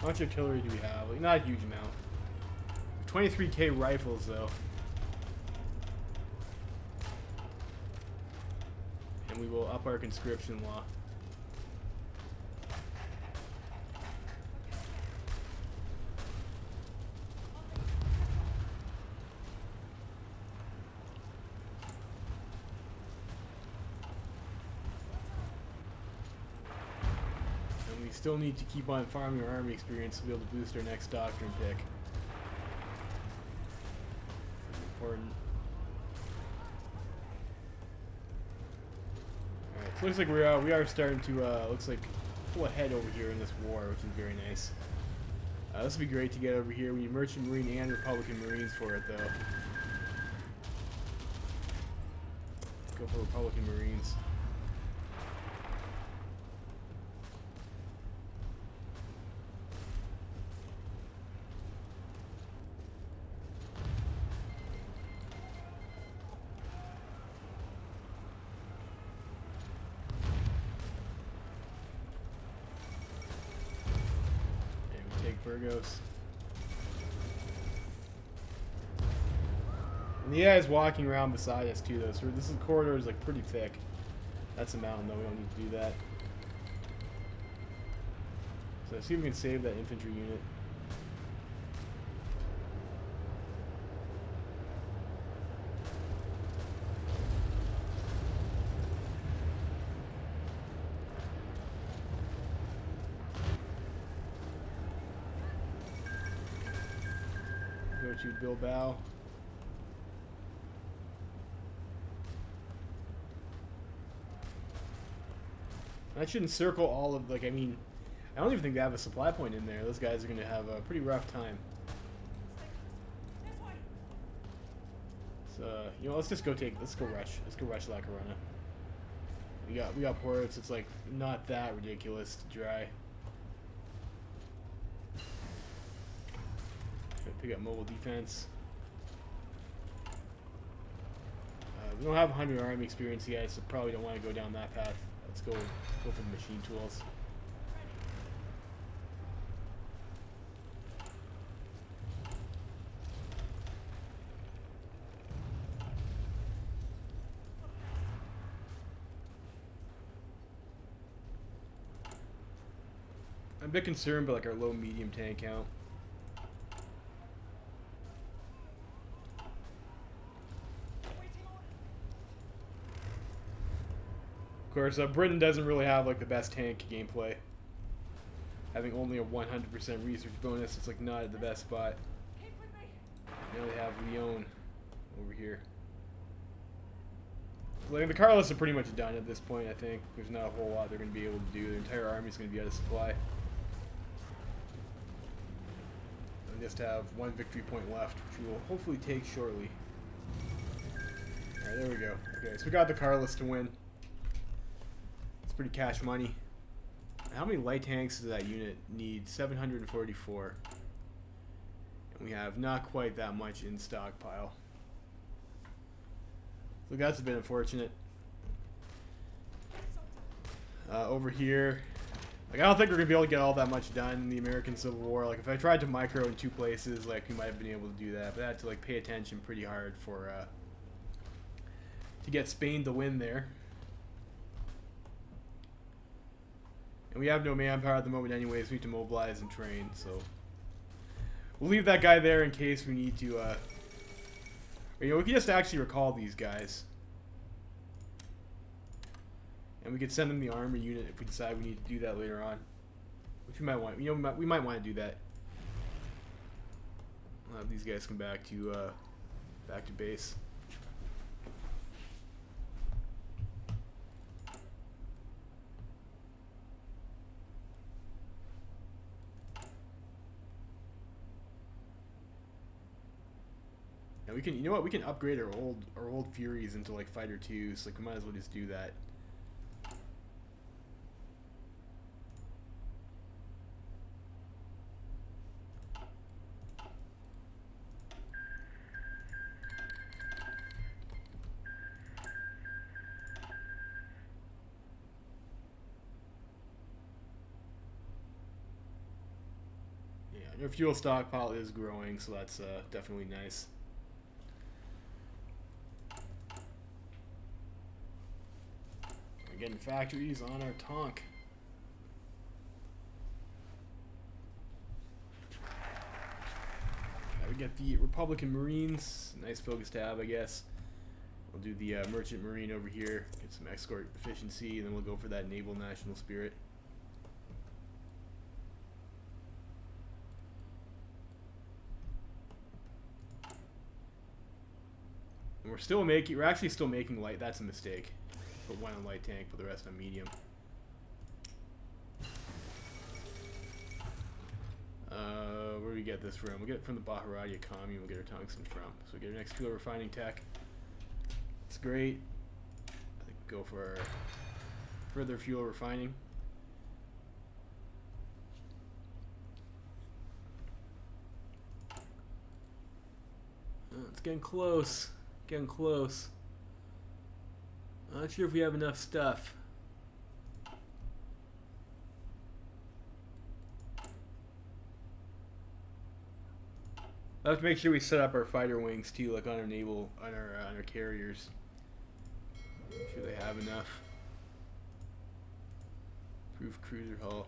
How much artillery do we have? Like, not a huge amount. 23k rifles though. And we will up our conscription law. Still need to keep on farming our army experience to be able to boost our next doctrine pick. Important. Alright, so it looks like we are starting to looks like pull ahead over here in this war, which is very nice. This would be great to get over here. We need Merchant Marine and Republican Marines for it though. Let's go for Republican Marines. Burgos. And the AI is walking around beside us too though, so this corridor is like pretty thick. That's a mountain though, we don't need to do that. So let's see if we can save that infantry unit. Go to Bilbao. That should encircle all of, like, I mean, I don't even think they have a supply point in there. Those guys are going to have a pretty rough time. So, you know, let's go rush La Corona. We got ports. It's like not that ridiculous to dry. Pick up mobile defense. We don't have 100 army experience yet, so probably don't want to go down that path. Let's go for the machine tools. I'm a bit concerned about like our low medium tank count. Of course, Britain doesn't really have like the best tank gameplay. Having only a 100% research bonus, it's like not at the best spot. Now they have Lyon over here. Like, the Carlists are pretty much done at this point, I think. There's not a whole lot they're going to be able to do. Their entire army's going to be out of supply. And just have one victory point left, which we will hopefully take shortly. Alright, there we go. Okay, so we got the Carlists to win. Pretty cash money. How many light tanks does that unit need? 744. And We have not quite that much in stockpile. So that's a bit unfortunate. Over here, like, I don't think we're gonna be able to get all that much done in the American Civil War. Like, if I tried to micro in 2 places, like, we might have been able to do that, but I had to, like, pay attention pretty hard for to get Spain to win there. And we have no manpower at the moment anyways. We need to mobilize and train, so we'll leave that guy there in case we need to, or, you know, we can just actually recall these guys. And we could send them the armor unit if we decide we need to do that later on. Which we might want, you know, we might want to do that. We'll have these guys come back to base. And we can, you know what, we can upgrade our old Furies into like Fighter 2s. Like, we might as well just do that. Our fuel stockpile is growing, so that's definitely nice. We're getting factories on our tank. We get the Republican Marines. Nice focus tab, I guess. We'll do the Merchant Marine over here, get some escort efficiency, and then we'll go for that Naval National Spirit. And we're actually still making light. That's a mistake. Put 1 on light tank, put the rest on medium. Where do we get this from? We get it from the Baharadia commune. We'll get our tungsten from. So we get our next fuel refining tech. It's great. I think we'll go for our further fuel refining. It's getting close. Getting close. I'm not sure if we have enough stuff. I have to make sure we set up our fighter wings too, like on our naval, on our carriers. Make sure they have enough. Proof cruiser hull.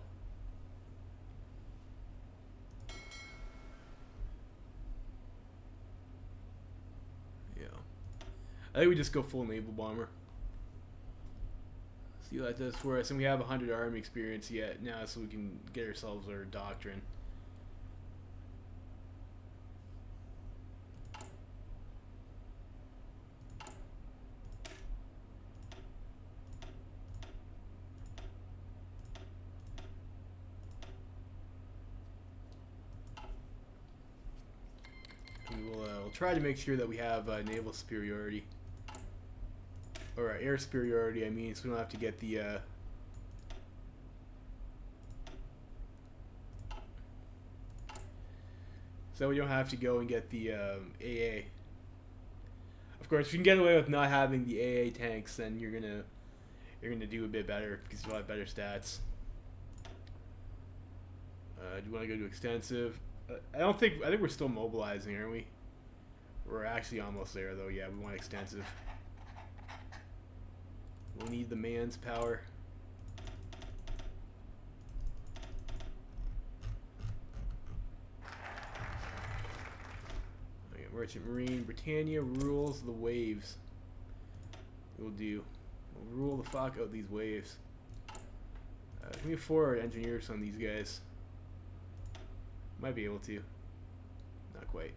Yeah. I think we just go full naval bomber. See what that does for us, and we have 100 army experience yet now, so we can get ourselves our doctrine. We'll try to make sure that we have naval superiority, or air superiority, I mean, so we don't have to get the so we don't have to go and get the AA. Of course, if you can get away with not having the AA tanks, then you're gonna do a bit better because you'll have better stats. Do you want to go to extensive? I think we're still mobilizing, aren't we? We're actually almost there, though. Yeah, we want extensive. We'll need the man's power. Okay, Merchant Marine. Britannia rules the waves. We'll rule the fuck out these waves. Can we afford engineers on these guys? Might be able to. Not quite.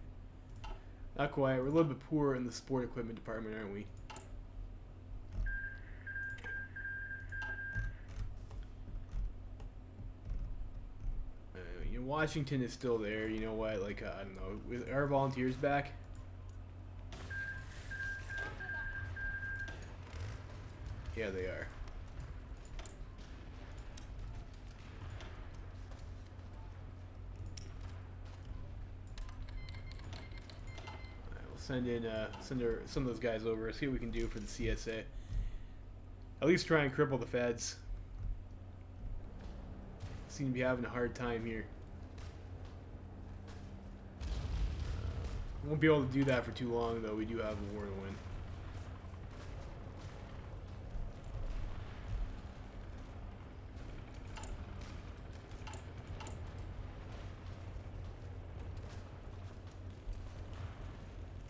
Not quite. We're a little bit poor in the sport equipment department, aren't we? You know, Washington is still there. You know what? Like, I don't know. Are our volunteers back? Yeah, they are. Send in some of those guys over. See what we can do for the CSA. At least try and cripple the feds. Seem to be having a hard time here. Won't be able to do that for too long, though. We do have a war to win.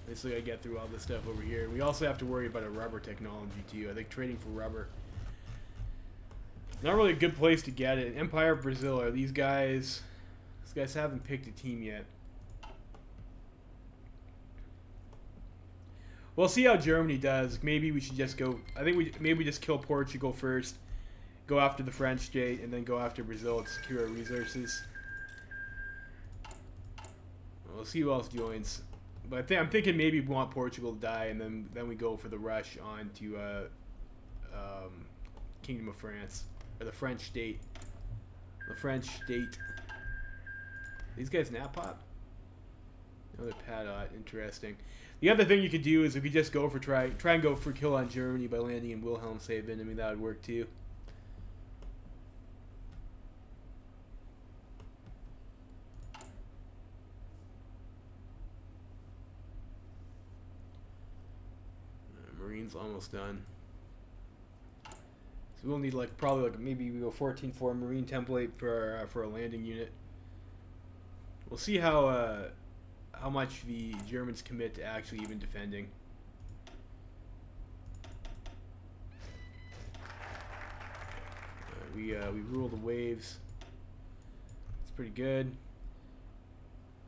Basically, I get through all this stuff over here. We also have to worry about a rubber technology too. I think trading for rubber, not really a good place to get it. Empire of Brazil, are these guys? These guys haven't picked a team yet. We'll see how Germany does. Maybe we should just go. I think maybe just kill Portugal first, go after the French state, and then go after Brazil to secure our resources. We'll see who else joins. But I'm thinking maybe we want Portugal to die, and then we go for the rush on to Kingdom of France, or the French state. The French state. These guys nap pop? Another Padot. Interesting. The other thing you could do is we could just go for try and go for kill on Germany by landing in Wilhelmshaven. I mean, that would work too. Marine's almost done. So we'll need probably maybe we go 14-4 Marine template for our landing unit. We'll see how much the Germans commit to actually even defending. We rule the waves. It's pretty good.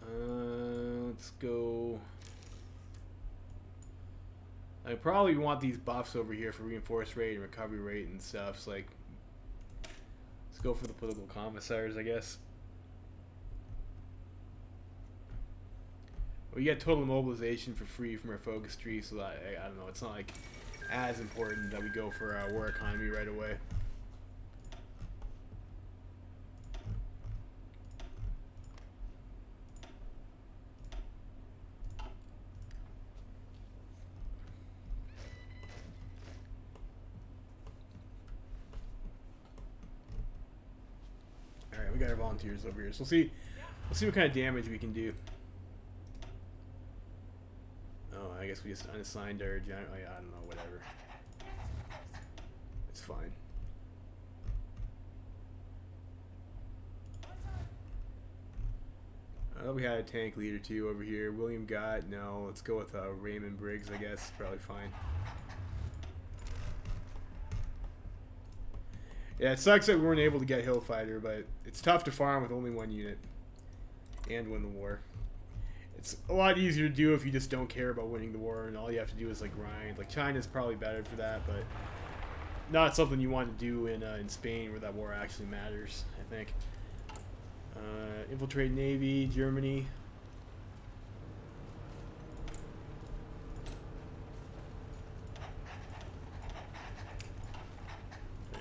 Let's go. I probably want these buffs over here for reinforce rate and recovery rate and stuff. So let's go for the political commissars, I guess. We get total mobilization for free from our focus tree, so that, I don't know, it's not as important that we go for our war economy right away. Alright, we got our volunteers over here, so we'll see what kind of damage we can do. I guess we just unassigned our general. I don't know, whatever. It's fine. I thought we had a tank leader too over here. William Gott, no. Let's go with Raymond Briggs, I guess. Probably fine. Yeah, it sucks that we weren't able to get Hillfighter, but it's tough to farm with only one unit and win the war. It's a lot easier to do if you just don't care about winning the war, and all you have to do is grind. China's probably better for that, but not something you want to do in Spain where that war actually matters, I think. Infiltrate Navy, Germany.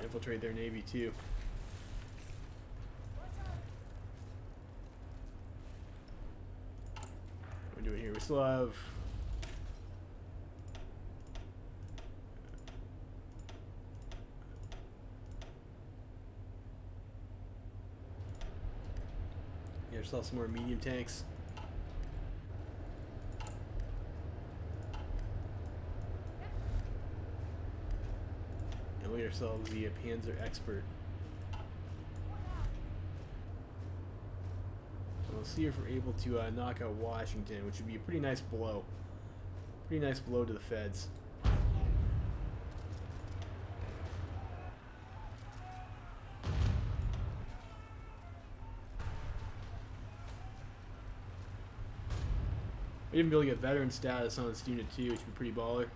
Infiltrate their Navy too. Doing here, we still have still have some more medium tanks. And we get ourselves the Panzer Expert. We'll see if we're able to knock out Washington, which would be a pretty nice blow. Pretty nice blow to the feds. We'd even be able to get veteran status on this unit too, which would be pretty baller.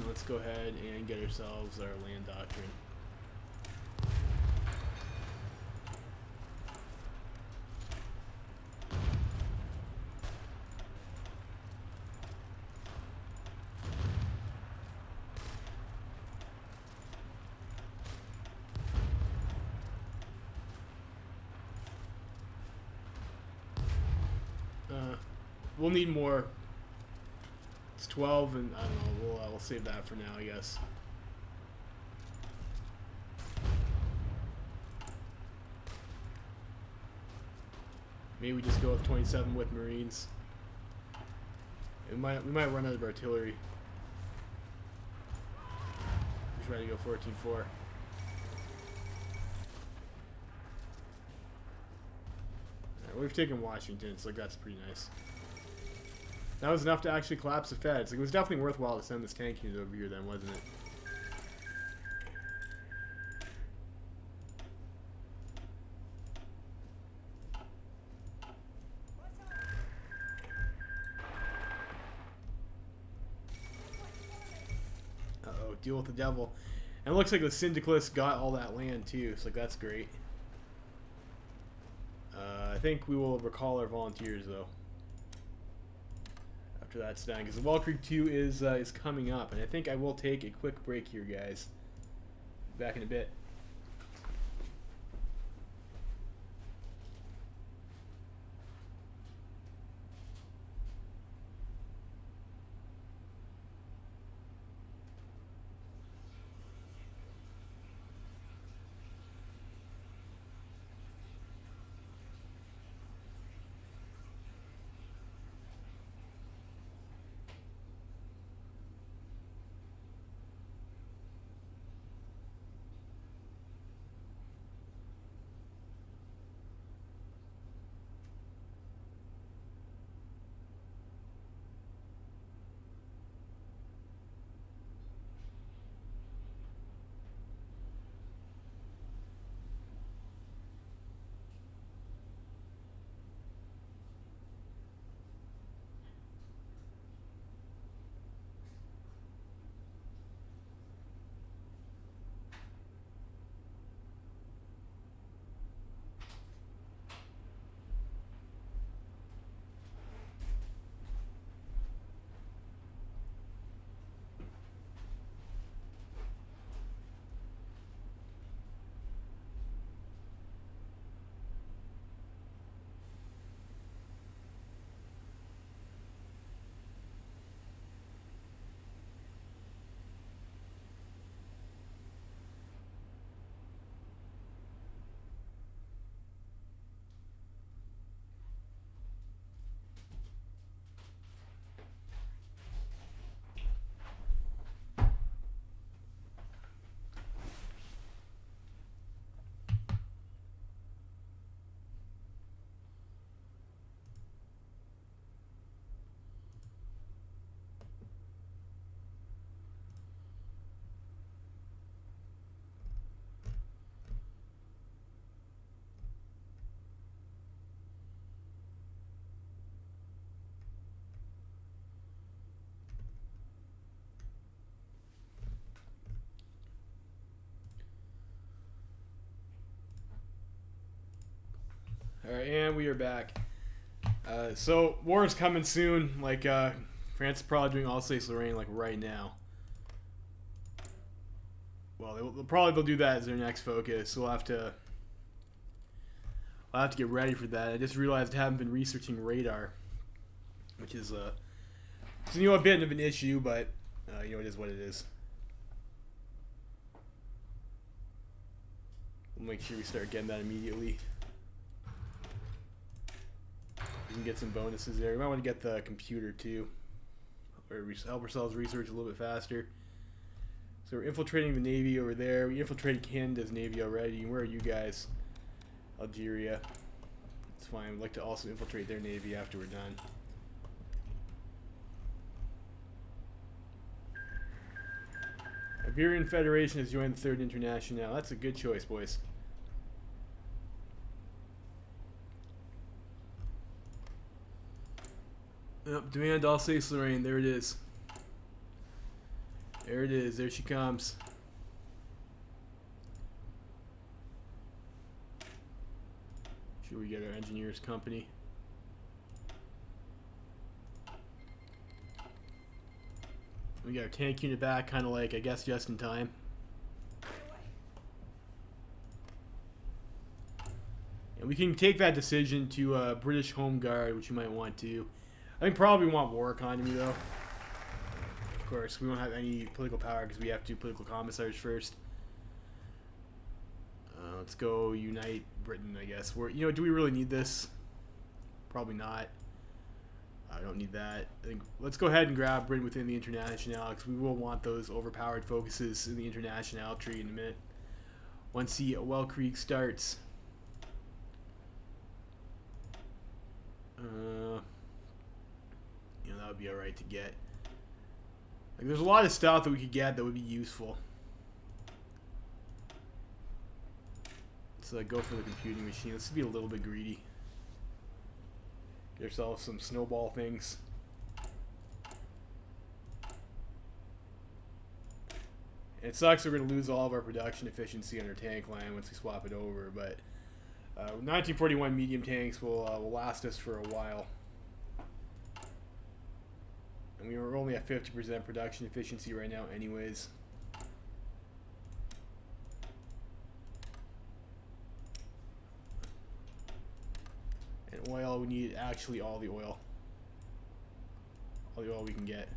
Let's go ahead and get ourselves our land doctrine. we'll need more. It's 12, and I don't know. We'll save that for now, I guess. Maybe we just go with 27 with Marines. We might run out of artillery. We're trying to go 14-4. Alright, we've taken Washington, so like that's pretty nice. That was enough to actually collapse the Feds. Like, it was definitely worthwhile to send this tank unit over here then, wasn't it? Uh-oh, deal with the devil. And it looks like the Syndicalists got all that land too, so like that's great. I think we will recall our volunteers though. After that's done, because the Wall Creek 2 is coming up, and I think I will take a quick break here, guys. Back in a bit. Alright, and we are back. So, war is coming soon. Like, France is probably doing Alsace-Lorraine, like, right now. Well, they'll do that as their next focus. So we'll have to get ready for that. I just realized I haven't been researching radar, which is, so, you know, a bit of an issue, but, you know, it is what it is. We'll make sure we start getting that immediately. We can get some bonuses there. We might want to get the computer too, or help ourselves research a little bit faster. So we're infiltrating the Navy over there. We infiltrated Canada's Navy already. Where are you guys? Algeria. It's fine. We'd like to also infiltrate their Navy after we're done. Iberian Federation has joined the Third International. That's a good choice, boys. Yep, demand Alsace-Lorraine. There it is. There it is. There she comes. Should we get our engineers company? We got our tank unit back, kind of like, I guess, just in time. And we can take that decision to British Home Guard, which you might want to. I think probably we want war economy though. Of course, we won't have any political power because we have to do political commissars first. Let's go unite Britain, I guess. Do we really need this? Probably not. I don't need that. I think let's go ahead and grab Britain within the International because we will want those overpowered focuses in the International tree in a minute. Once the Well Creek starts. That would be alright to get. Like, there's a lot of stuff that we could get that would be useful. Let's go for the computing machine. Let's be a little bit greedy. Get ourselves some snowball things. And it sucks we're going to lose all of our production efficiency on our tank line once we swap it over, but 1941 medium tanks will last us for a while. And we were only at 50% production efficiency right now anyways. And oil, we need actually all the oil. All the oil we can get.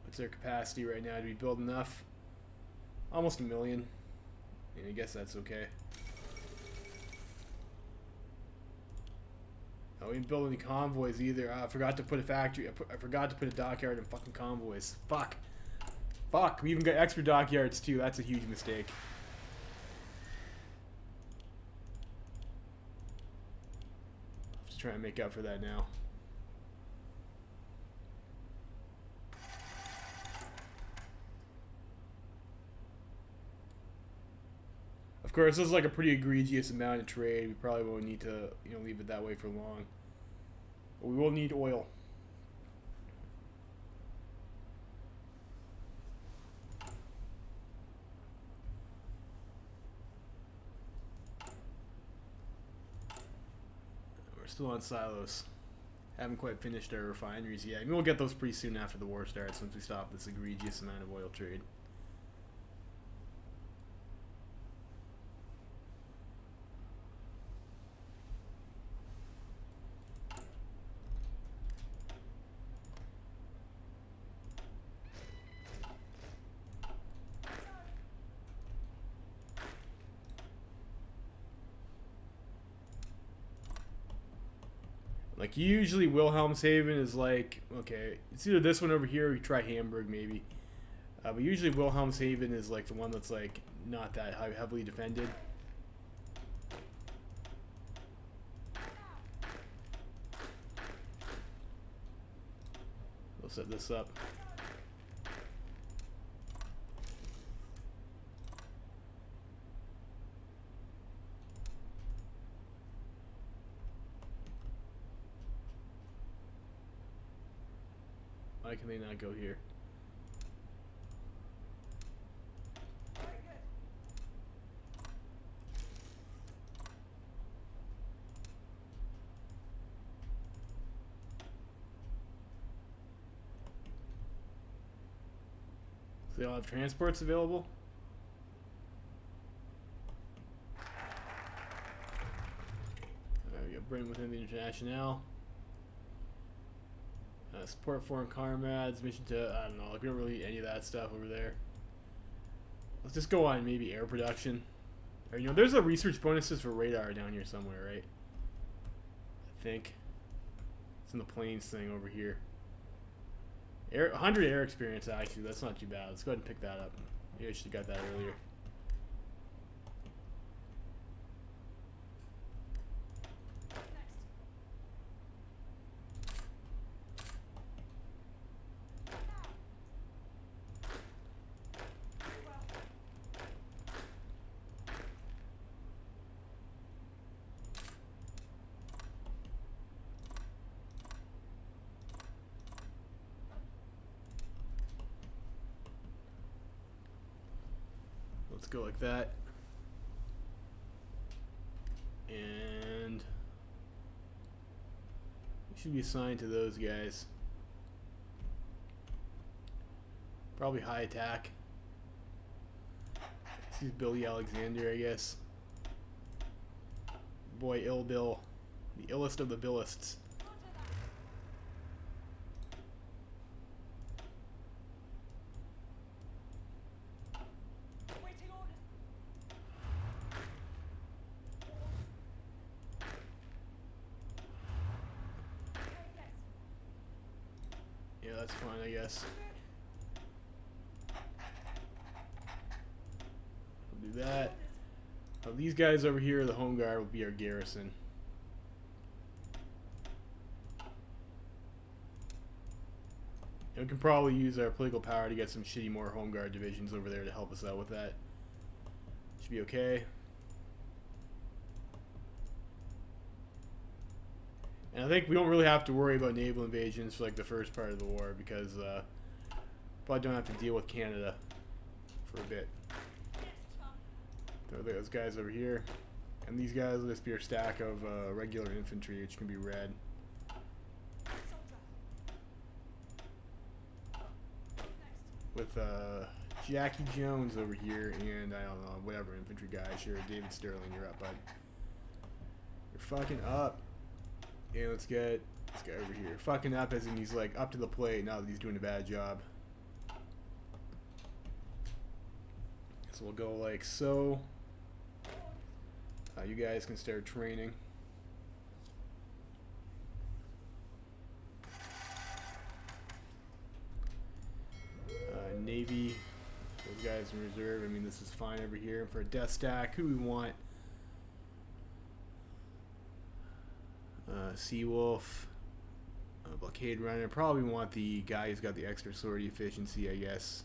What's their capacity right now? Do we build enough? Almost 1 million. And I guess that's okay. Oh, we didn't build any convoys either. I forgot to put a factory. I forgot to put a dockyard in fucking convoys. Fuck. Fuck. We even got extra dockyards too. That's a huge mistake. I'll have to try and make up for that now. Of course, this is like a pretty egregious amount of trade. We probably won't need to, leave it that way for long. But we will need oil. We're still on silos. Haven't quite finished our refineries yet. I mean, we'll get those pretty soon after the war starts once we stop this egregious amount of oil trade. Like, usually Wilhelmshaven is like, okay, it's either this one over here or you try Hamburg maybe. But usually Wilhelmshaven is like the one that's like not that heavily defended. We'll set this up. Why can they not go here? So they all have transports available? We got Britain within the International. Support foreign comrades, mission to, I don't know, like we don't really need any of that stuff over there. Let's just go on maybe air production. Or, there's a research bonuses for radar down here somewhere, right? I think. It's in the planes thing over here. 100 air experience, actually. That's not too bad. Let's go ahead and pick that up. Maybe I should have got that earlier. Let's go like that. And we should be assigned to those guys. Probably high attack. This is Billy Alexander, I guess. boy Ill Bill, the illest of the billists. Yeah, that's fine, I guess. We'll do that. These guys over here, the home guard, will be our garrison. And we can probably use our political power to get some shitty more home guard divisions over there to help us out with that. Should be okay. And I think we don't really have to worry about naval invasions for like the first part of the war because probably don't have to deal with Canada for a bit. So those guys over here, and these guys will just be our stack of regular infantry, which can be red. With Jackie Jones over here, and I don't know, whatever infantry guy. Sure, David Sterling, you're up, bud. You're fucking up. Yeah, let's get this guy over here. Fucking up as in he's like up to the plate now that he's doing a bad job. So we'll go like so. You guys can start training. Navy, those guys in reserve. I mean, this is fine over here. For a death stack, who do we want? Seawolf, Blockade Runner. Probably want the guy who's got the extra sortie efficiency, I guess.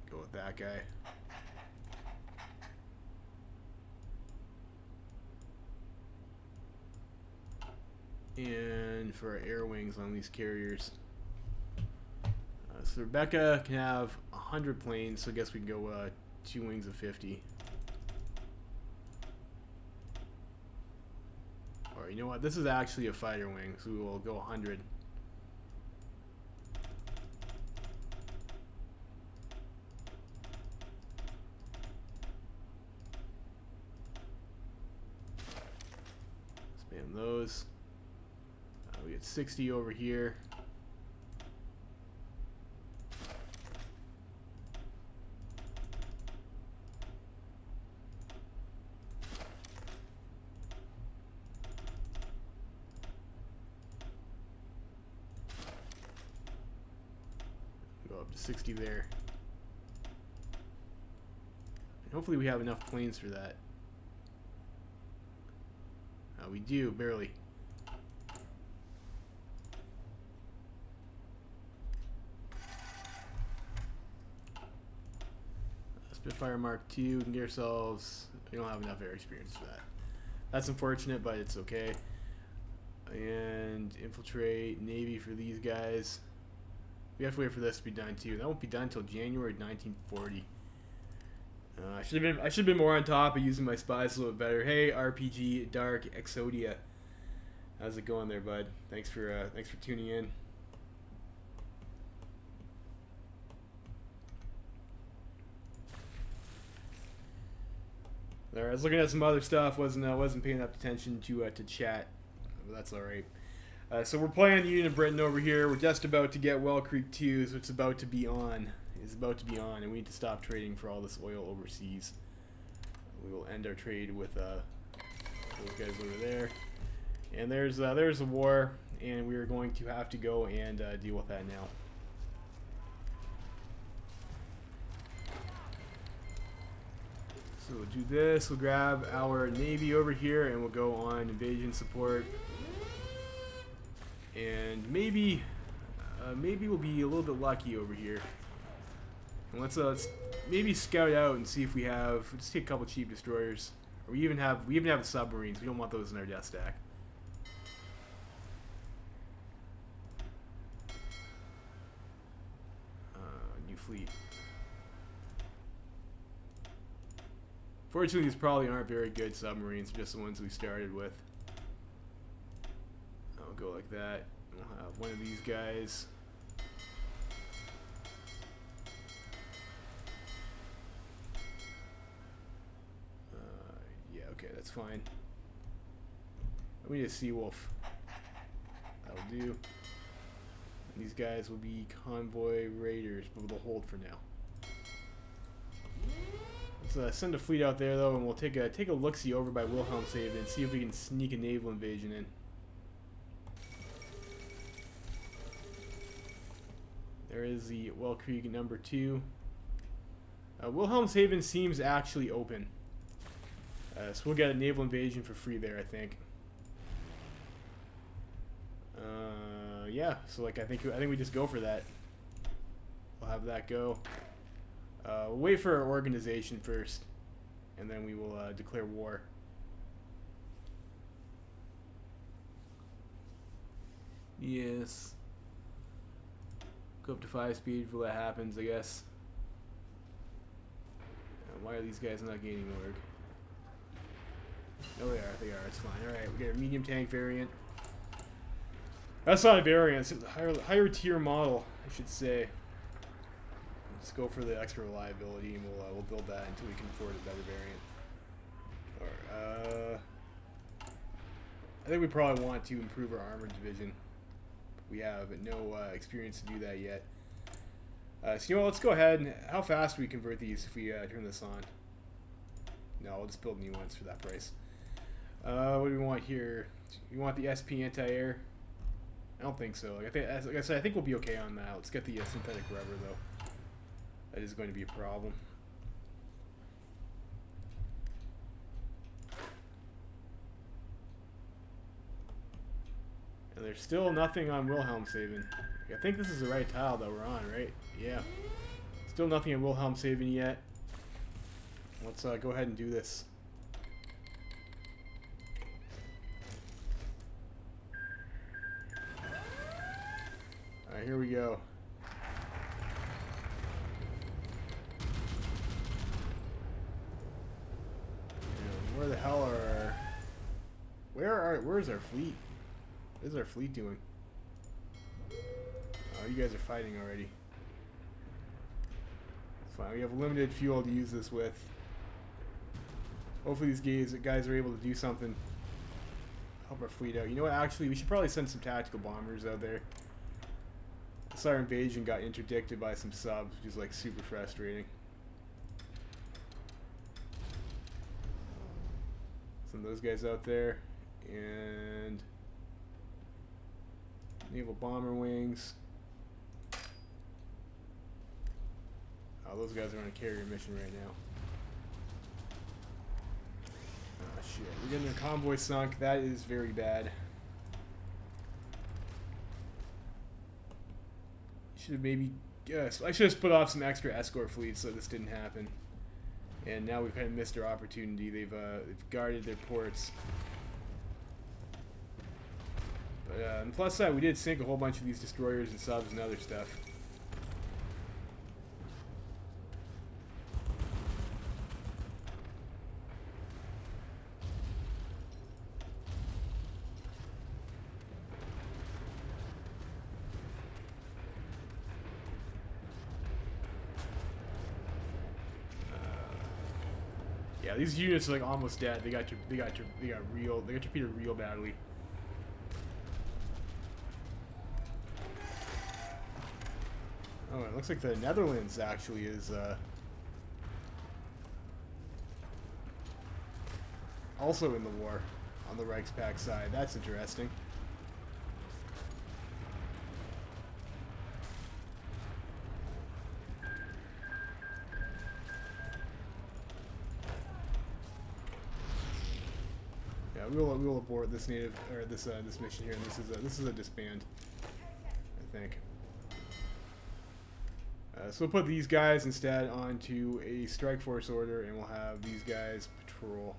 Go with that guy. And for our air wings on these carriers. So Rebecca can have 100 planes, so I guess we can go 2 wings of 50. Or you know what? This is actually a fighter wing, so we will go 100. Spam those. We get 60 over here. Go up to 60 there. And hopefully we have enough planes for that. We do, barely. Spitfire Mark II, we can get ourselves, we don't have enough air experience for that. That's unfortunate, but it's okay. And infiltrate Navy for these guys. We have to wait for this to be done too. That won't be done until January 1940. I should have been more on top of using my spies a little bit better. Hey, RPG Dark Exodia, how's it going there, bud? Thanks for tuning in. There, I was looking at some other stuff. Wasn't paying enough attention to chat, but that's all right. So we're playing the Union of Britain over here. We're just about to get Well Creek 2, so it's about to be on. It's about to be on, and we need to stop trading for all this oil overseas. We will end our trade with those guys over there. And there's a war, and we are going to have to go and deal with that now. So we'll do this, we'll grab our Navy over here, and we'll go on invasion support. And maybe we'll be a little bit lucky over here. And let's maybe scout out and see if we have, just take a couple cheap destroyers. Or we even have the submarines. We don't want those in our death stack. New fleet. Fortunately, these probably aren't very good submarines, just the ones we started with. I'll go like that. We'll have one of these guys. Okay, that's fine. We need a Sea Wolf. That'll do. These guys will be convoy raiders, but they'll hold for now. Let's send a fleet out there though, and we'll take a look-see over by Wilhelmshaven and see if we can sneak a naval invasion in. There is the Weltkrieg number 2. Wilhelmshaven seems actually open, so we'll get a naval invasion for free there, I think. Yeah, so like I think we just go for that. We'll have that go. We'll wait for our organization first, and then we will declare war. Yes. Go up to 5 speed before that happens, I guess. Why are these guys not gaining work? Oh, they are. They are. It's fine. All right, we got a medium tank variant. That's not a variant. It's a higher tier model, I should say. Let's go for the extra reliability, and we'll build that until we can afford a better variant. I think we probably want to improve our armored division. We have no experience to do that yet. So you know what? Let's go ahead and how fast do we convert these if we turn this on? No, we'll just build new ones for that price. What do we want here? You want the SP anti-air? I don't think so. Like I said, I think we'll be okay on that. Let's get the synthetic rubber though. That is going to be a problem. And there's still nothing on Wilhelmshaven. I think this is the right tile that we're on, right? Yeah. Still nothing in Wilhelmshaven yet. Let's go ahead and do this. Alright, here we go. And where the hell are our... Where's our fleet? What is our fleet doing? Oh, you guys are fighting already. It's fine. We have limited fuel to use this with. Hopefully these guys are able to do something. Help our fleet out. You know what? Actually, we should probably send some tactical bombers out there. This our invasion got interdicted by some subs, which is like super frustrating. Send those guys out there. And... naval bomber wings. Oh, those guys are on a carrier mission right now. Oh shit, we're getting their convoy sunk. That is very bad. Should have maybe... I should have split off some extra escort fleets so this didn't happen. And now we've kind of missed our opportunity. They've guarded their ports. But on the plus side, we did sink a whole bunch of these destroyers and subs and other stuff. Yeah, these units are like almost dead. They got torpedoed real badly. Oh, it looks like the Netherlands actually is also in the war on the Reichspakt side. That's interesting. Yeah, we'll abort this this mission here. This is a disband, I think. So we'll put these guys instead onto a strike force order, and we'll have these guys patrol.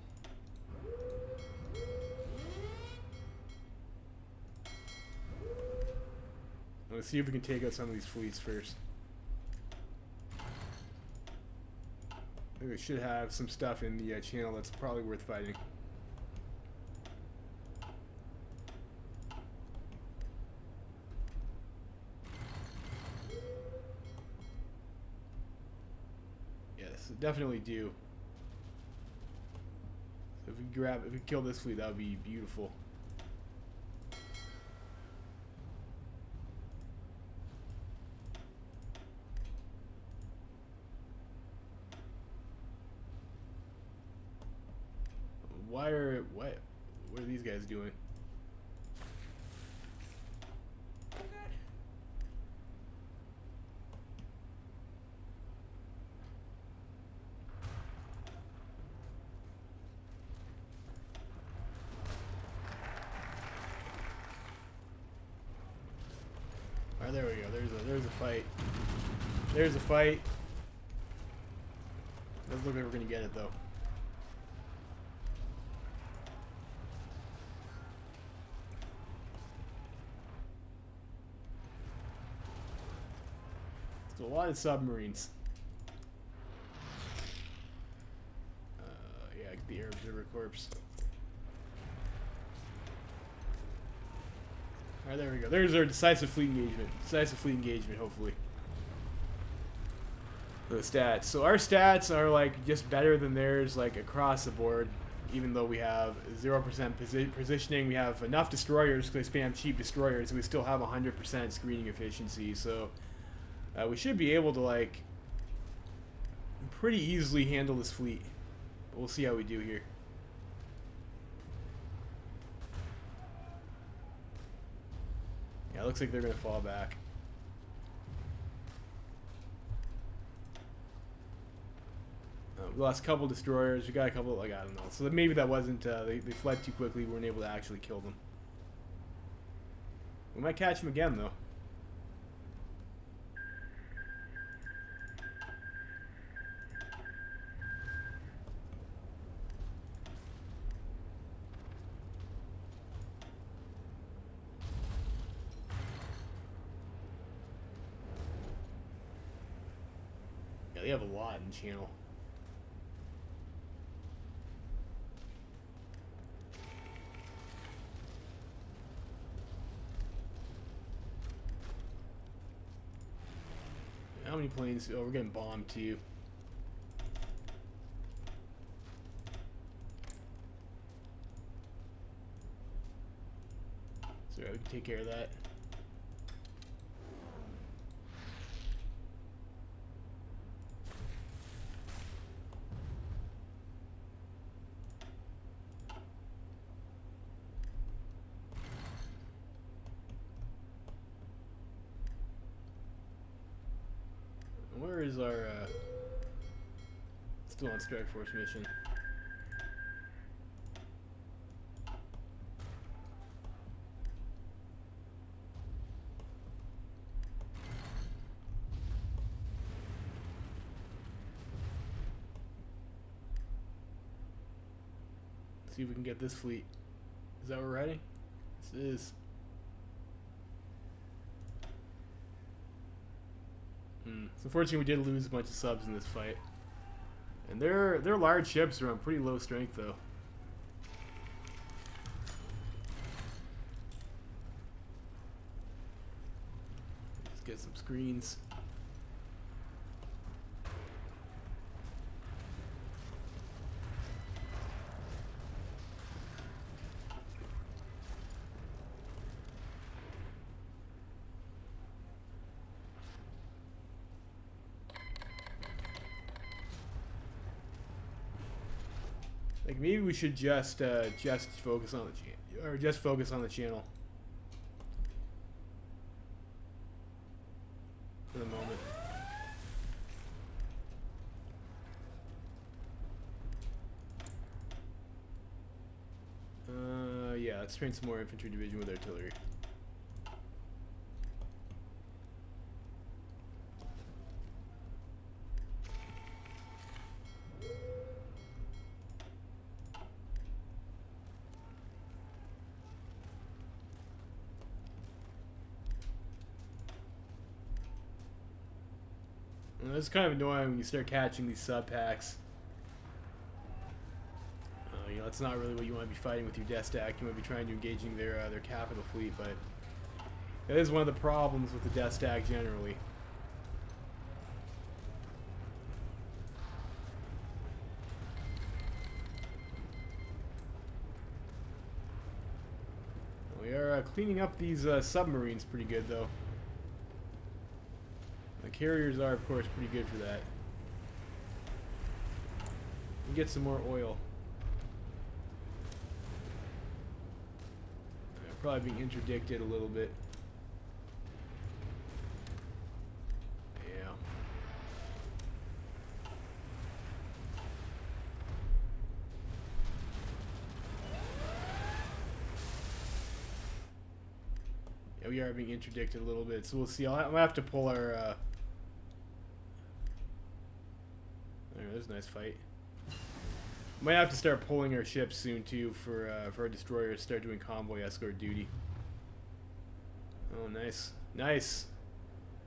Let's see if we can take out some of these fleets first. I think we should have some stuff in the channel that's probably worth fighting. Definitely do. So if we kill this fleet, that would be beautiful. What are these guys doing? Alright, there we go. There's a fight. There's a fight. Doesn't look like we're gonna get it though. So a lot of submarines. Yeah, the Air Observer Corps. Alright, there we go. There's our decisive fleet engagement. Decisive fleet engagement, hopefully. The stats. So our stats are like just better than theirs, like across the board. Even though we have 0% positioning, we have enough destroyers because they spam cheap destroyers. We still have 100% screening efficiency. So we should be able to like pretty easily handle this fleet. But we'll see how we do here. Yeah, it looks like they're gonna fall back. We lost a couple destroyers. We got a couple, like, I don't know. So maybe that wasn't, they fled too quickly. We weren't able to actually kill them. We might catch them again, though. Yeah, they have a lot in channel. How many planes? Oh, we're getting bombed too. So we can take care of that. Where is our still on Strike Force mission? See if we can get this fleet. Is that what we're ready? This is. It's unfortunate we did lose a bunch of subs in this fight. And their large ships are on pretty low strength though. Let's get some screens. Like maybe we should just focus on the channel, or just focus on the channel for the moment. Yeah, let's train some more infantry division with artillery. It's kind of annoying when you start catching these sub packs. You know, it's not really what you want to be fighting with your death stack. You want to be trying to engaging their capital fleet, but that is one of the problems with the death stack generally. are cleaning up these submarines pretty good, though. The carriers are, of course, pretty good for that. And get some more oil. Probably being interdicted a little bit. Yeah. Yeah, we are being interdicted a little bit, so we'll see. I'm gonna have to pull our. There's a nice fight. Might have to start pulling our ships soon too for our destroyers to start doing convoy escort duty. Oh, nice, nice.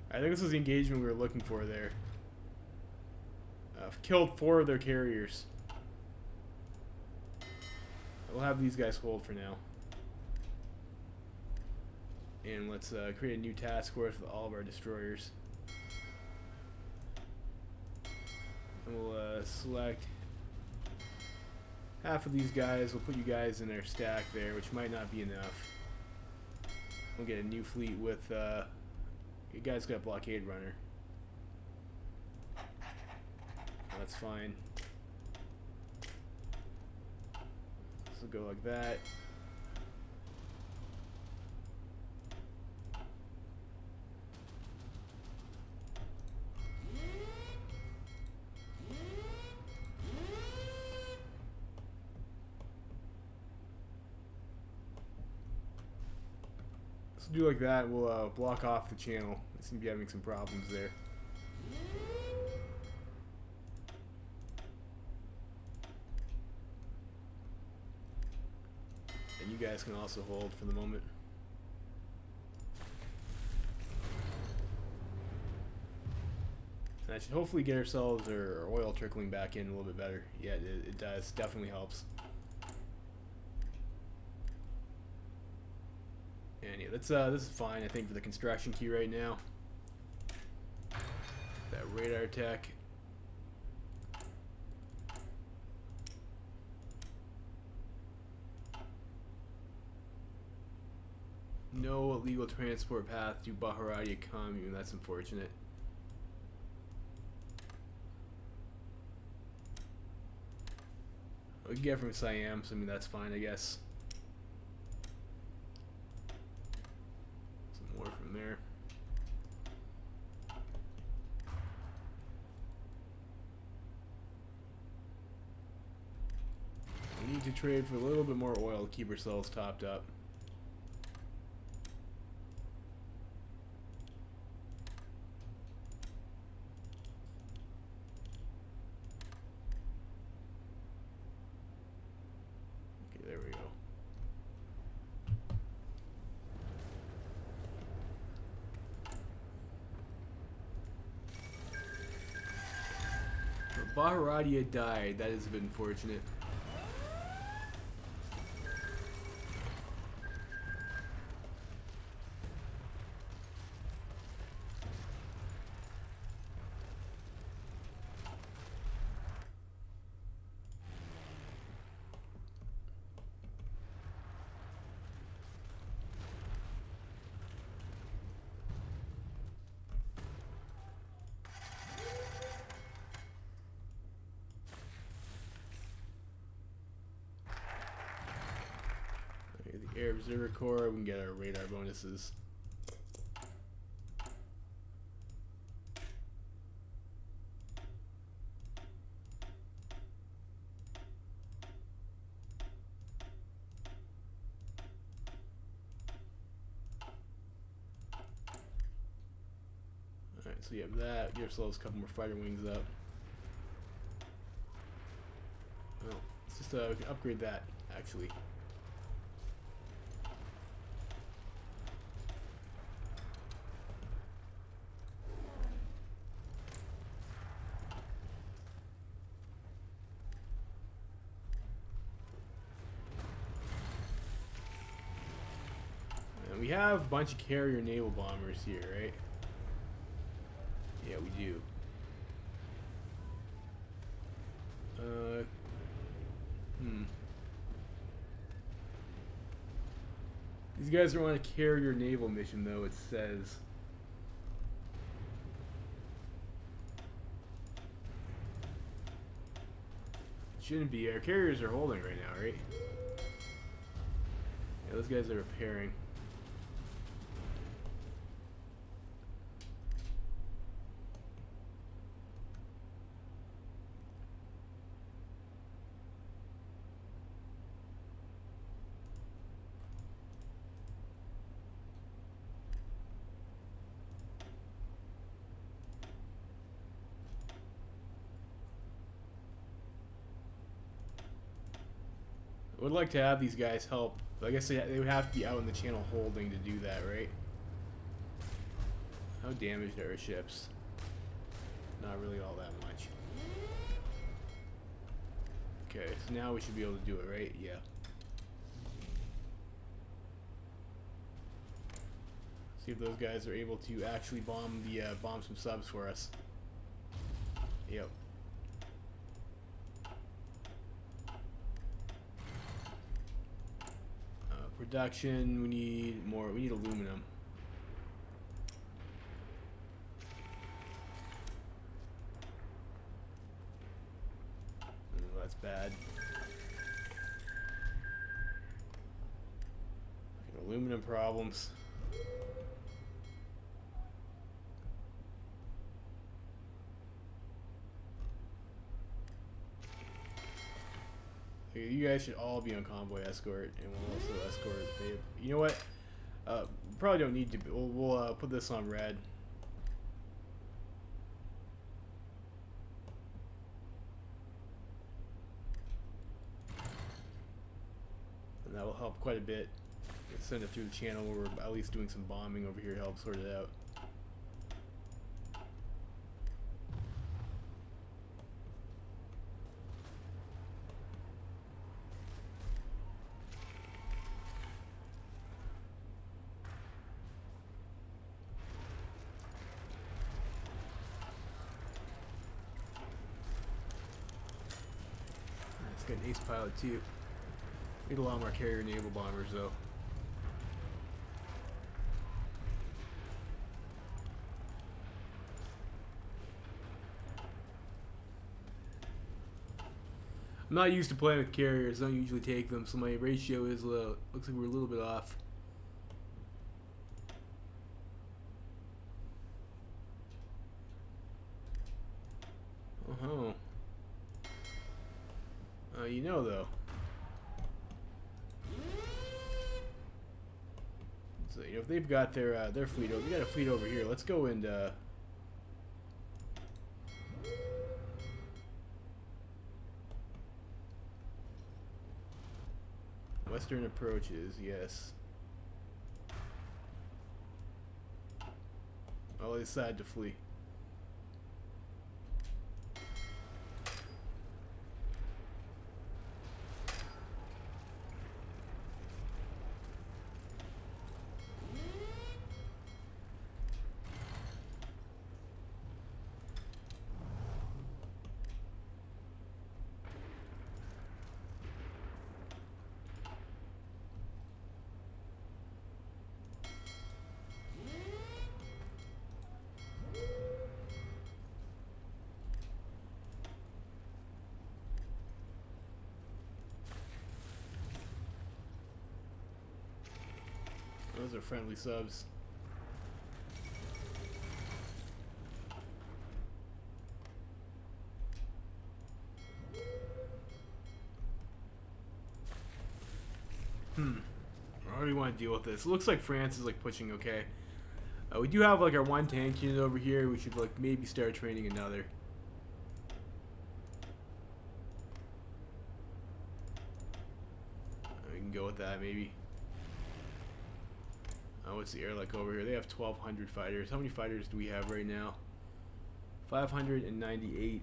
I think this was the engagement we were looking for there. Killed 4 of their carriers. We'll have these guys hold for now. And let's create a new task force with all of our destroyers. And we'll select half of these guys. We'll put you guys in their stack there, which might not be enough. We'll get a new fleet with you guys got a blockade runner. That's fine. So go like that. So do like that. We'll block off the channel. I seem to be having some problems there. And you guys can also hold for the moment. And that should hopefully get ourselves our oil trickling back in a little bit better. Yeah, it does. Definitely helps. And yeah, this is fine, I think, for the construction key right now. That radar tech. No illegal transport path to Baharadia commune. That's unfortunate. We can get from Siam, so I mean that's fine, I guess. Some more from there. We need to trade for a little bit more oil to keep ourselves topped up. Baharadia died. That is a bit unfortunate. The Air Observer Corps, we can get our radar bonuses. Alright, so you have that. Give yourselves a couple more fighter wings up. Well, let's just we can upgrade that, actually. We have a bunch of carrier naval bombers here, right? Yeah, we do. These guys are on a carrier naval mission, though, it says. Shouldn't be. Our carriers are holding right now, right? Yeah, those guys are repairing. I would like to have these guys help. I guess they would have to be out in the channel holding to do that, right? How damaged are our ships? Not really all that much. Okay, so now we should be able to do it, right? Yeah. See if those guys are able to actually bomb some subs for us. Yep. Production, we need more. We need aluminum. Oh, that's bad. Aluminum problems. You guys should all be on convoy escort, and we'll also escort. You know what? Probably don't need to. We'll put this on red. And that will help quite a bit. Send it through the channel where we're at least doing some bombing over here to help sort it out. Got an ace pilot too. Need a lot more carrier naval bombers though. I'm not used to playing with carriers. I don't usually take them, so my ratio is looks like we're a little bit off. Oh. You know though. So you know if they've got their fleet over, we got a fleet over here. Let's go and western approaches, yes. I'll decide to flee. Those are friendly subs. How do we want to deal with this? It looks like France is like pushing okay. We do have like our one tank unit over here. We should like maybe start training another. We can go with that maybe. What's the air like over here? They have 1,200 fighters. How many fighters do we have right now? 598.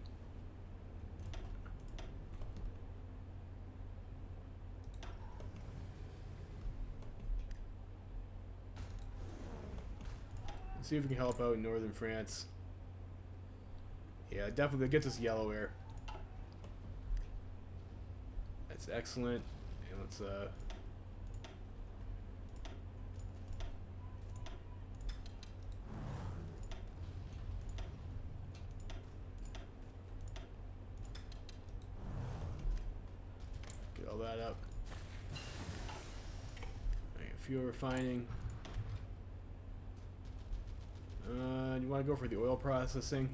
Let's see if we can help out in northern France. Yeah, definitely gets us yellow air. That's excellent. And let's fill that up. Alright, fuel refining. You want to go for the oil processing?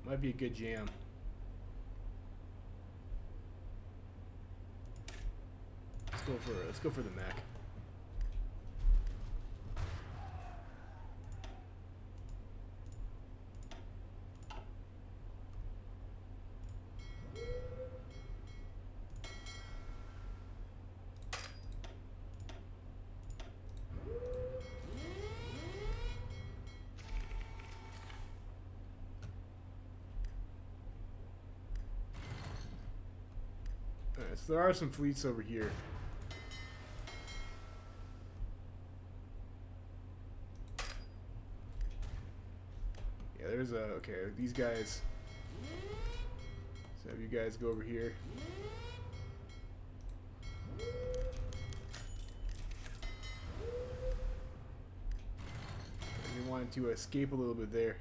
Might be a good jam. Let's go for the mech. Alright, so there are some fleets over here. Yeah, there's a... Okay, these guys... So have you guys go over here. And we wanted to escape a little bit there.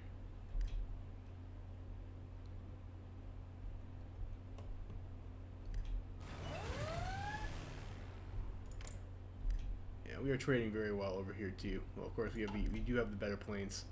We are trading very well over here too. Well, of course we do have the better planes.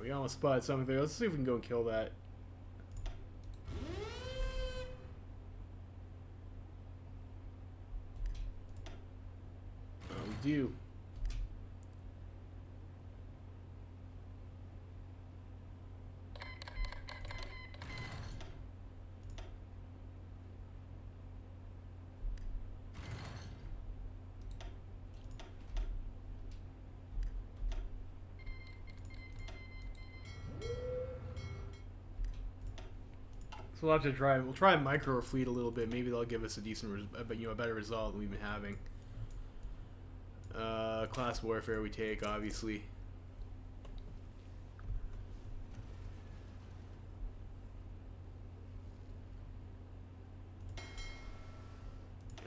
We almost spotted something there. Let's see if we can go and kill that. We do. So we'll have to try. We'll try and micro fleet a little bit. Maybe they'll give us a decent, a better result than we've been having. Class warfare we take, obviously.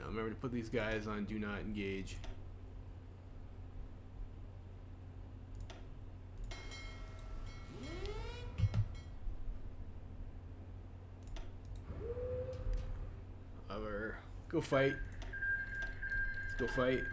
Remember to put these guys on do not engage. Go fight. Let's go fight.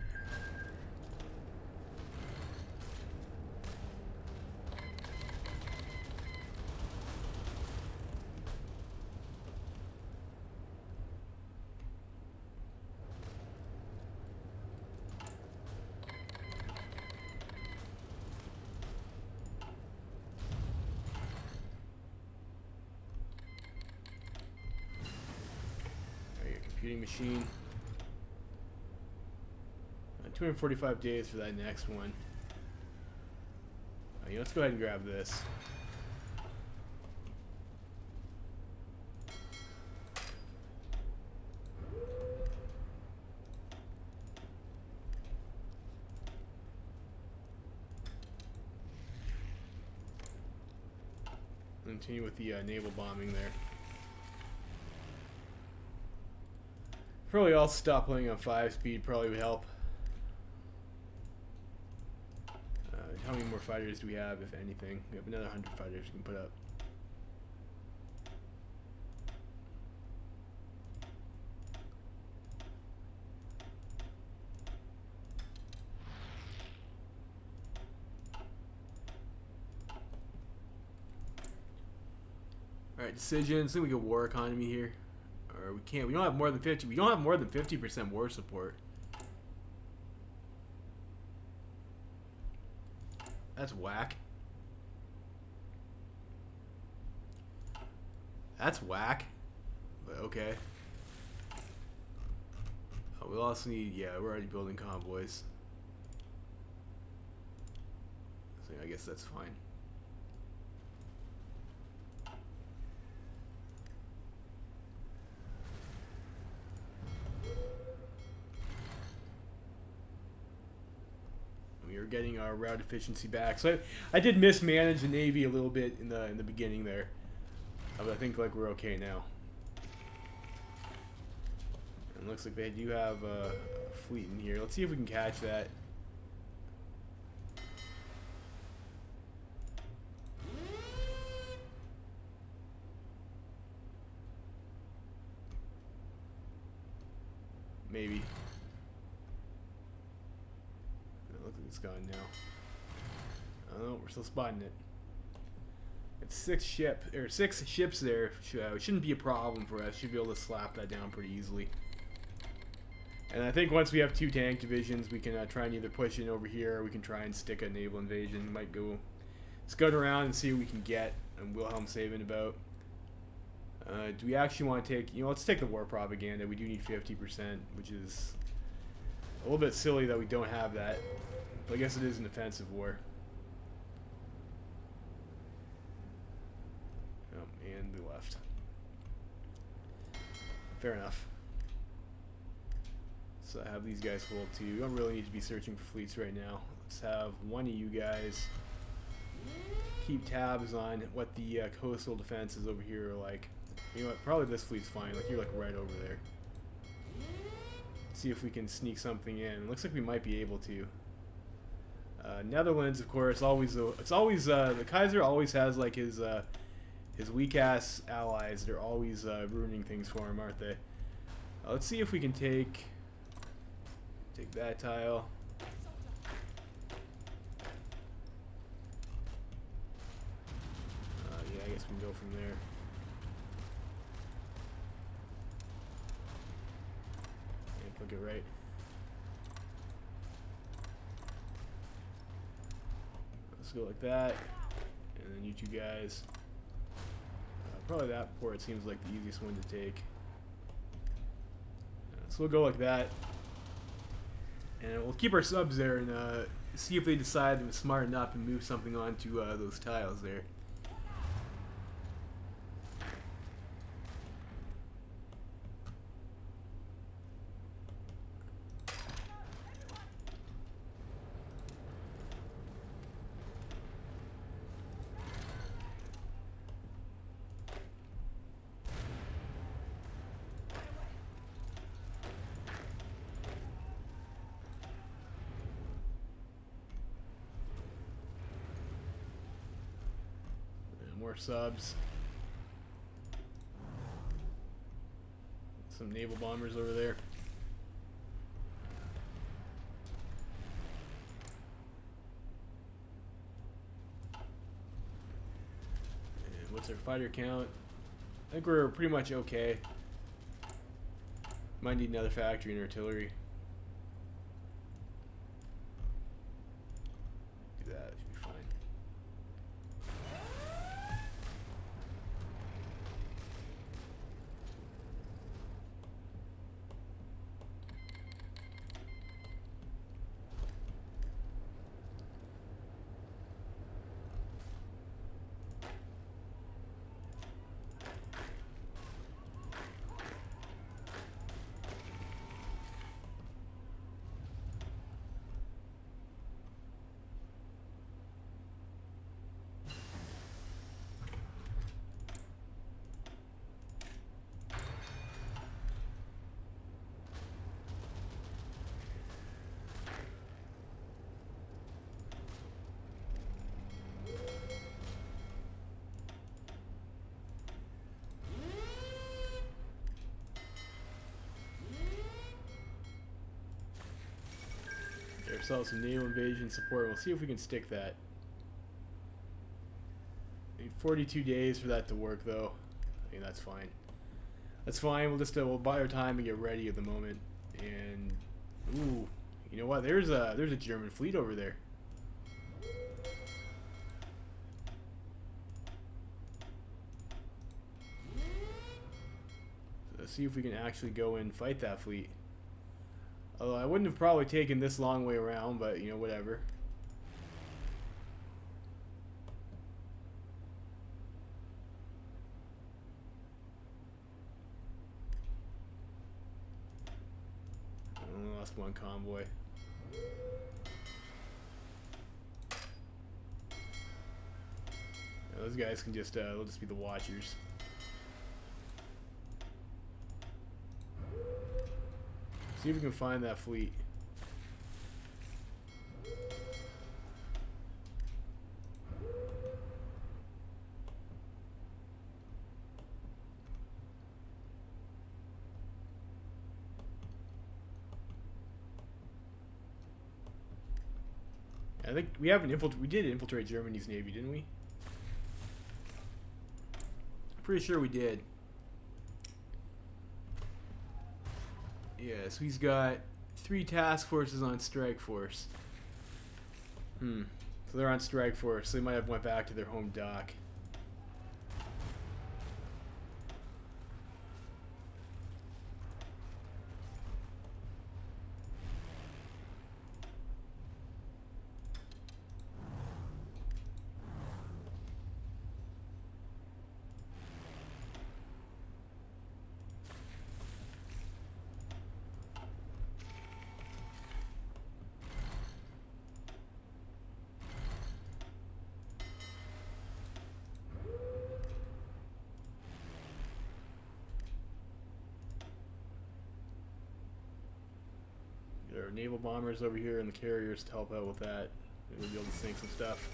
Computing machine. 245 days for that next one. Let's go ahead and grab this. Continue with the naval bombing there. Probably I'll stop playing on 5-speed, probably would help. How many more fighters do we have, if anything? We have another 100 fighters we can put up. Alright, decisions. I think we get war economy here. Or we can't. We don't have more than 50. We don't have more than 50% war support. That's whack. That's whack. But okay. Oh, we'll also need, yeah, we're already building convoys. So I guess that's fine. We're getting our route efficiency back. So I did mismanage the Navy a little bit in the beginning there, but I think like we're okay now. And it looks like they do have a fleet in here. Let's see if we can catch that. Maybe. It looks like it's gone now. Oh, we're still spotting it. It's six ships there. It shouldn't be a problem for us. Should be able to slap that down pretty easily. And I think once we have 2 tank divisions, we can try and either push in over here, or we can try and stick a naval invasion. Might go scout around and see what we can get. And Wilhelm saving about. Do we actually want to take, let's take the war propaganda. We do need 50%, which is a little bit silly that we don't have that. But I guess it is an offensive war. Oh, and we left. Fair enough. So I have these guys hold too. We don't really need to be searching for fleets right now. Let's have one of you guys keep tabs on what the coastal defenses over here are like. You know what? Probably this fleet's fine. Like you're like right over there. Let's see if we can sneak something in. Looks like we might be able to. Netherlands, of course, it's always the Kaiser always has like his weak ass allies. They're always ruining things for him, aren't they? Let's see if we can take that tile. Yeah, I guess we can go from there. Click it right. Let's go like that, and then you two guys. Probably that port seems like the easiest one to take. So we'll go like that, and we'll keep our subs there and see if they decide they're smart enough and move something onto those tiles there. More subs. Some naval bombers over there. And what's our fighter count? I think we're pretty much okay. Might need another factory and artillery. Do that, should be fine. Get ourselves some naval invasion support. We'll see if we can stick that. Need 42 days for that to work, though. I mean, that's fine. That's fine. We'll just we'll buy our time and get ready at the moment. And ooh, you know what? There's a German fleet over there. So let's see if we can actually go and fight that fleet. Although I wouldn't have probably taken this long way around, but you know, whatever. I only lost one convoy. those guys can just, they'll just be the watchers. See if we can find that fleet. I think we haven't we did infiltrate Germany's navy, didn't we? Pretty sure we did. Yeah, so he's got 3 task forces on strike force. So they're on strike force, so they might have went back to their home dock. There are naval bombers over here and the carriers to help out with that. We'll be able to sink some stuff.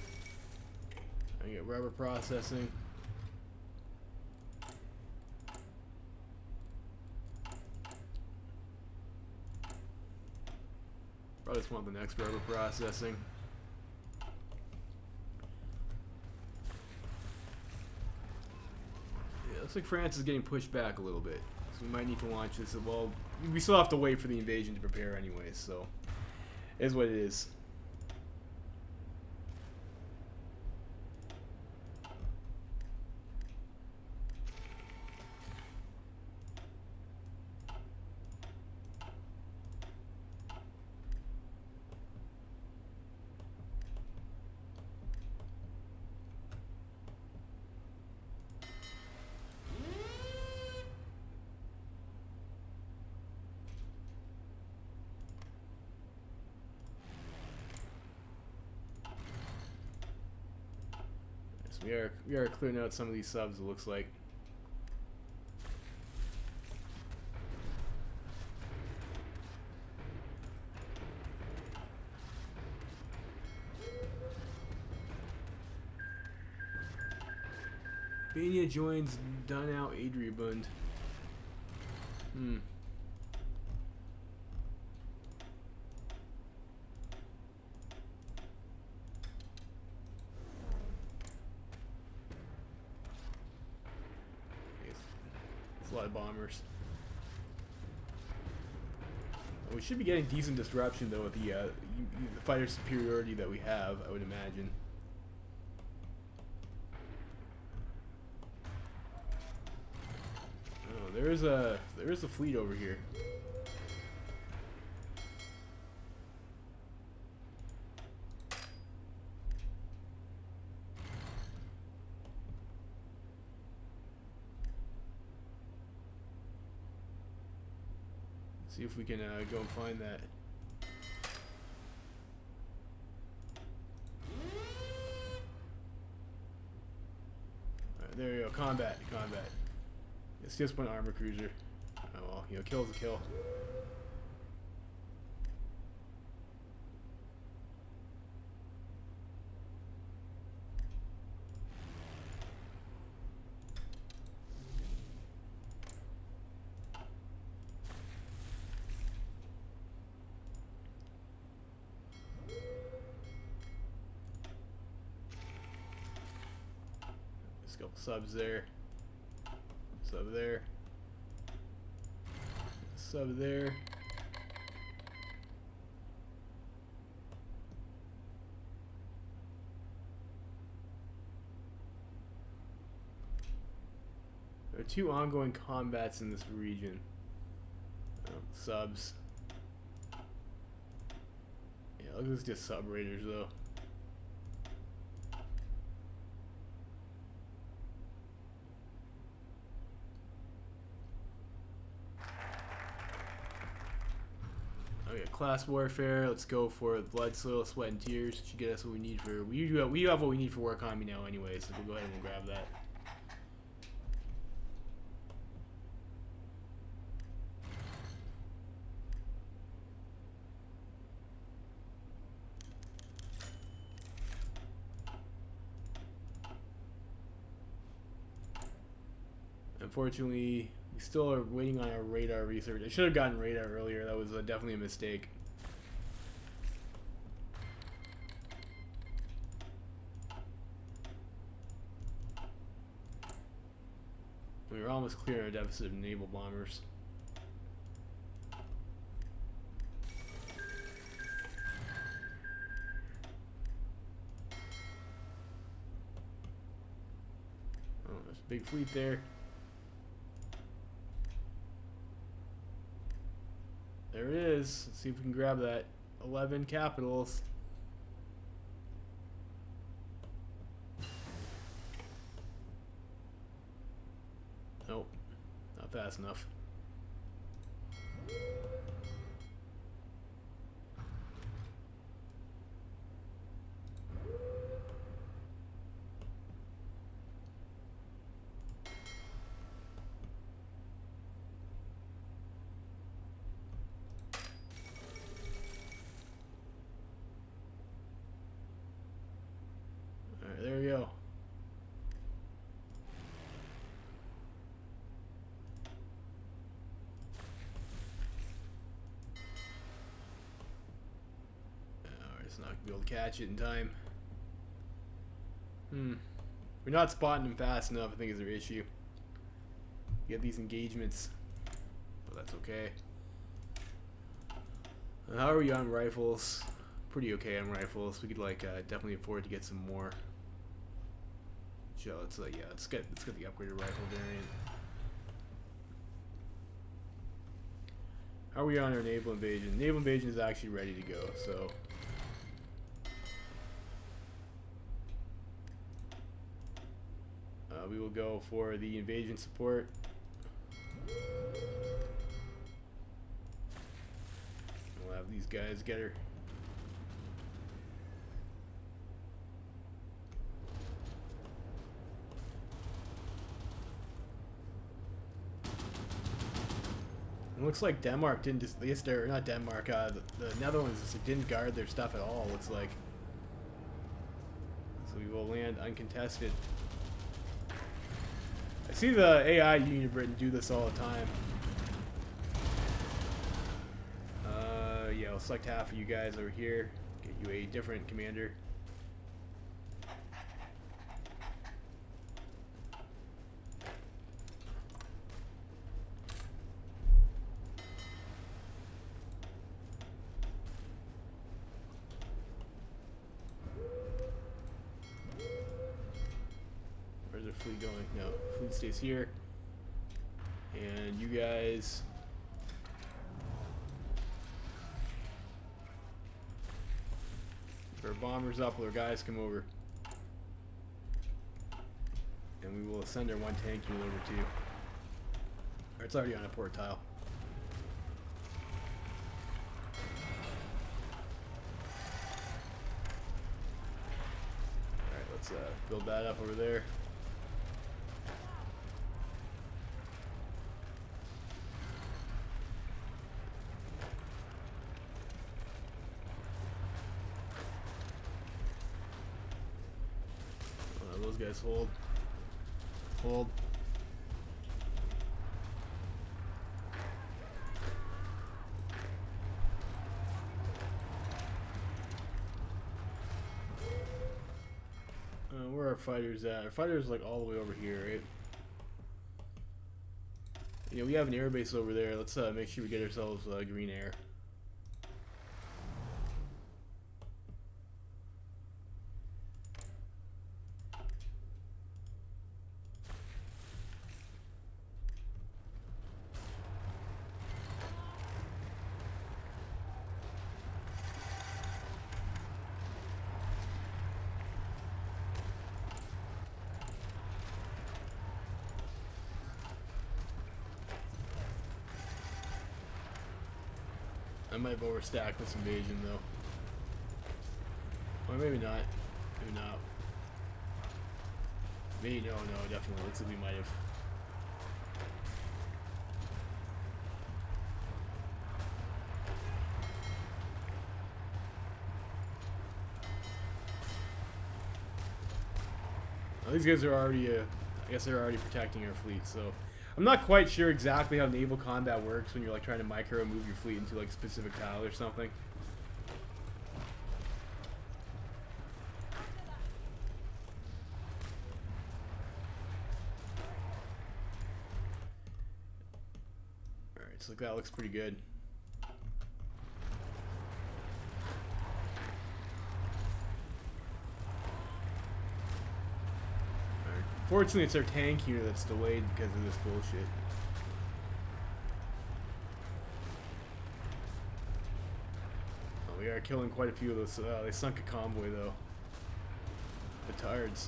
I get rubber processing. Probably just want the next rubber processing. Yeah, looks like France is getting pushed back a little bit. So we might need to launch this. Well, we still have to wait for the invasion to prepare anyways, so it is what it is. We are clearing out some of these subs, it looks like. Albania joins Donau Adriabund. A lot of bombers. We should be getting decent disruption though with the fighter superiority that we have, I would imagine. Oh, there is a fleet over here. See if we can go and find that. Alright, there you go. Combat. It's just one armor cruiser. Oh well, you know, kill's a kill. Couple subs there, sub there, sub there. There are 2 ongoing combats in this region. Subs. Yeah, this is just sub raiders though. Okay, class warfare. Let's go for blood, soil, sweat, and tears. Should get us what we need for. We have what we need for war economy now, anyway. So we'll go ahead and we'll grab that. Unfortunately, we still are waiting on our radar research. I should have gotten radar earlier. That was definitely a mistake. We were almost clearing our deficit of naval bombers. Oh, there's a big fleet there. There it is. Let's see if we can grab that. 11 capitals. Nope. Not fast enough. Alright, there we go. It's not gonna be able to catch it in time. We're not spotting them fast enough, I think, is their issue. Get these engagements, but that's okay. How are we on rifles? Pretty okay on rifles. We could definitely afford to get some more. So let's let's get the upgraded rifle variant. How are we on our naval invasion? Naval invasion is actually ready to go, so. We will go for the invasion support. We'll have these guys get her. It looks like Denmark didn't just, not Denmark, the Netherlands just didn't guard their stuff at all, looks like. So we will land uncontested. I see the AI Union of Britain do this all the time. Yeah, I'll select half of you guys over here. Get you a different commander. Where's their fleet going? No, fleet stays here. And you guys. Our bombers up, while our guys come over. And we will send our one tank unit over too. Or it's already on a port tile. Alright, let's build that up over there. Those guys hold. Hold. Where are our fighters at? Our fighters like all the way over here, right? Yeah, we have an airbase over there. Let's make sure we get ourselves green air. I might have overstacked this invasion though. Or maybe not. Maybe not. Maybe no, definitely. Looks like we might have. Well, these guys are already, I guess they're already protecting our fleet, so. I'm not quite sure exactly how naval combat works when you're like trying to micro move your fleet into like a specific tile or something. Alright, so that looks pretty good. Fortunately, it's our tank unit that's delayed because of this bullshit. Oh, we are killing quite a few of those. They sunk a convoy, though. Petards.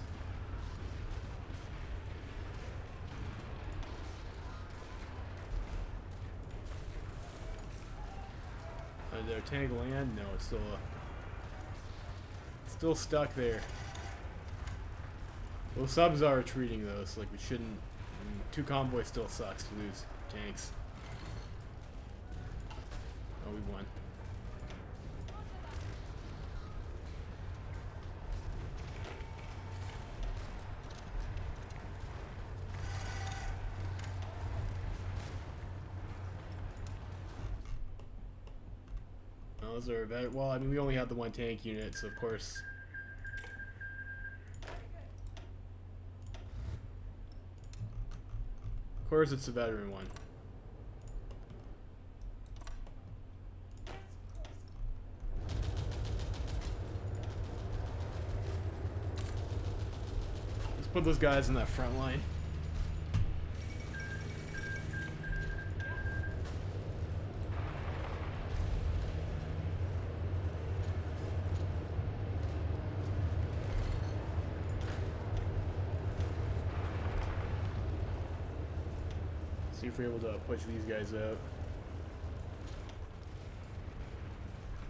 Did our tank land? No, it's still stuck there. Those subs are retreating though, so like we shouldn't. I mean, 2 convoys still sucks to lose tanks. Oh, we won. Those are better. Well, I mean, we only had the 1 tank unit, so of course. Of course, it's a veteran one. Let's put those guys in that front line. See if we're able to push these guys out.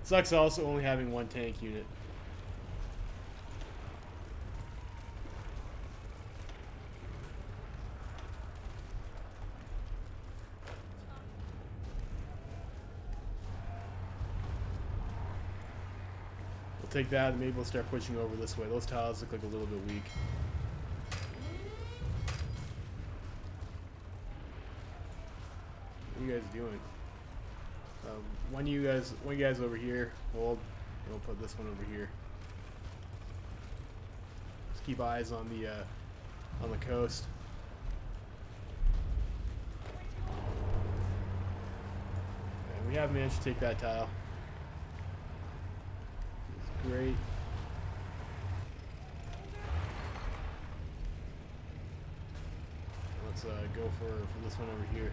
Sucks also only having 1 tank unit. We'll take that and maybe we'll start pushing over this way. Those tiles look like a little bit weak. What are you guys doing? One of you guys over here. Hold. We'll put this one over here. Just keep eyes on the coast. And we have managed to take that tile. It's great. Let's go for this one over here.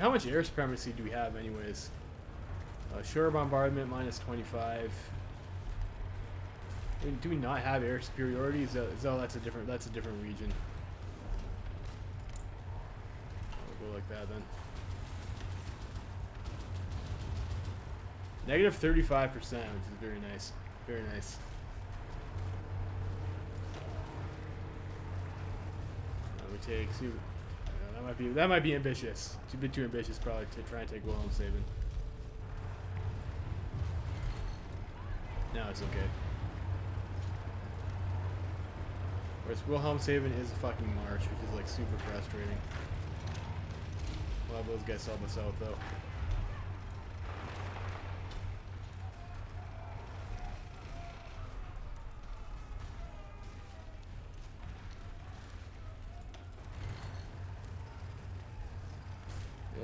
How much air supremacy do we have anyways? Shore bombardment minus 25. I mean, do we not have air superiority? That's a different region. We'll go like that then. Negative 35%, which is very nice. Very nice. We take. See, that might be ambitious. It's a bit too ambitious probably to try and take Wilhelmshaven. No, it's okay. Whereas Wilhelmshaven is a fucking march, which is like super frustrating. We'll have those guys help us out though.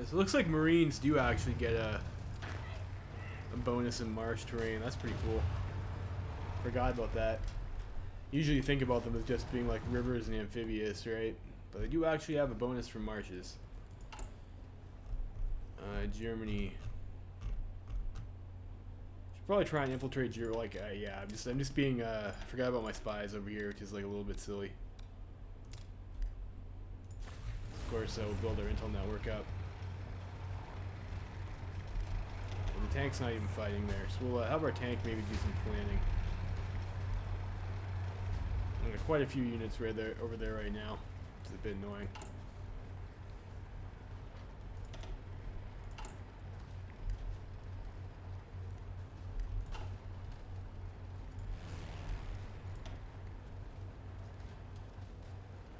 So it looks like Marines do actually get a bonus in marsh terrain. That's pretty cool. Forgot about that. Usually you think about them as just being like rivers and amphibious, right? But they do actually have a bonus for marshes. Germany. Probably try and infiltrate your yeah. I'm just being forgot about my spies over here, which is like a little bit silly. Of course, we'll build our intel network up. And the tank's not even fighting there, so we'll have our tank maybe do some planning. Got quite a few units right there over there right now. It's a bit annoying.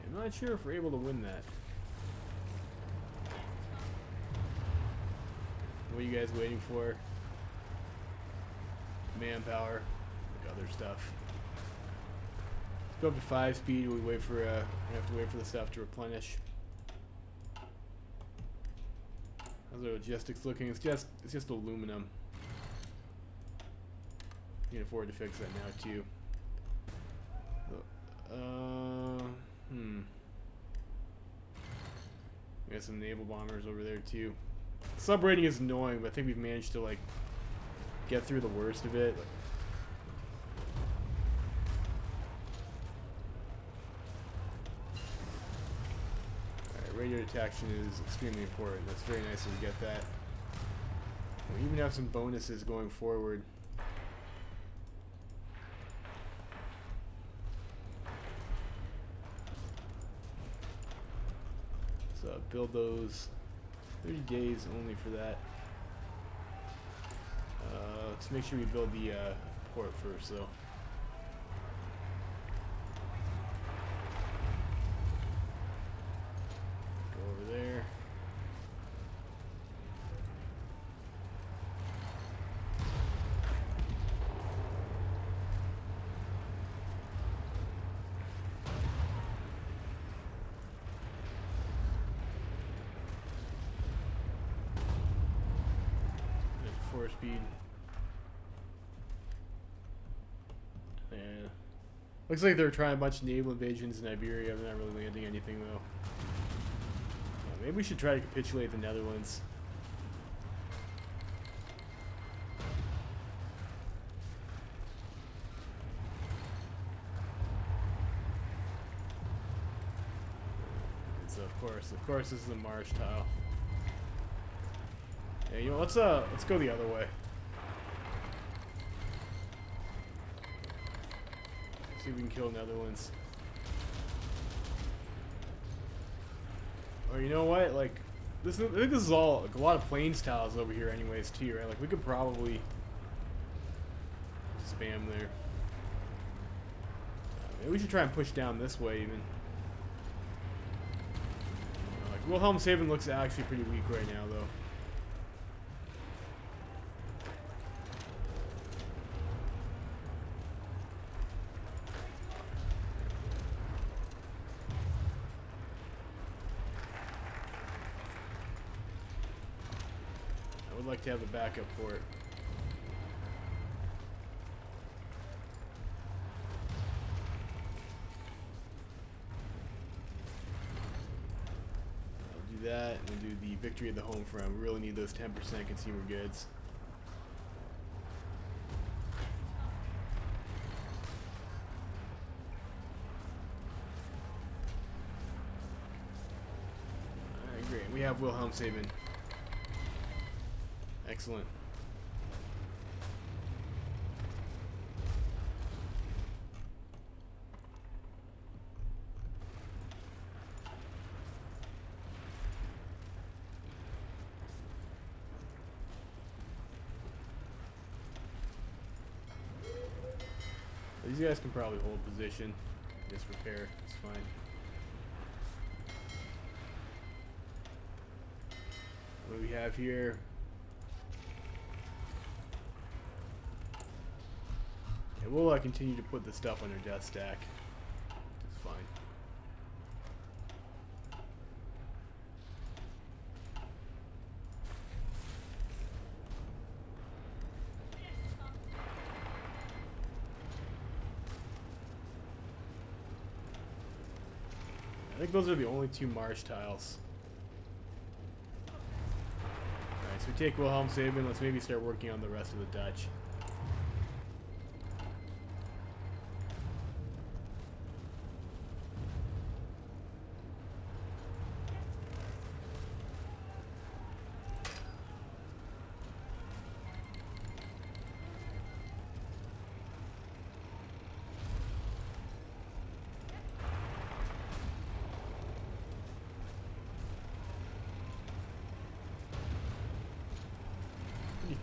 I'm not sure if we're able to win that. What are you guys waiting for? Manpower, like other stuff. Let's go up to 5 speed. We wait for. We have to wait for the stuff to replenish. How's the logistics looking? It's just aluminum. You can afford to fix that now too. We got some naval bombers over there too. Sub rating is annoying, but I think we've managed to like get through the worst of it. Alright, radio detection is extremely important. That's very nice that we get that. We even have some bonuses going forward. So build those 30 days only for that. Let's make sure we build the port first though. Go over there. Speed. Yeah. Looks like they're trying a bunch of naval invasions in Iberia. They're not really landing anything though. Maybe we should try to capitulate the Netherlands. So of course, this is a marsh tile. Yeah, you know, let's go the other way. See if we can kill Netherlands. Or you know what? Like, I think this is all like, a lot of plains tiles over here, anyways, too, right? Like, we could probably spam there. Maybe we should try and push down this way, even. Like, Wilhelmshaven looks actually pretty weak right now, though. I would like to have a backup port. I'll do that, and we'll do the victory of the home front. We really need those 10% consumer goods. Alright, great. We have Wilhelmshaven. Excellent. These guys can probably hold position. Just repair. It's fine. What do we have here? Yeah, we'll continue to put the stuff on their death stack. It's fine. I think those are the only 2 marsh tiles. Alright, so we take Wilhelmshaven. Let's maybe start working on the rest of the Dutch.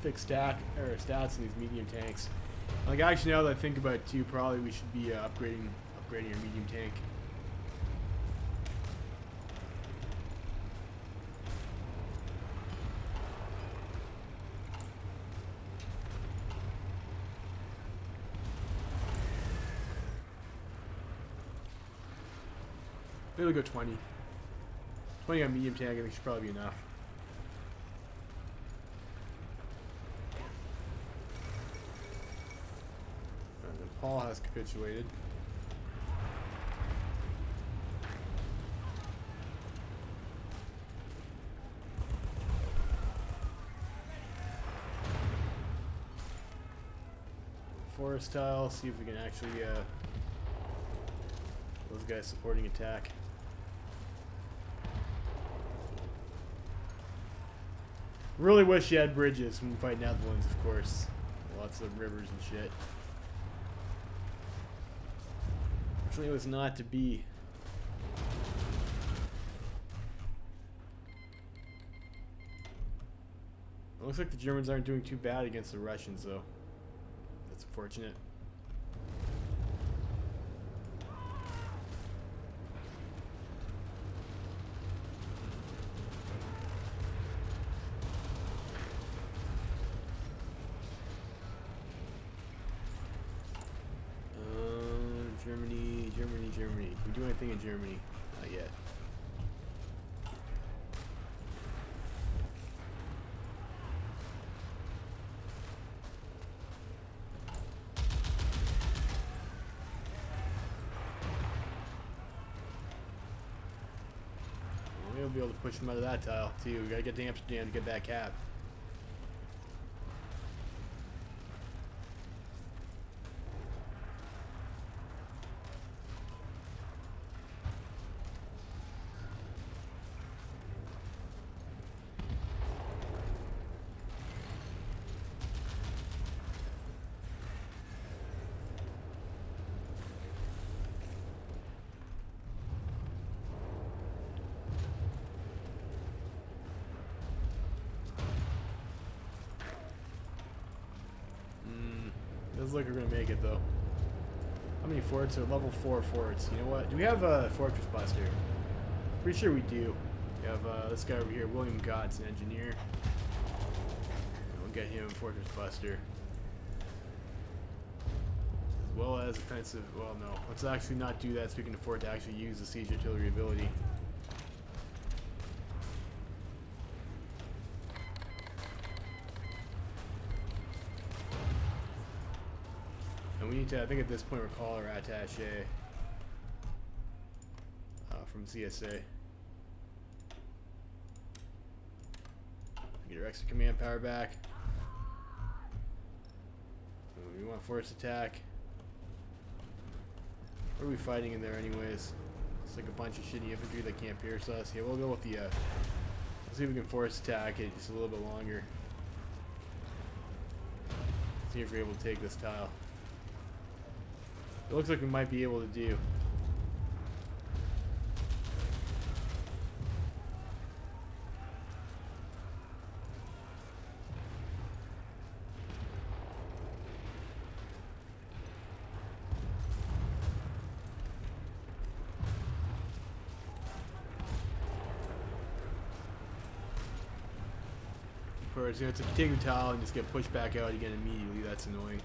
fix stats in these medium tanks. Like, actually, now that I think about it too, probably we should be upgrading our medium tank. Maybe we'll go 20. 20 on medium tank, I think should probably be enough. And then Paul has capitulated. Forest tile, see if we can actually those guys supporting attack. Really wish you had bridges when we fight Netherlands, of course. Lots of rivers and shit. Actually, it was not to be. It looks like the Germans aren't doing too bad against the Russians, though. That's unfortunate. Germany. Can we do anything in Germany? Not yet. We'll be able to push them out of that tile too. We gotta get to Amsterdam to get that cap. Doesn't look like we're gonna make it though. How many forts are level 4 forts? You know what? Do we have a fortress buster? Pretty sure we do. We have this guy over here, William Gott's an engineer. We'll get him fortress buster. As well as offensive. Well, no. Let's actually not do that so we can afford to actually use the siege artillery ability. And we need to, I think at this point, recall our attaché from CSA. Get our extra command power back. We want force attack. What are we fighting in there anyways? It's like a bunch of shitty infantry that can't pierce us. Yeah, we'll go with the, let's see if we can force attack it just a little bit longer. See if we're able to take this tile. It looks like we might be able to do. Of course, you know, it's if you take the tile and just get pushed back out again immediately, that's annoying.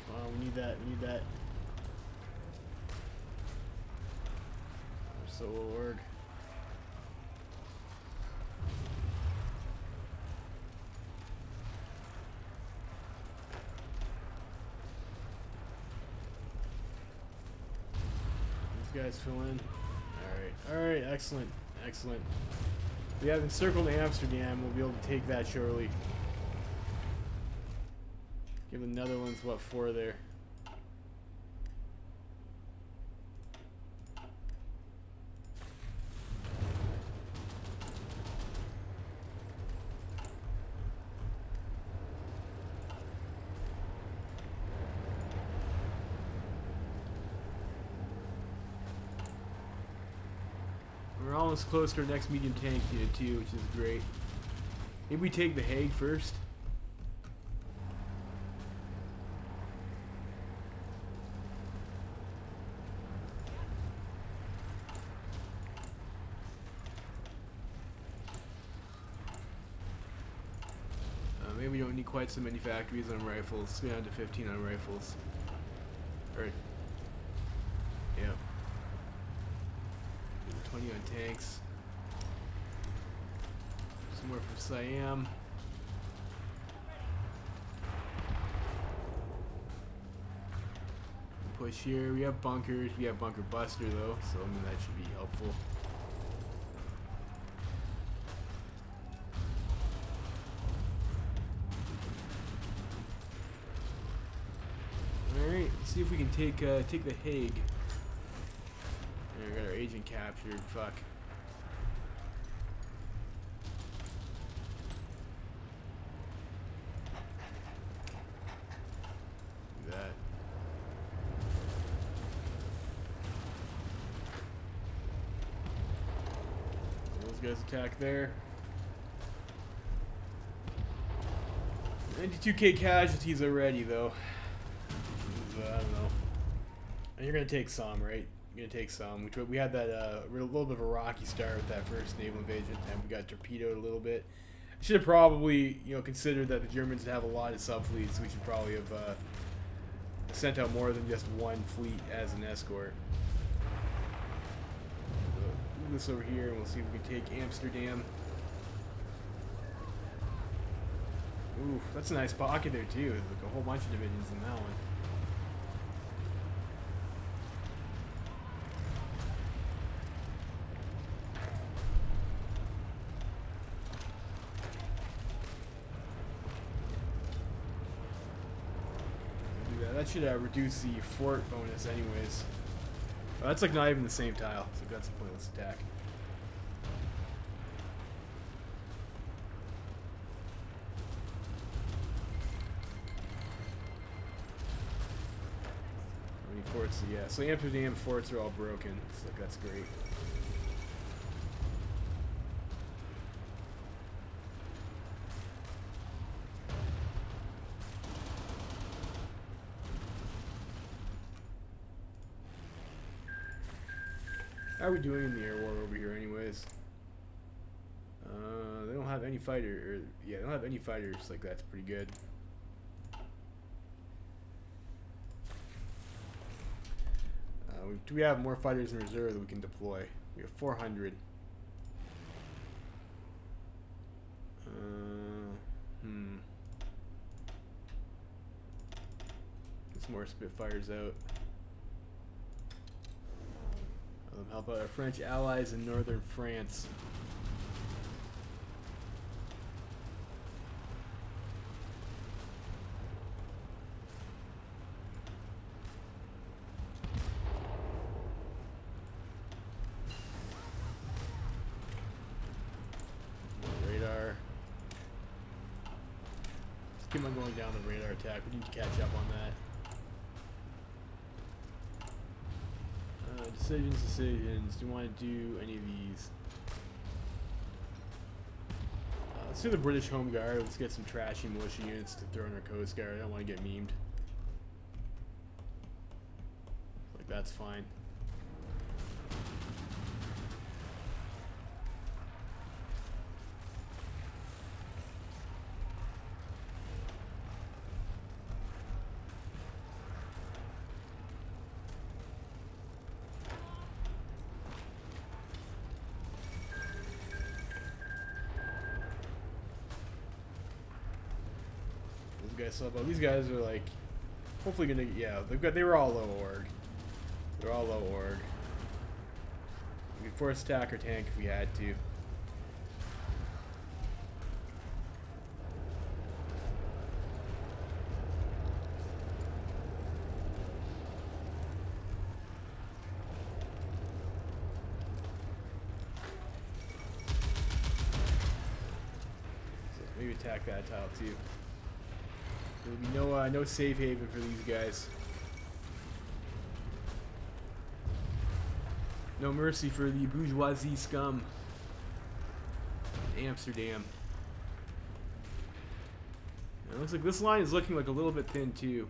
Come on, we need that, we need that. So will work. These guys fill in. Alright, excellent, excellent. We have encircled Amsterdam, we'll be able to take that shortly. Give the Netherlands, what, 4 there? We're almost close to our next medium tank unit too, which is great. Maybe we take the Hague first. Maybe we don't need quite so many factories on rifles. Let's go down to 15 on rifles. Or, yeah. 20 on tanks. Some more from Siam. Push here. We have bunkers. We have bunker buster though, so I mean that should be helpful. All right, let's see if we can take the Hague. We got our agent captured. Fuck. Do that. Those guys attack there. 92k casualties already, though. I don't know. And you're gonna take some, right? You're gonna take some. We had that little bit of a rocky start with that first naval invasion, and we got torpedoed a little bit. I should have probably, considered that the Germans have a lot of subfleets. So we should probably have sent out more than just one fleet as an escort. So, move this over here, and we'll see if we can take Amsterdam. Ooh, that's a nice pocket there too. There's like a whole bunch of divisions in that one. That should reduce the fort bonus anyways. Oh, that's like not even the same tile, so that's a pointless attack. How many forts? Yeah, so Amsterdam forts are all broken, so that's great. How are we doing in the air war over here anyways? They don't have any they don't have any fighters, like that's pretty good. Do we have more fighters in reserve that we can deploy? We have 400. Get some more Spitfires out. Help out our French allies in northern France. Radar. Let's keep on going down the radar attack. We need to catch up on that. Decisions. Do you want to do any of these? Let's do the British Home Guard. Let's get some trashy militia units to throw in our Coast Guard. I don't want to get memed. Like, that's fine. So, but these guys are like, hopefully gonna, yeah, they were all low org. They're all low org. We could force attack our tank if we had to. attack that tile too. There'll be no safe haven for these guys. No mercy for the bourgeoisie scum. Amsterdam. It looks like this line is looking like a little bit thin too.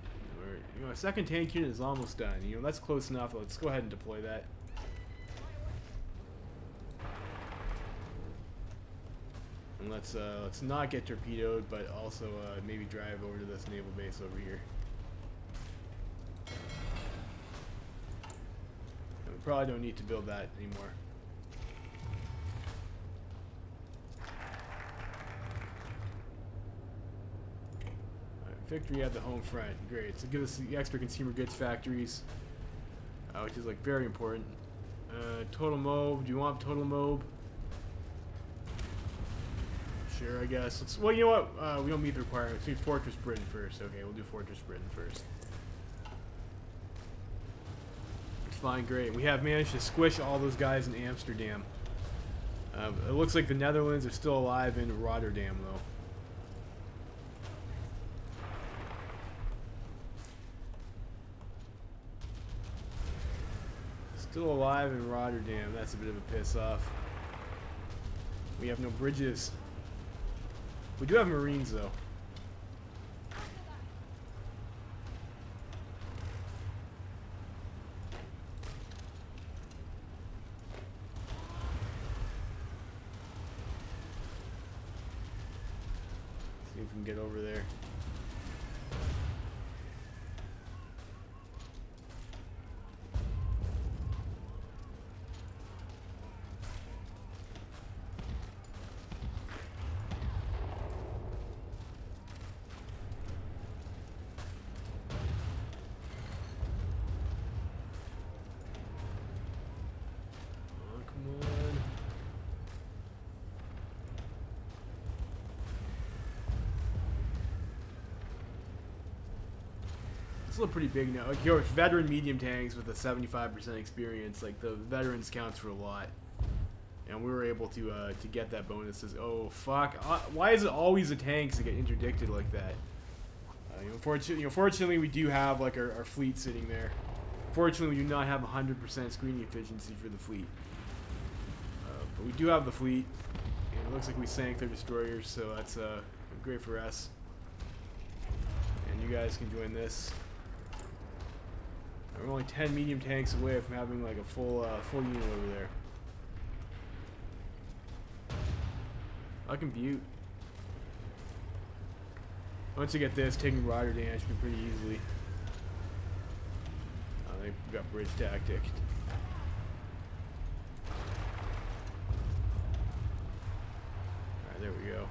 A second tank unit is almost done. That's close enough. Let's go ahead and deploy that. And let's not get torpedoed, but also maybe drive over to this naval base over here. And we probably don't need to build that anymore. Victory at the home front. Great. So give us the extra consumer goods factories, which is like very important. Total mob. Do you want total mob? Sure, I guess. Well, you know what? We don't meet the requirements. We need Fortress Britain first. Okay, we'll do Fortress Britain first. It's fine. Great. We have managed to squish all those guys in Amsterdam. It looks like the Netherlands are still alive in Rotterdam, though. Still alive in Rotterdam. That's a bit of a piss off. We have no bridges. We do have Marines, though. See if we can get over there. It's a little pretty big now. Like, veteran medium tanks with a 75% experience, like the veterans counts for a lot, and we were able to get that bonuses. Oh fuck! Why is it always the tanks that get interdicted like that? Fortunately, we do have like our fleet sitting there. Fortunately, we do not have 100% screening efficiency for the fleet, but we do have the fleet, and it looks like we sank their destroyers, so that's great for us. And you guys can join this. We're only 10 medium tanks away from having like a full unit over there. Fucking Butte. Once you get this, taking Rotterdam should be pretty easily. They've got bridge tactic. Alright, there we go.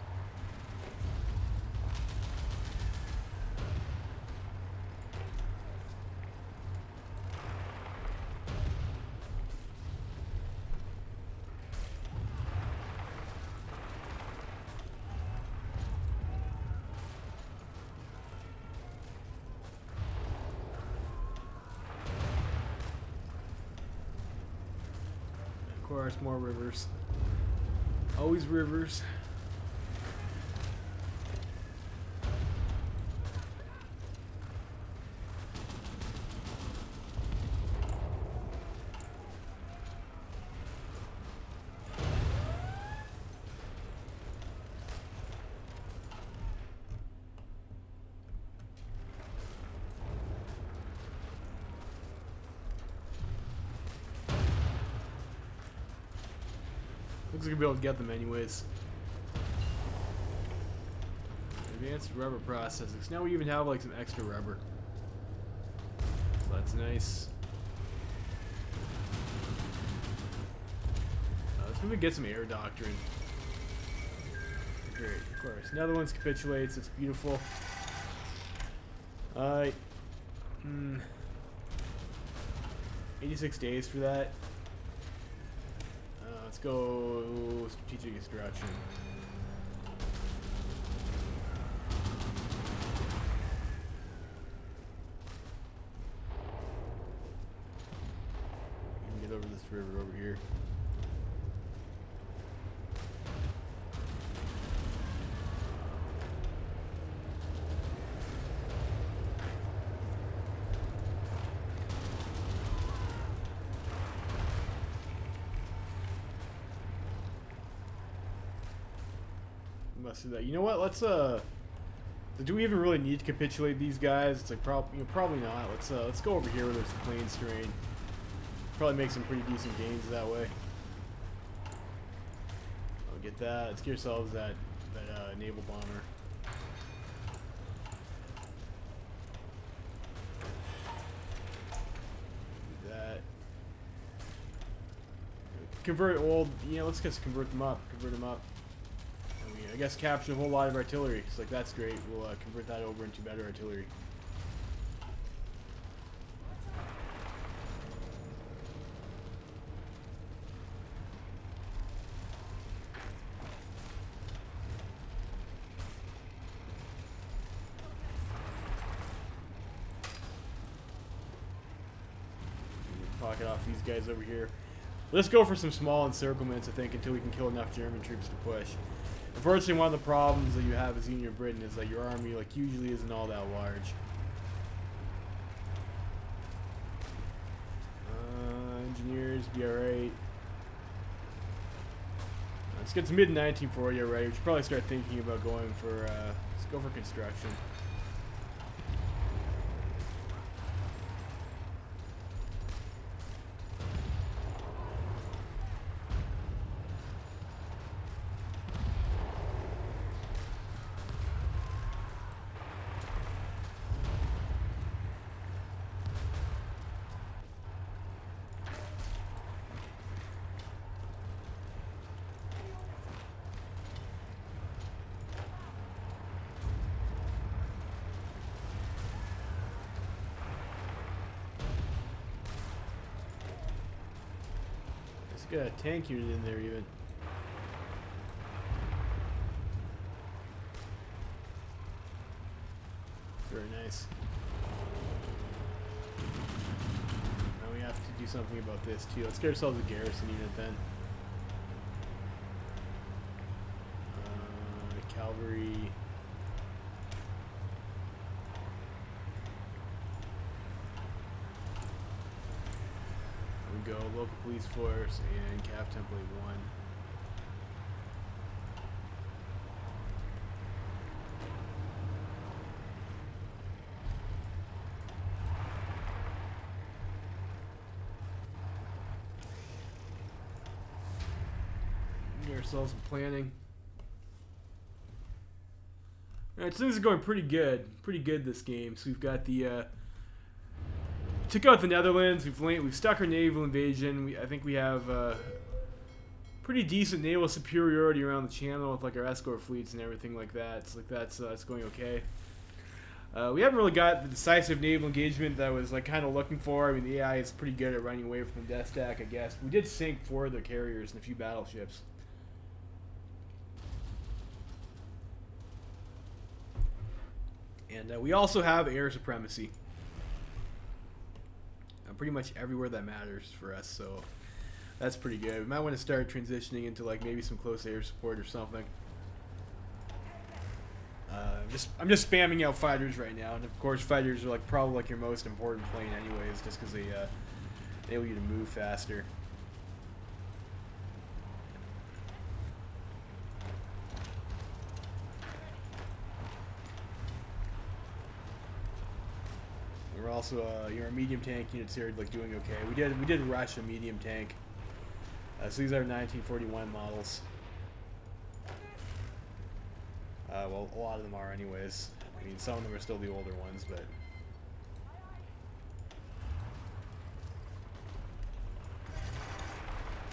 Of course, more rivers. Always rivers. Looks like we'll be able to get them anyways. Advanced rubber processing. So now we even have like some extra rubber. So that's nice. Let's maybe get some air doctrine. Great, of course. Netherlands capitulates. It's beautiful. 86 days for that. Let's go strategic extraction. We can get over this river over here. must do that. You know what? Let's do we even really need to capitulate these guys? It's like probably not. Let's go over here where there's the planes terrain. Probably make some pretty decent gains that way. I'll get that. Let's get ourselves that naval bomber. Do that. Convert old. Let's just convert them up. I guess capture a whole lot of artillery. It's like that's great. We'll convert that over into better artillery. Pocket off these guys over here. Let's go for some small encirclements, I think, until we can kill enough German troops to push. Unfortunately, one of the problems that you have as Union Britain is that your army usually isn't all that large. Engineers, be alright. Let's get to mid-1940 already. We should probably start thinking about going for, let's go for construction. Got a tank unit in there even. Very nice. Now we have to do something about this too. Let's get ourselves a garrison unit then. Cavalry. Go local police force and cap template 1. Get ourselves some planning. Alright, so things are going pretty good this game. So we've got the took out the Netherlands. We've stuck our naval invasion. I think we have pretty decent naval superiority around the channel with like our escort fleets and everything like that. It's like that's going okay. We haven't really got the decisive naval engagement that I was like kind of looking for. I mean, the AI is pretty good at running away from the death stack, I guess. We did sink 4 of their carriers and a few battleships. And we also have air supremacy. Pretty much everywhere that matters for us, so that's pretty good. We might want to start transitioning into like maybe some close air support or something. I'm just spamming out fighters right now, and of course fighters are like probably like your most important plane anyways, just because they enable you to move faster. We're also our medium tank units here like doing okay. We did rush a medium tank. So these are 1941 models. Well, a lot of them are anyways. I mean, some of them are still the older ones, but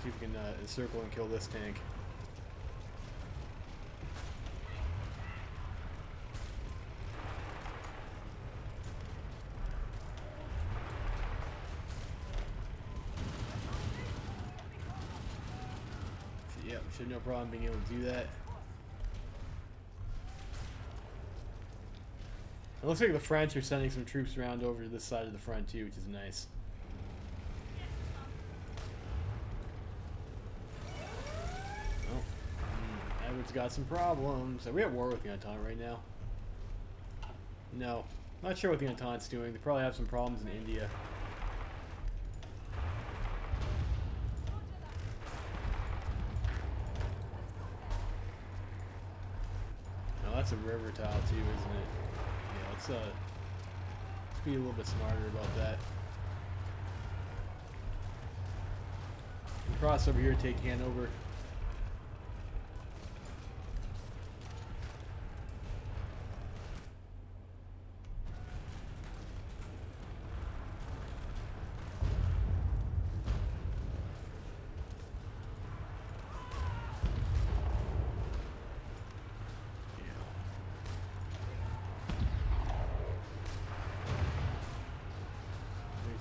see if we can encircle and kill this tank. Yeah, we should have no problem being able to do that. It looks like the French are sending some troops around over to this side of the front too, which is nice. Oh, Edward's got some problems. Are we at war with the Entente right now? No. Not sure what the Entente's doing. They probably have some problems in India. that's a river tile too, isn't it? Yeah, let's be a little bit smarter about that. Cross over here, take Hanover.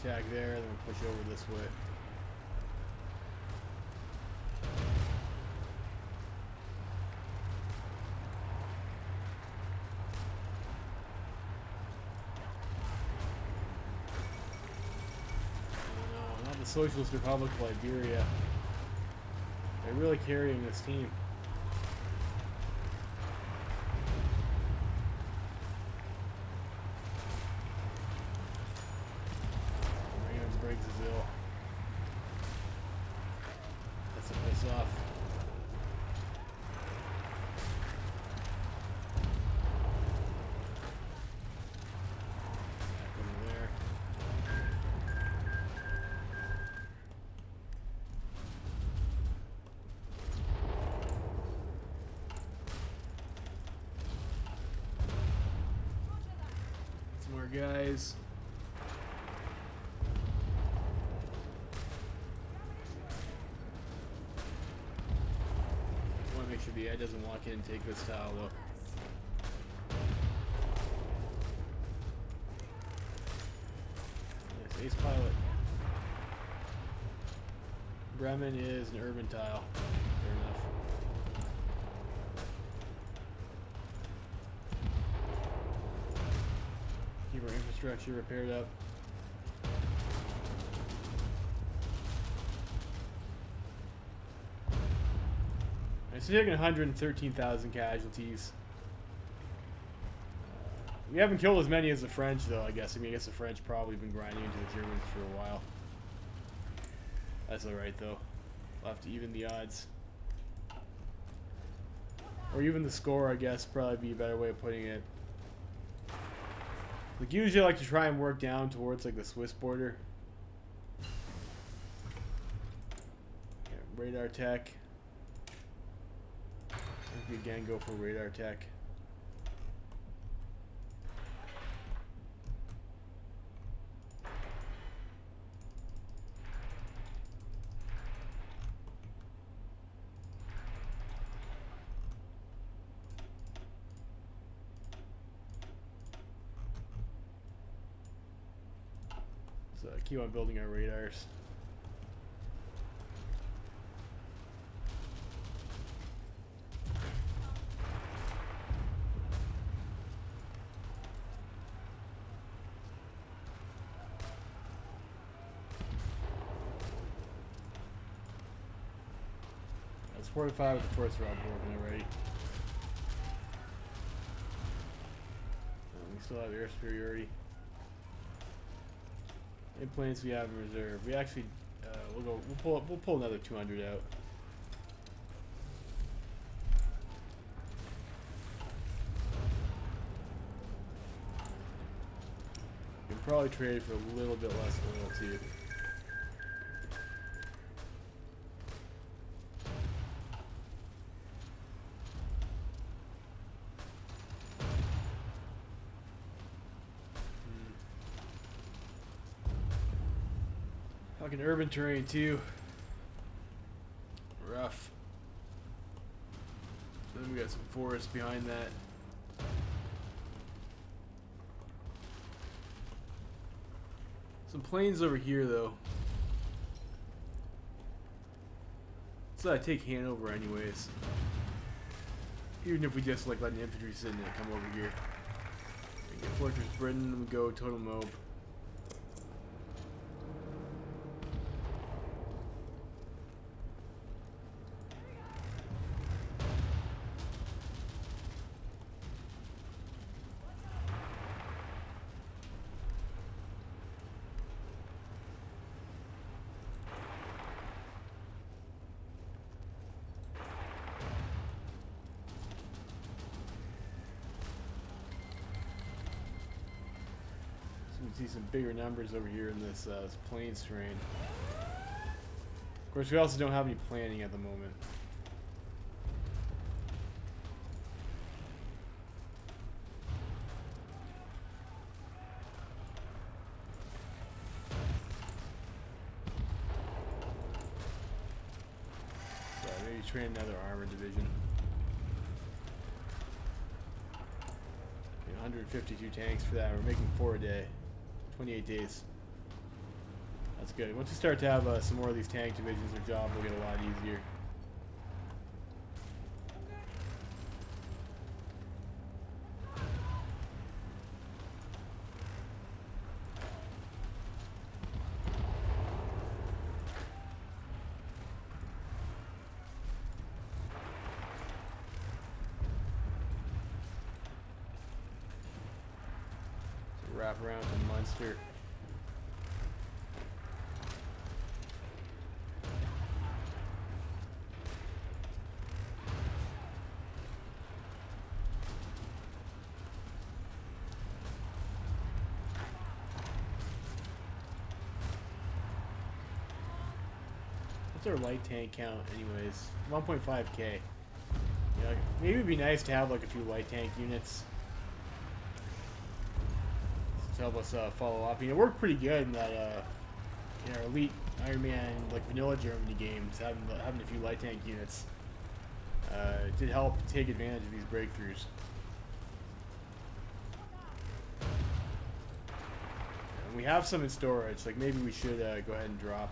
Attack there, then we'll push over this way. Oh, no, not the Socialist Republic of Liberia. They're really carrying this team. That's a piss off. Back over there. Some more guys. Make sure the AI doesn't walk in and take this tile though. Nice ace pilot. Bremen is an urban tile. Fair enough. Keep our infrastructure repaired up. So taking 113,000 casualties. We haven't killed as many as the French, though, I guess. I mean, I guess the French probably been grinding into the Germans for a while. That's alright, though. We'll have to even the odds. Or even the score, I guess, probably be a better way of putting it. Like, usually I like to try and work down towards, like, the Swiss border. Okay, radar tech. Again, go for radar tech. So keep on building our radars. It's 45 with the first round broken already. We still have air superiority. In planes we have in reserve. We actually we'll pull another 200 out. We can probably trade for a little bit less oil too. Fucking urban terrain too. Rough. Then we got some forest behind that. Some plains over here though. So I take Hanover anyways. Even if we just like let the infantry sit in it, come over here. We get Fortress Britain, we go Total Mob. can see some bigger numbers over here in this plains terrain. Of course, we also don't have any planning at the moment. So maybe train another armored division. 152 tanks for that. We're making 4 a day. 28 days. That's good. Once we start to have some more of these tank divisions, our job will get a lot easier. So wrap around to Munster. What's our light tank count anyways? 1.5k. Yeah, maybe it'd be nice to have like a few light tank units to help us follow up. You know, it worked pretty good in that in our elite Iron Man like vanilla Germany games, having a few light tank units. It did help take advantage of these breakthroughs. And we have some in storage, like maybe we should go ahead and drop.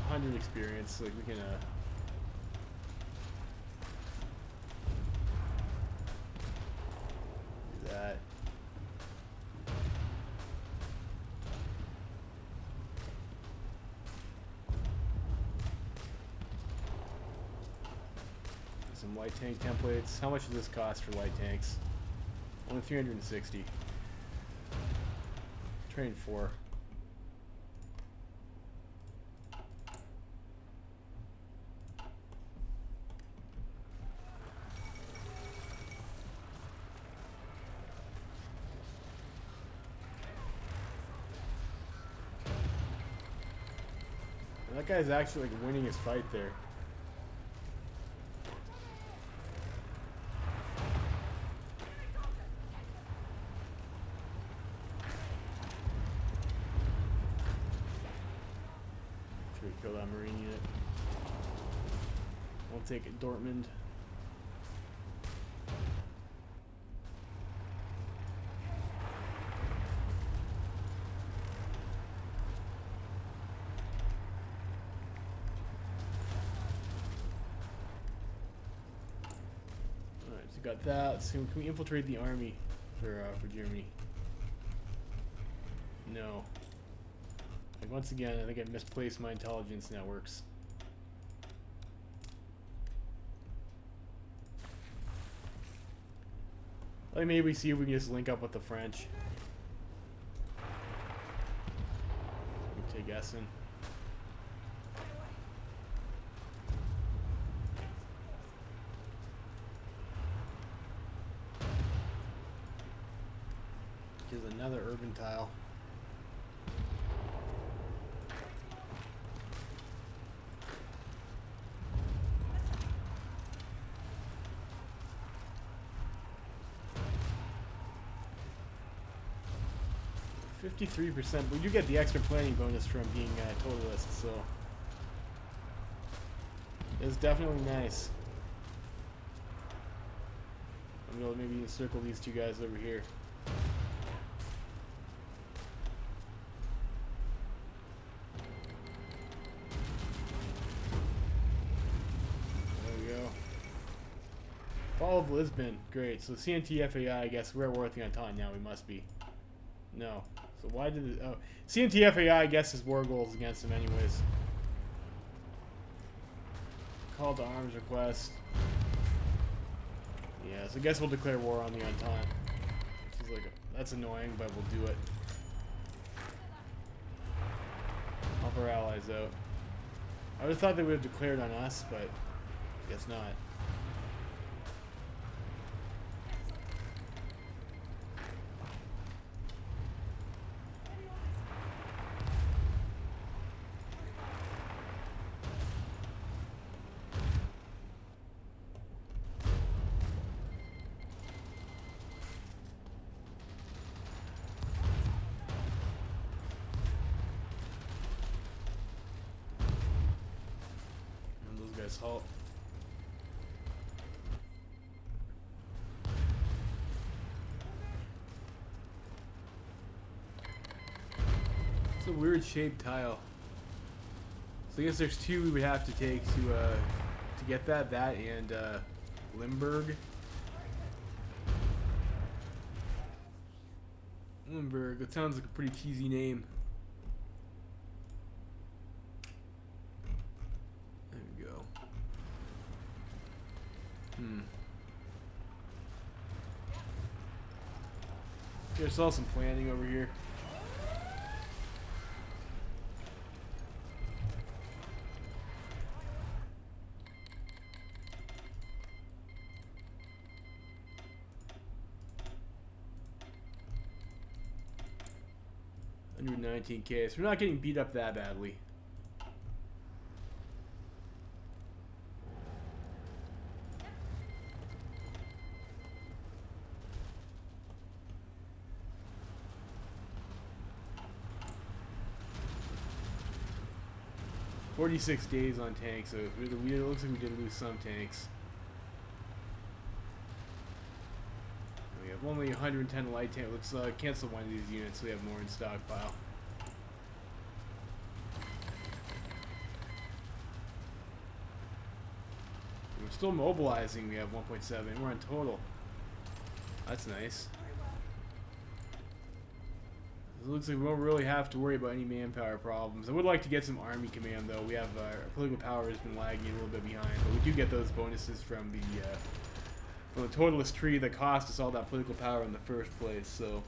100 experience, like we can do that. Some light tank templates. How much does this cost for light tanks? Only 360. Train 4. That guy's actually like winning his fight there. Should we kill that Marine unit? We'll take it, Dortmund. Got that. So can we infiltrate the army for Germany? No. Like once again, I think I misplaced my intelligence networks. Like maybe see if we can just link up with the French. We take Essen. Here's another urban tile. %, but you get the extra planning bonus from being a totalist, so it's definitely nice. I'm gonna maybe encircle these two guys over here. Fall of Lisbon, great. So CNT FAI, I guess we're working on time now. We must be. No. So why did it? Oh, CNT FAI, I guess, is war goals against them, anyways. Call to arms request. Yeah, so I guess we'll declare war on the Entente. Seems like that's annoying, but we'll do it. Help our allies out. I would have thought they would have declared on us, but guess not. Halt. It's a weird shaped tile. So I guess there's two we would have to take to get that and Limburg. Limburg. That sounds like a pretty cheesy name. There's also some planning over here. Under 19K, so we're not getting beat up that badly. "46 days on tanks, so it looks like we did lose some tanks. We have only 110 light tank. Let's cancel one of these units so we have more in stockpile. We're still mobilizing. We have 1.7. We're on total. That's nice. It looks like we won't really have to worry about any manpower problems. I would like to get some army command though. We have our political power has been lagging a little bit behind, but we do get those bonuses from the totalist tree that cost us all that political power in the first place. So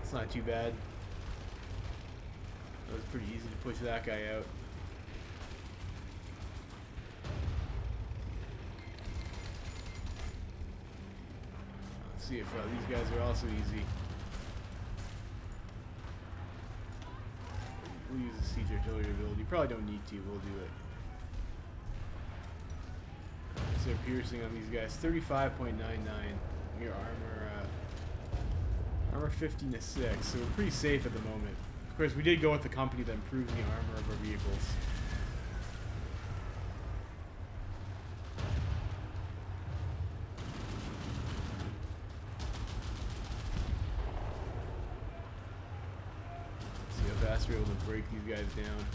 it's not too bad. It was pretty easy to push that guy out. Let's see if these guys are also easy. We'll use the siege artillery ability. Probably don't need to. We'll do it. So piercing on these guys. 35.99. Your armor 15 to 6. So we're pretty safe at the moment. Of course, we did go with the company that improves the armor of our vehicles. We're able to break these guys down.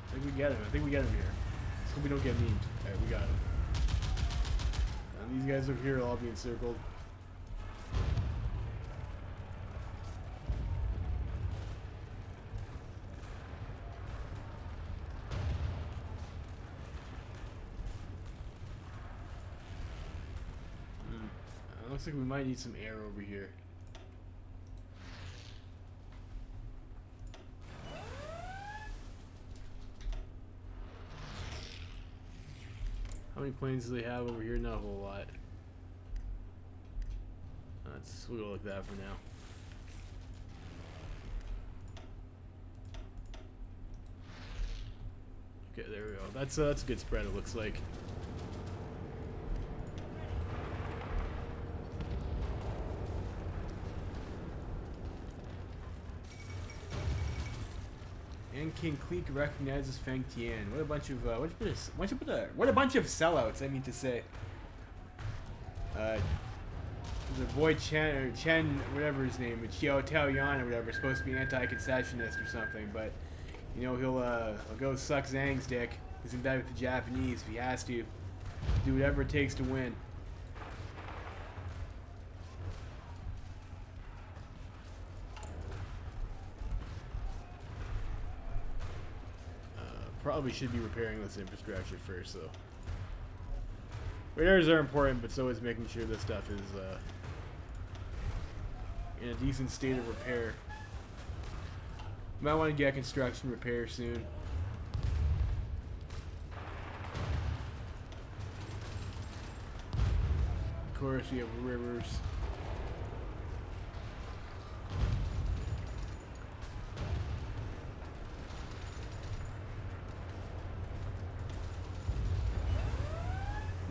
I think we get him. I think we get him here. Let's hope we don't get memed. Alright, we got him. And these guys over here will all be encircled. Looks like we might need some air over here. How many planes do they have over here? Not a whole lot. We'll go like that for now. Okay, there we go. That's a good spread, it looks like. And King Cleek recognizes Feng Tian. What a bunch of what a bunch of sellouts. I mean to say. The boy Chen, whatever his name, Qiao Taoyuan or whatever, supposed to be anti-concessionist or something, but you know he'll go suck Zhang's dick. He's in bed with the Japanese if he has to. Do whatever it takes to win. Probably should be repairing this infrastructure first, though. Repairs are important, but so is making sure this stuff is in a decent state of repair. Might want to get construction repair soon. Of course, we have rivers.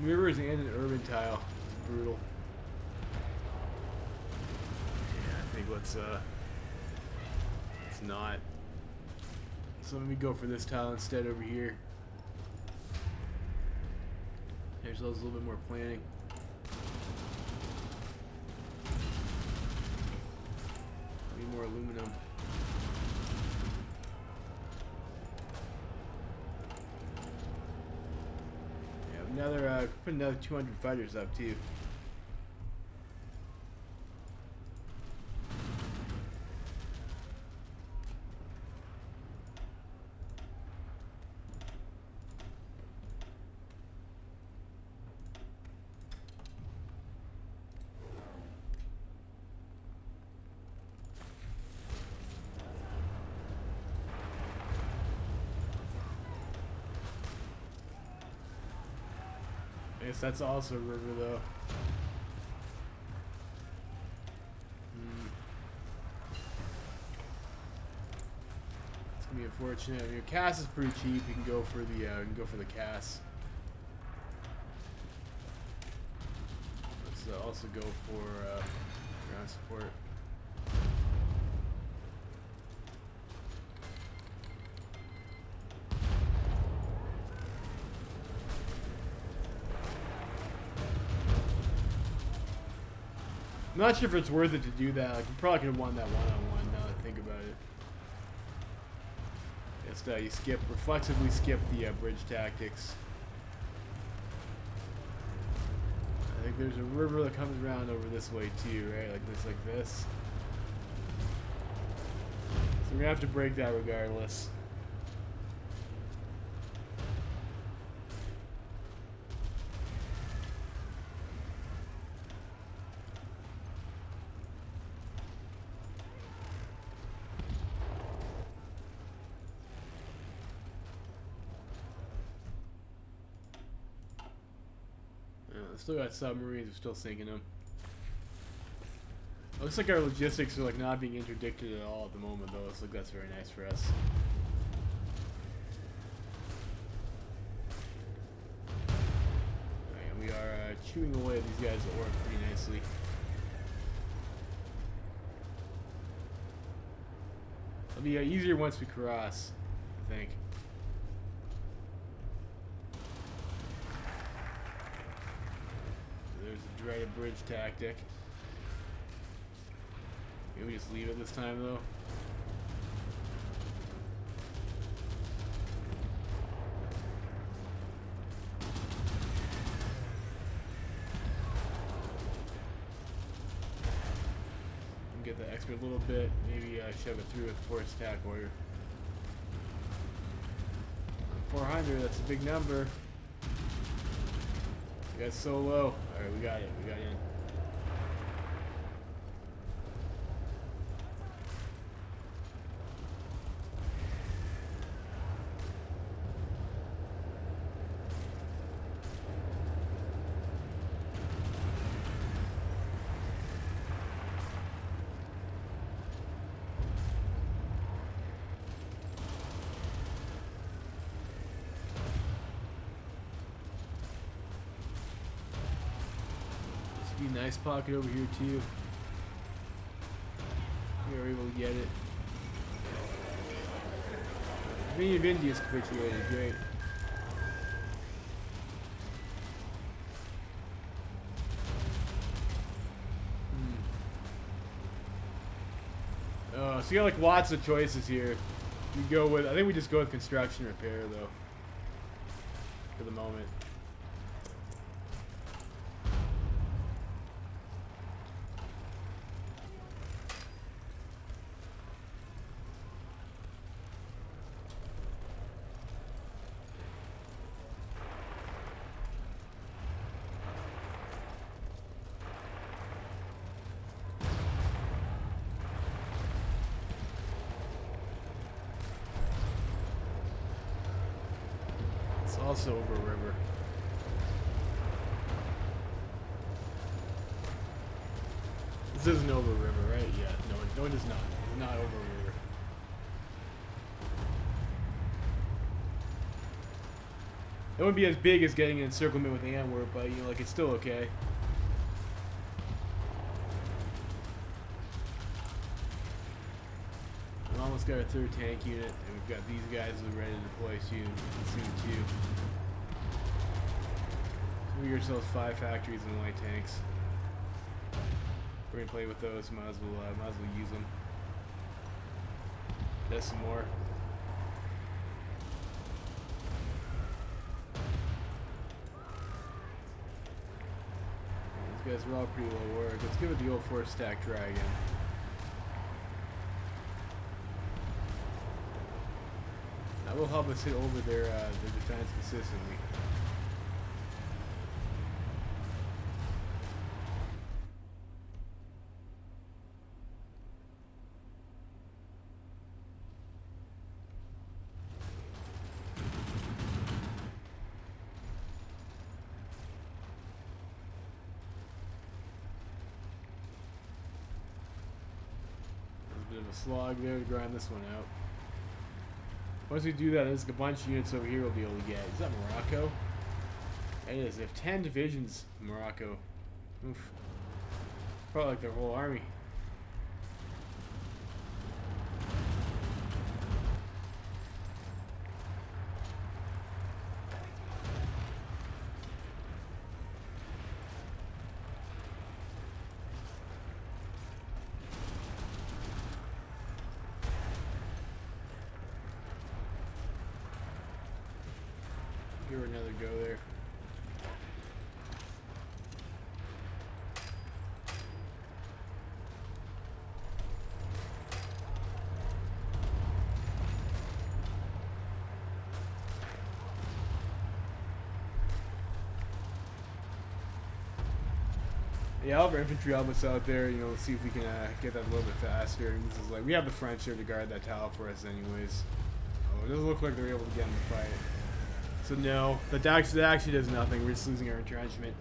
Rivers and an urban tile. It's brutal. Yeah, I think let's not. So let me go for this tile instead over here. There's a little bit more planning. Need more aluminum. Yeah, put another 200 fighters up too. I guess that's also a river, though. It's gonna be unfortunate. I mean, Cass is pretty cheap. You can go for the Cass. Let's also go for ground support. I'm not sure if it's worth it to do that. Like, you probably could have won that one-on-one now that I think about it. Just you reflexively skip the bridge tactics. I think there's a river that comes around over this way too, right? Like this. So we're gonna have to break that regardless. Still got submarines, we're still sinking them. Looks like our logistics are like not being interdicted at all at the moment, though. Looks like that's very nice for us. Alright, we are chewing away at these guys that work pretty nicely. It'll be easier once we cross, I think. Dreaded bridge tactic. Maybe we just leave it this time though. Get the extra little bit. Maybe shove it through with force attack order. 400. That's a big number. We got so low. Alright, we got it. We got in. Nice pocket over here too. We were able to get it. Many of India's capitulated, great. So you got like lots of choices here. We go with, I think we just go with construction repair though, for the moment. also over a river. This isn't over a river, right? Yeah, no, it is not. It's not over a river. It wouldn't be as big as getting an encirclement with Antwerp, but, you know, like, it's still okay. We almost got our third tank unit, and we've got these guys that are ready to deploy soon too. So we get ourselves 5 factories and light tanks. We're gonna play with those. Might as well use them. There's some more. These guys are all pretty low work. Let's give it the old 4-stack try again. That will help us hit over their defense consistently. Bit of a slog there to grind this one out. Once we do that, there's a bunch of units over here we'll be able to get. Is that Morocco? It is. They have 10 divisions in Morocco. Oof. Probably like their whole army. Give her another go there. Yeah, all of our infantry elements out there, you know, let's see if we can get that a little bit faster. And this is like, we have the French here to guard that tower for us anyways. Oh, it doesn't look like they're able to get in the fight. So no, that actually does nothing. We're just losing our entrenchment.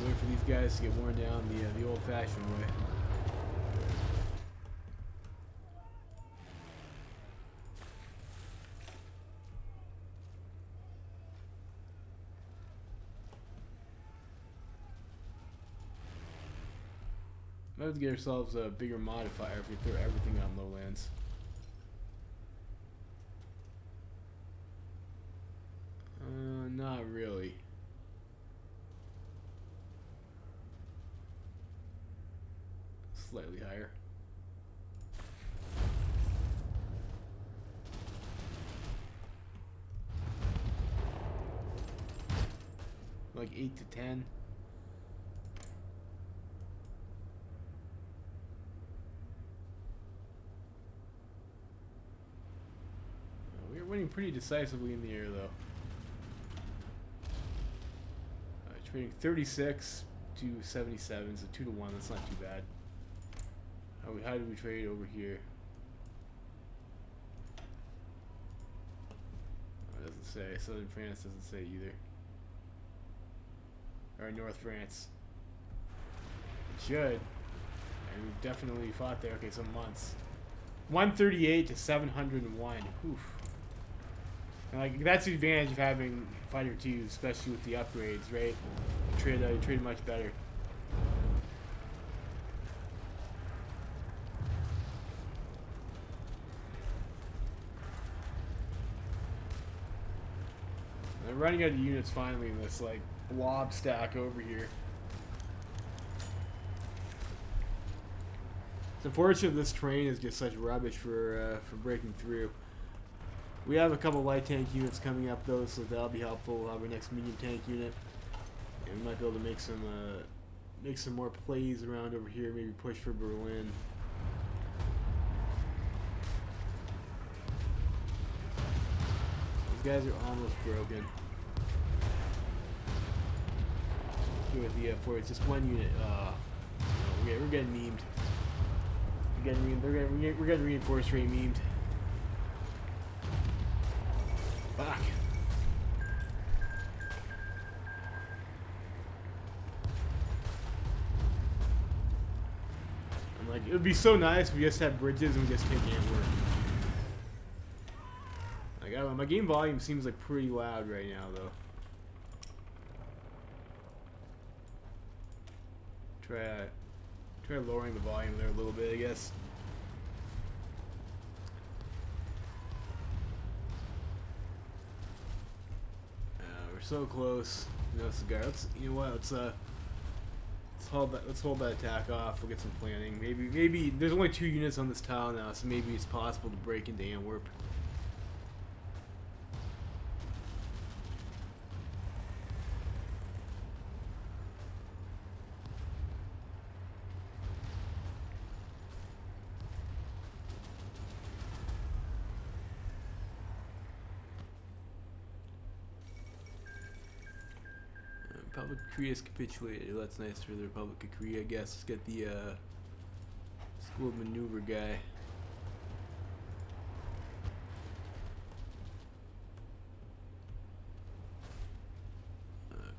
Wait for these guys to get worn down the old-fashioned way. Might have to get ourselves a bigger modifier if we throw everything on lowlands. Not really. Slightly higher. Like 8 to 10. We're winning pretty decisively in the air, though. Trading 36 to 77, so 2 to 1. That's not too bad. How did we trade over here? Oh, it doesn't say. Southern France doesn't say either. Or North France. It should. And we've definitely fought there. Okay, some months. 138 to 701. Oof. And like, that's the advantage of having Fighter 2s, especially with the upgrades, right? You trade much better. And I'm running out of units finally in this like blob stack over here. It's unfortunate this terrain is just such rubbish for breaking through. We have a couple light tank units coming up though, so that'll be helpful. We'll have our next medium tank unit, and we might be able to make some more plays around over here. Maybe push for Berlin. These guys are almost broken. With the for it's just one unit. No, we're getting memed. We're getting reinforced rate memed. Fuck. I'm like, it would be so nice if we just had bridges and we just take Antwerp. Like, I don't know, my game volume seems like pretty loud right now, though. Try lowering the volume there a little bit, I guess. We're so close. No cigar. You know what? Let's hold that attack off. We'll get some planning. Maybe there's only 2 units on this tile now, so maybe it's possible to break into Antwerp. Republic of Korea's capitulated. That's nice for the Republic of Korea, I guess. Let's get the school of maneuver guy.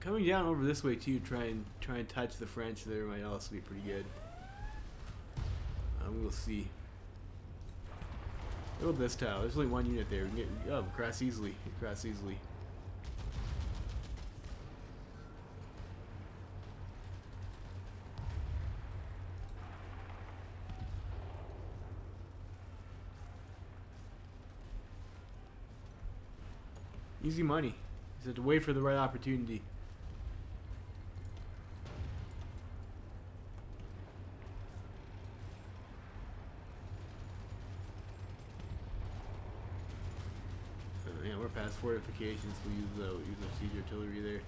Coming down over this way too, try and touch the French there might also be pretty good. We'll see. Build this tile. There's only 1 unit there. We can get, cross easily. Cross easily. Easy money. You just have to wait for the right opportunity. Yeah, we're past fortifications. We'll use our siege artillery there.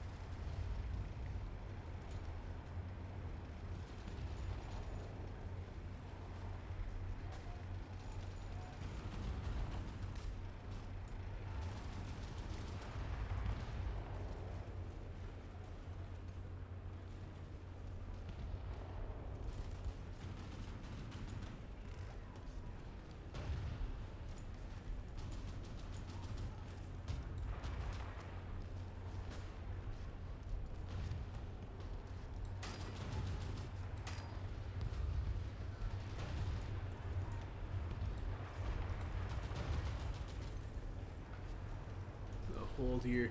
Hold here.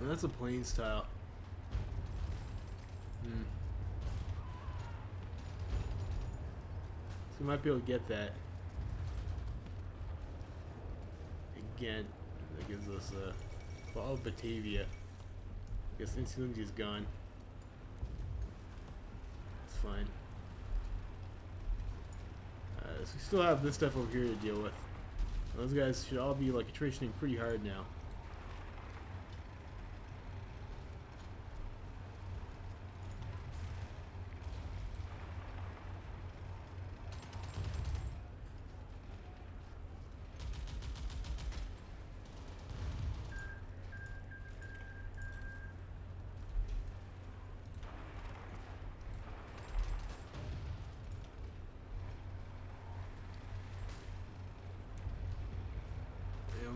Well, that's a plain style. So we might be able to get that. Again, that gives us fall of Batavia. I guess Insulindia's gone. Fine. So we still have this stuff over here to deal with. Those guys should all be like attritioning pretty hard now.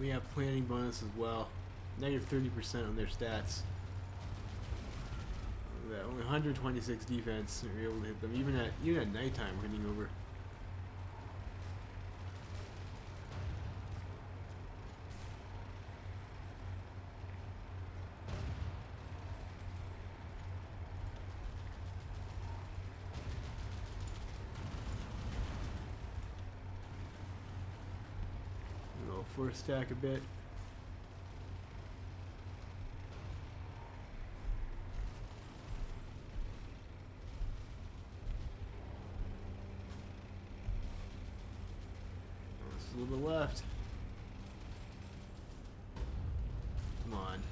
We have planning bonus as well. Negative 30% on their stats. Only 126 defense. We're able to hit them even at nighttime. We're hitting over. Force stack a bit. Just a little bit left. Come on.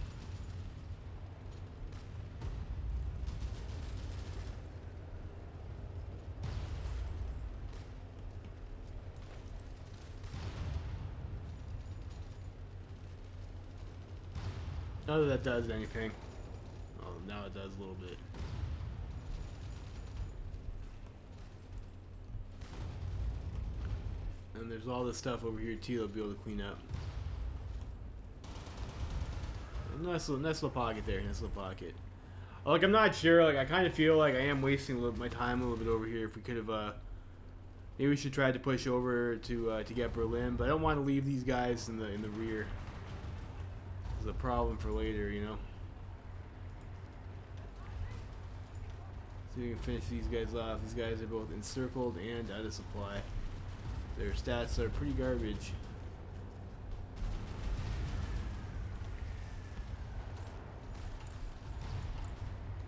Not that that does anything. Oh, now it does a little bit. And there's all this stuff over here too they'll be able to clean up. Nice little pocket there, nice little pocket. Like, I'm not sure, like, I kind of feel like I am wasting my time a little bit over here. If we could have, maybe we should try to push over to get Berlin, but I don't want to leave these guys in the rear. It's a problem for later, you know. So we can finish these guys off. These guys are both encircled and out of supply. Their stats are pretty garbage.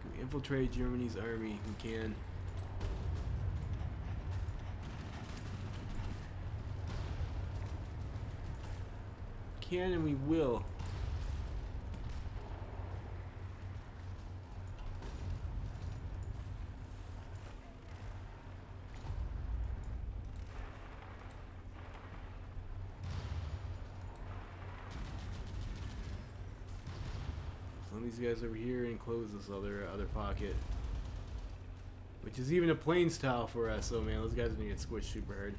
Can we infiltrate Germany's army? We can. Can and we will. These guys over here and close this other pocket, which is even a plains tile for us. So man, those guys are gonna get squished super hard.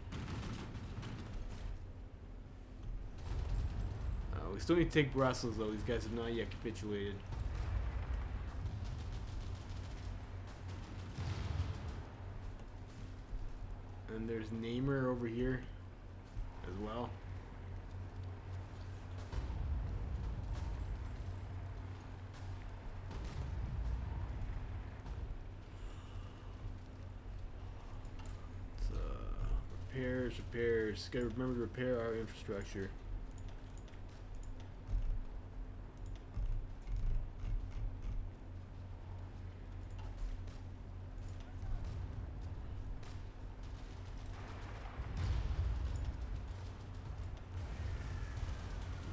We still need to take Brussels though. These guys have not yet capitulated. And there's Namur over here as well. Repairs. Gotta remember to repair our infrastructure.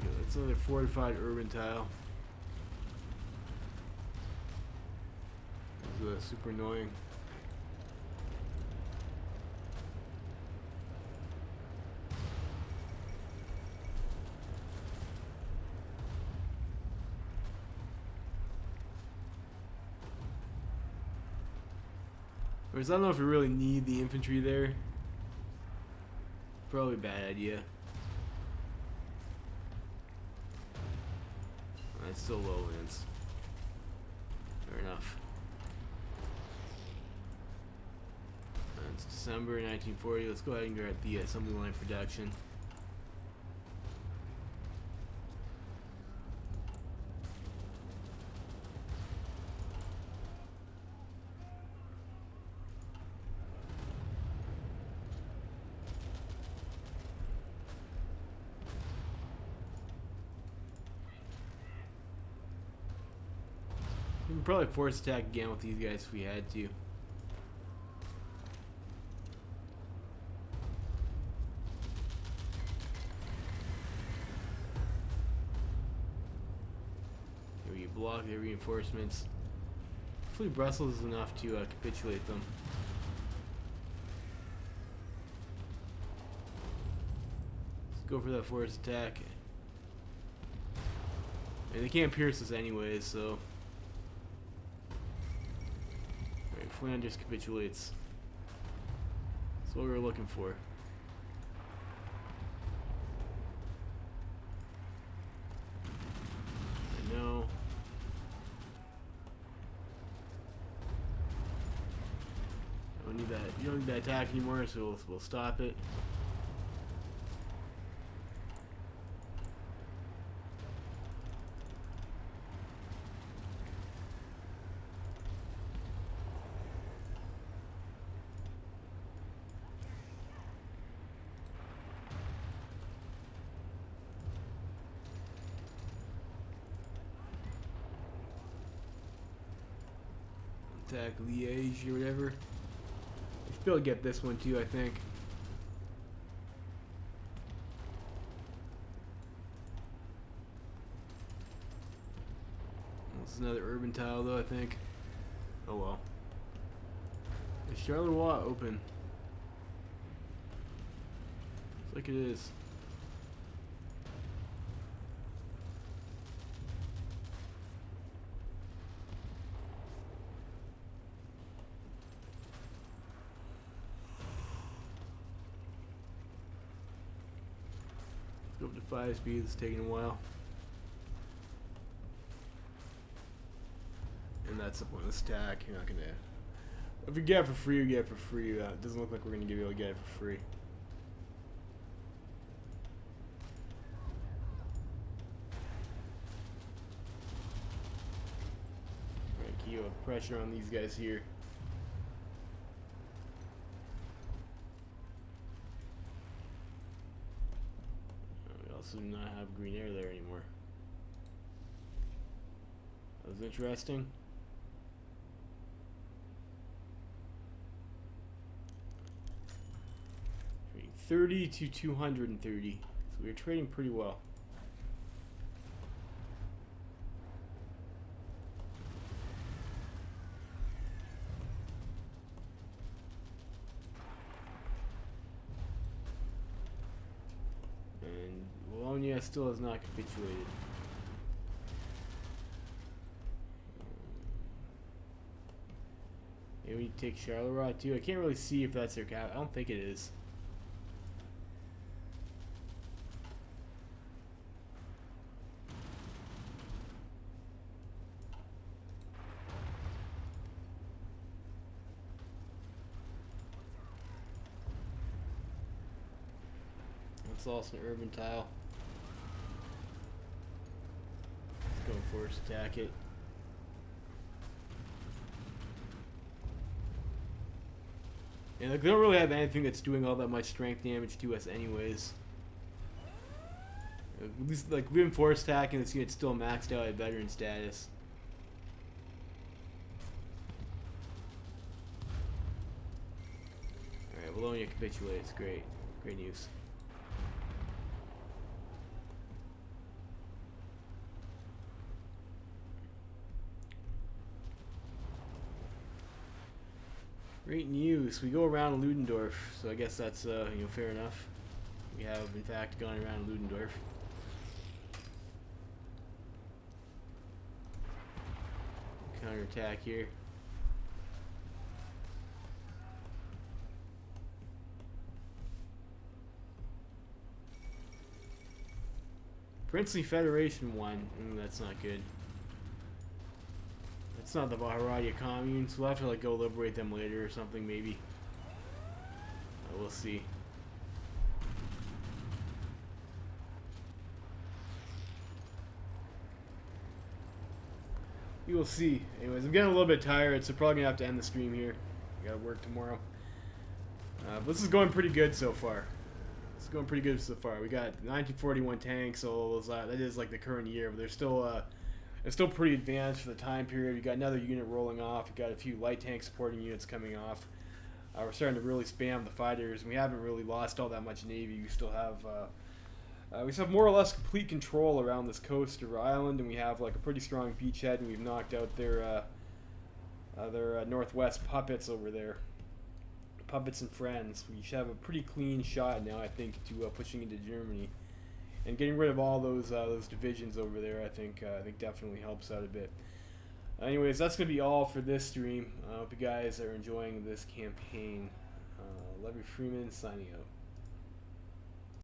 Yeah, that's another fortified urban tile. This is super annoying. Whereas I don't know if we really need the infantry there. Probably a bad idea. It's still lowlands. Fair enough. It's December 1940. Let's go ahead and get the assembly line production. We can probably force attack again with these guys if we had to. We block their reinforcements. Hopefully Brussels is enough to capitulate them. Let's go for that force attack. And they can't pierce us anyways, so... Alright, Flanders capitulates. That's what we were looking for. I know. I don't need that. You don't need that attack anymore, so we'll stop it. Attack Liège or whatever. We should be able to get this one too, I think. This is another urban tile though, I think. Oh well. Is Charleroi open? Looks like it is. 5 speed is taking a while. And that's the pointless attack. You're not gonna. If you get it for free, you get it for free. It doesn't look like we're gonna be able to get it for free. Alright, keep pressure on these guys here. We also do not have green air there anymore. That was interesting. 30 to 230. So we're trading pretty well. And Bologna still has not capitulated. Maybe we take Charleroi too. I can't really see if that's their cap. I don't think it is. Let's lost an urban tile. Let's go force attack it. And like, they don't really have anything that's doing all that much strength damage to us anyways. At least, like, we've been force attacking this unit's still maxed out at veteran status. Alright, Bologna capitulates. Great. Great news. Great news. We go around Ludendorff, so I guess that's fair enough. We have in fact gone around Ludendorff. Counterattack here. Princely Federation won. That's not good. It's not the Baharadia commune, so we'll have to like go liberate them later or something maybe. We'll see. We will see. Anyways, I'm getting a little bit tired, so probably gonna have to end the stream here. I gotta work tomorrow. But this is going pretty good so far. It's going pretty good so far. We got 1941 tanks, so that is like the current year, but they're still it's still pretty advanced for the time period. We got another unit rolling off. We got a few light tank supporting units coming off. We're starting to really spam the fighters. We haven't really lost all that much navy. We still have more or less complete control around this coast or island, and we have like a pretty strong beachhead. And we've knocked out their northwest puppets over there. Puppets and friends. We should have a pretty clean shot now, I think, to pushing into Germany. And getting rid of all those divisions over there, I think definitely helps out a bit. Anyways, that's gonna be all for this stream. I hope you guys are enjoying this campaign. Levy Freeman signing out.